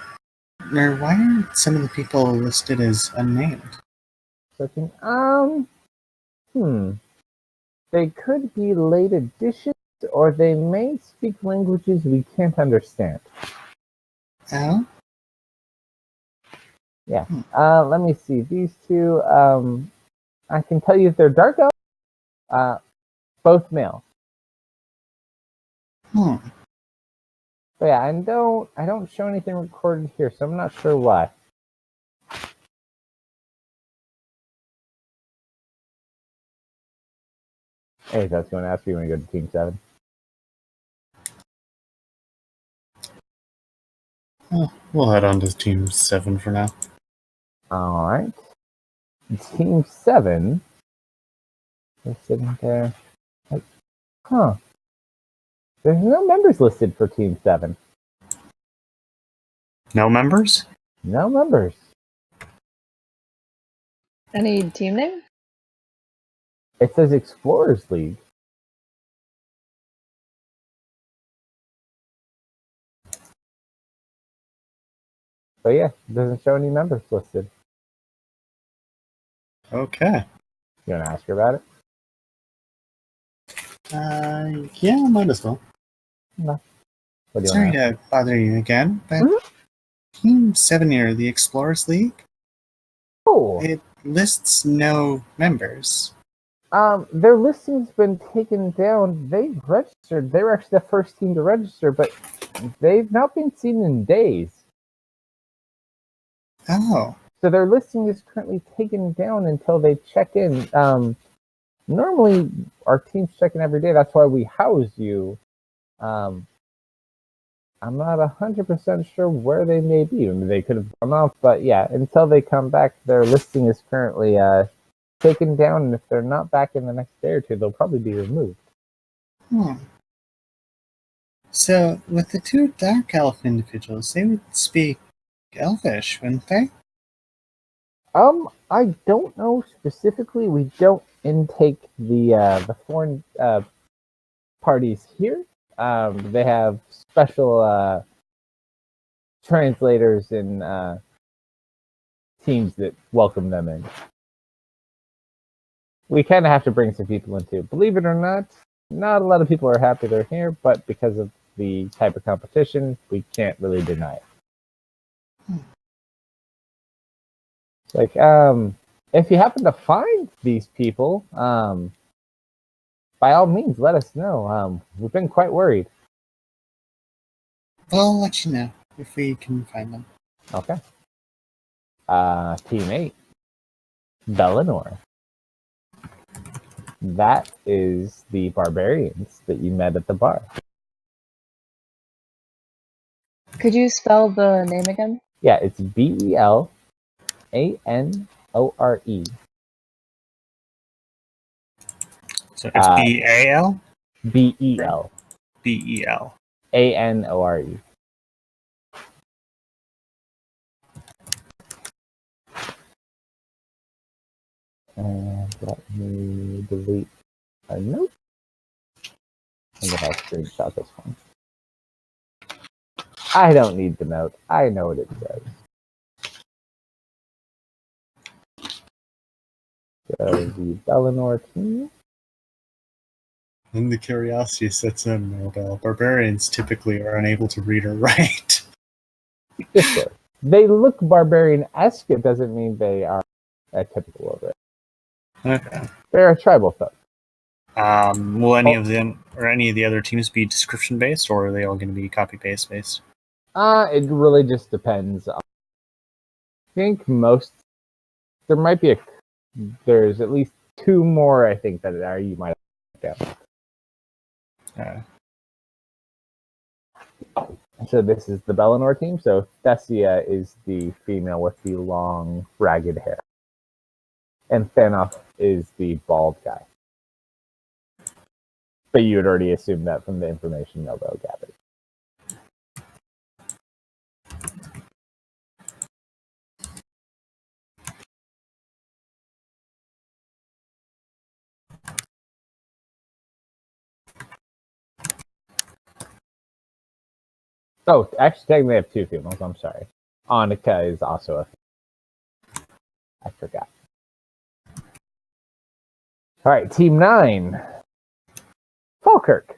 some of the people listed as unnamed? Searching. They could be late additions, or they may speak languages we can't understand. Oh? Yeah. Let me see. These two, I can tell you if they're dark elf, both male. But yeah, I don't show anything recorded here, so I'm not sure why. Hey, that's going to ask you when you go to Team 7. We'll head on to Team 7 for now. Alright. Team 7. They're sitting there. Like, huh. There's no members listed for Team 7. No members? No members. Any team name? It says Explorers League. But yeah, it doesn't show any members listed. Okay. You want to ask her about it? Yeah, might as well. No. What do you Sorry want to ask? to bother you again, but Team 7 here, the Explorers League, Oh, it lists no members. their listing's been taken down. They've registered. They were actually the first team to register, but they've not been seen in days. Oh. So their listing is currently taken down until they check in. Normally, our teams check in every day. That's why we house you. I'm not 100% sure where they may be. I mean, they could have gone off, but yeah, until they come back, their listing is currently taken down, and if they're not back in the next day or two, they'll probably be removed. So, with the two Dark Elf individuals, they would speak Elvish, wouldn't they? I don't know specifically. We don't intake the foreign parties here. They have special translators and teams that welcome them in. We kind of have to bring some people in too. Believe it or not a lot of people are happy they're here, but because of the type of competition, we can't really deny it. Like, if you happen to find these people, by all means, let us know. We've been quite worried. I'll let you know if we can find them. Okay. Team 8. Bellinor. That is the barbarians that you met at the bar. Could you spell the name again? Yeah, it's Bellanore. So it's B-A-L? Bel. B-E-L. Anore. And let me delete a note. I'm gonna screenshot this one. I don't need the note. I know what it says. the Bellinor team. Then the curiosity sets in. Barbarians typically are unable to read or write. Sure. They look barbarian-esque. It doesn't mean they are typical of it. Okay. They're a tribal folk. Will any of them or any of the other teams be description based, or are they all going to be copy paste based? It really just depends. I think there might be there's at least 2 more. I think that you might have down. So this is the Bellinor team. So Thessia is the female with the long, ragged hair, and Thanoff is the bald guy. But you had already assumed that from the information Novo gathered. Oh, actually, technically, I have 2 females. I'm sorry. Annika is also a female. I forgot. All right, Team 9. Falkirk.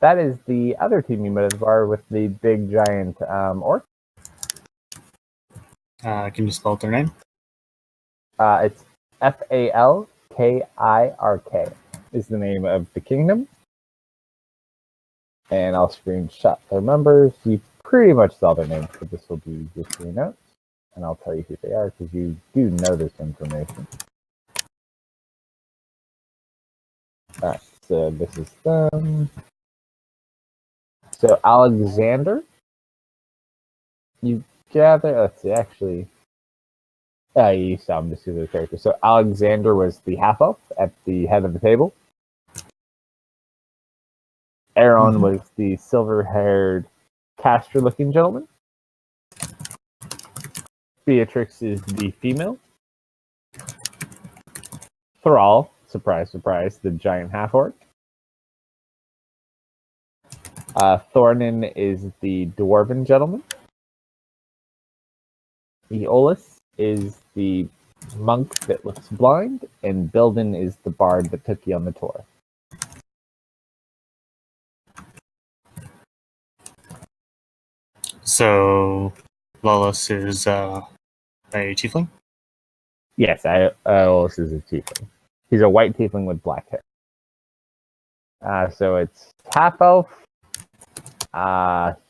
That is the other team you met at the bar with the big giant orc. Can you spell their name? It's Falkirk is the name of the kingdom. And I'll screenshot their members. You pretty much saw their names, but this will be just 3 notes. And I'll tell you who they are because you do know this information. Alright, so this is them. So Alexander, you gather, let's see, actually, you saw him just through the character. So Alexander was the half-elf at the head of the table. Aaron was the silver-haired, caster-looking gentleman. Beatrix is the female. Thrall, surprise, surprise, the giant half-orc. Thornin is the dwarven gentleman. Eolus is the monk that looks blind, and Bilden is the bard that took you on the tour. So, Lawless is a tiefling? Yes, Eolus is a tiefling. He's a white tiefling with black hair. So it's half-elf,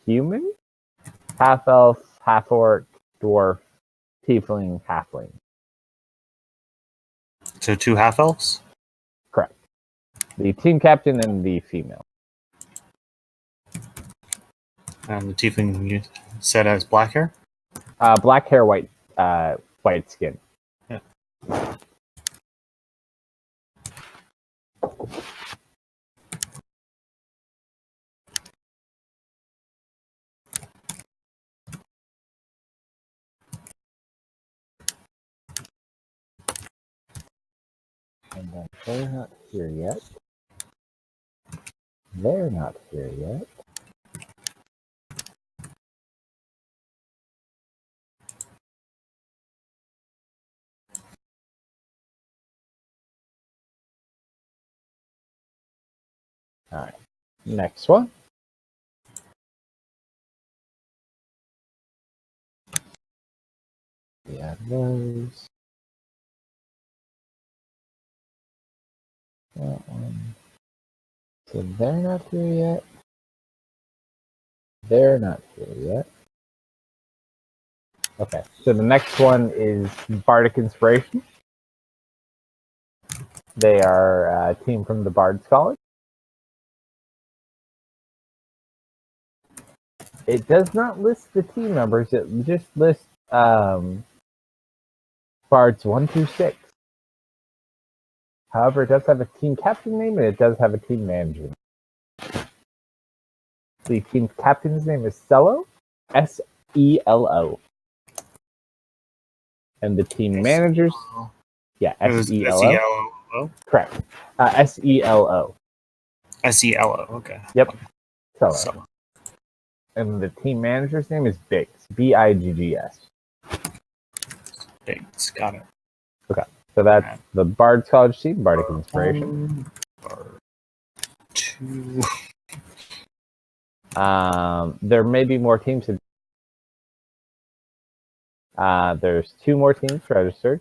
human, half-elf, half-orc, dwarf, tiefling, halfling. So 2 half-elves? Correct. The team captain and the female. And the tiefling you said has black hair? Black hair, white skin. Yeah. And then they're not here yet. They're not here yet. All right, next one. Yeah, those. That one. So they're not here yet. They're not here yet. Okay, so the next one is Bardic Inspiration. They are a team from the Bard's College. It does not list the team members. It just lists Bards 1 through 6. However, it does have a team captain name and it does have a team manager name. The team captain's name is Selo, S-E-L-O. And the team managers, yeah, S-E-L-O. S-E-L-O? Correct. S-E-L-O. S-E-L-O, okay. Yep. Selo. So, And the team manager's name is Biggs, B-I-G-G-S. Bigs. Got it. So that's the Bard's College team, Bardic Inspiration. Two. There may be more teams. There's 2 more teams registered.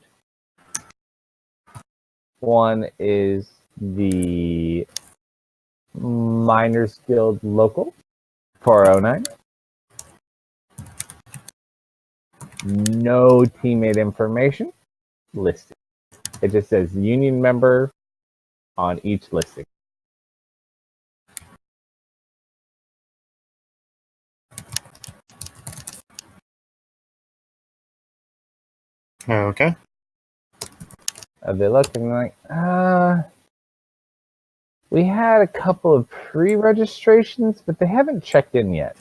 One is the Miners Guild Local 409. No teammate information listed. It just says union member on each listing. Okay. Are they looking like, we had a couple of pre-registrations, but they haven't checked in yet.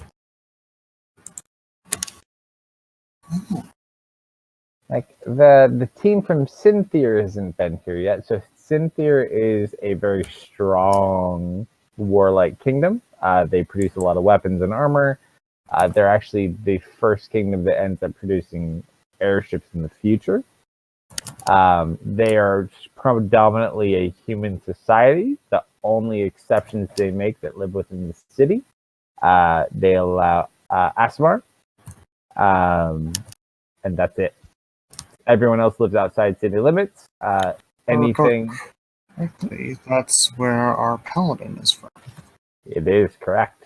Like the team from Cynthia hasn't been here yet. So Cynthia is a very strong warlike kingdom. They produce a lot of weapons and armor. They're actually the first kingdom that ends up producing airships in the future. They are predominantly a human society. The only exceptions they make that live within the city, they allow Asmar, and that's it. Everyone else lives outside city limits. Anything. That's where our paladin is from. It is correct.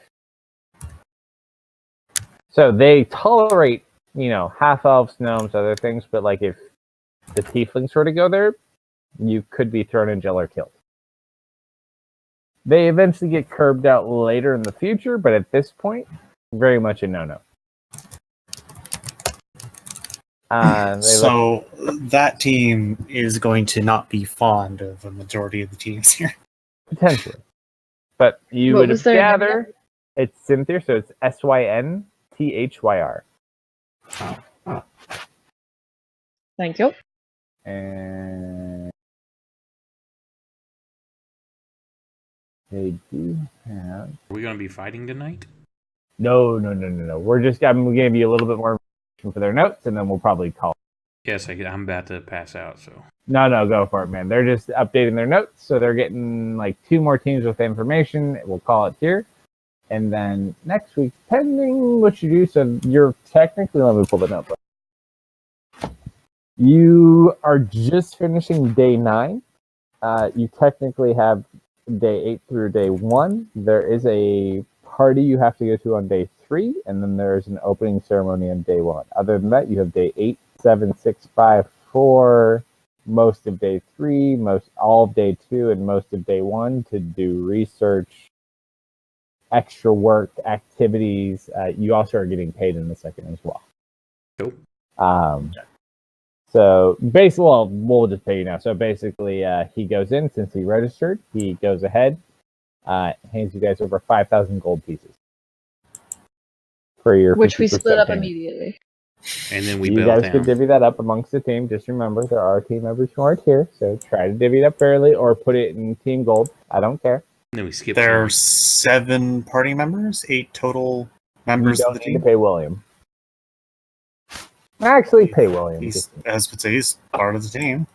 So they tolerate, half elves, gnomes, other things, but like if the tieflings were to go there, you could be thrown in jail or killed. They eventually get curbed out later in the future, but at this point, very much a no-no. So that team is going to not be fond of a majority of the teams here. Potentially. But you What would was their name gather again? it's Cynthia, so it's Synthyr. Thank you. And they do have. Are we going to be fighting tonight? No. I'm going to give you a little bit more information for their notes, and then we'll probably call. Yes, I'm about to pass out, so. No, go for it, man. They're just updating their notes, so they're getting like 2 more teams with information. We'll call it here. And then next week, depending what you do, so you're technically, let me pull the notebook. You are just finishing day 9. You technically have day 8 through day 1. There is a party you have to go to on day 3, and then there's an opening ceremony on day 1. Other than that, you have day 8, 7, 6, 5, 4, most of day 3, all of day 2, and most of day 1 to do research, extra work, activities. You also are getting paid in the second as well. Cool. So basically, well, we'll just pay you now. So basically, he goes in, since he registered, he goes ahead, hands you guys over 5,000 gold pieces for your Which we split up payment. immediately. And then we You bail guys could down. divvy that up amongst the team. Just remember, there are team members who aren't here, so try to divvy it up fairly or put it in team gold. I don't care. And then we skip There are some. 7 party members, 8 total You members of don't the need to team. pay William. Actually, pay William. He's, as would say, he's part of the team.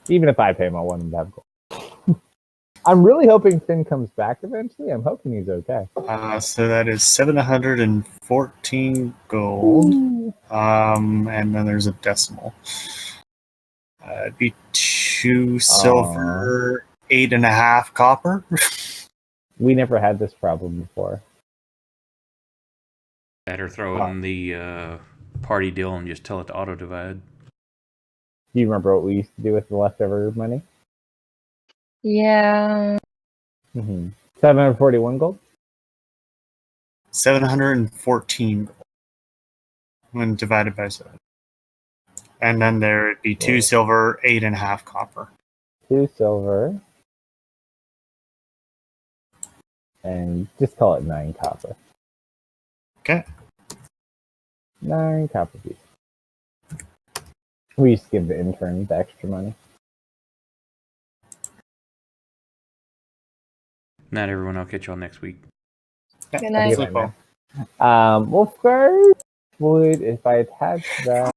Even if I pay him, I want him to have gold. I'm really hoping Finn comes back eventually. I'm hoping he's okay. So that is 714 gold. And then there's a decimal. It'd be 2 silver, 8.5 copper. We never had this problem before. Better throw in the party deal and just tell it to auto divide. Do you remember what we used to do with the leftover money? Yeah. 741 gold? 714 gold when divided by 7. And then there would be 2 silver, 8.5 copper. 2 silver. And just call it 9 copper. Okay. 9 copper pieces. We used to give the intern the extra money. Not everyone. I'll catch y'all next week. Good night. Well, first, if I attach that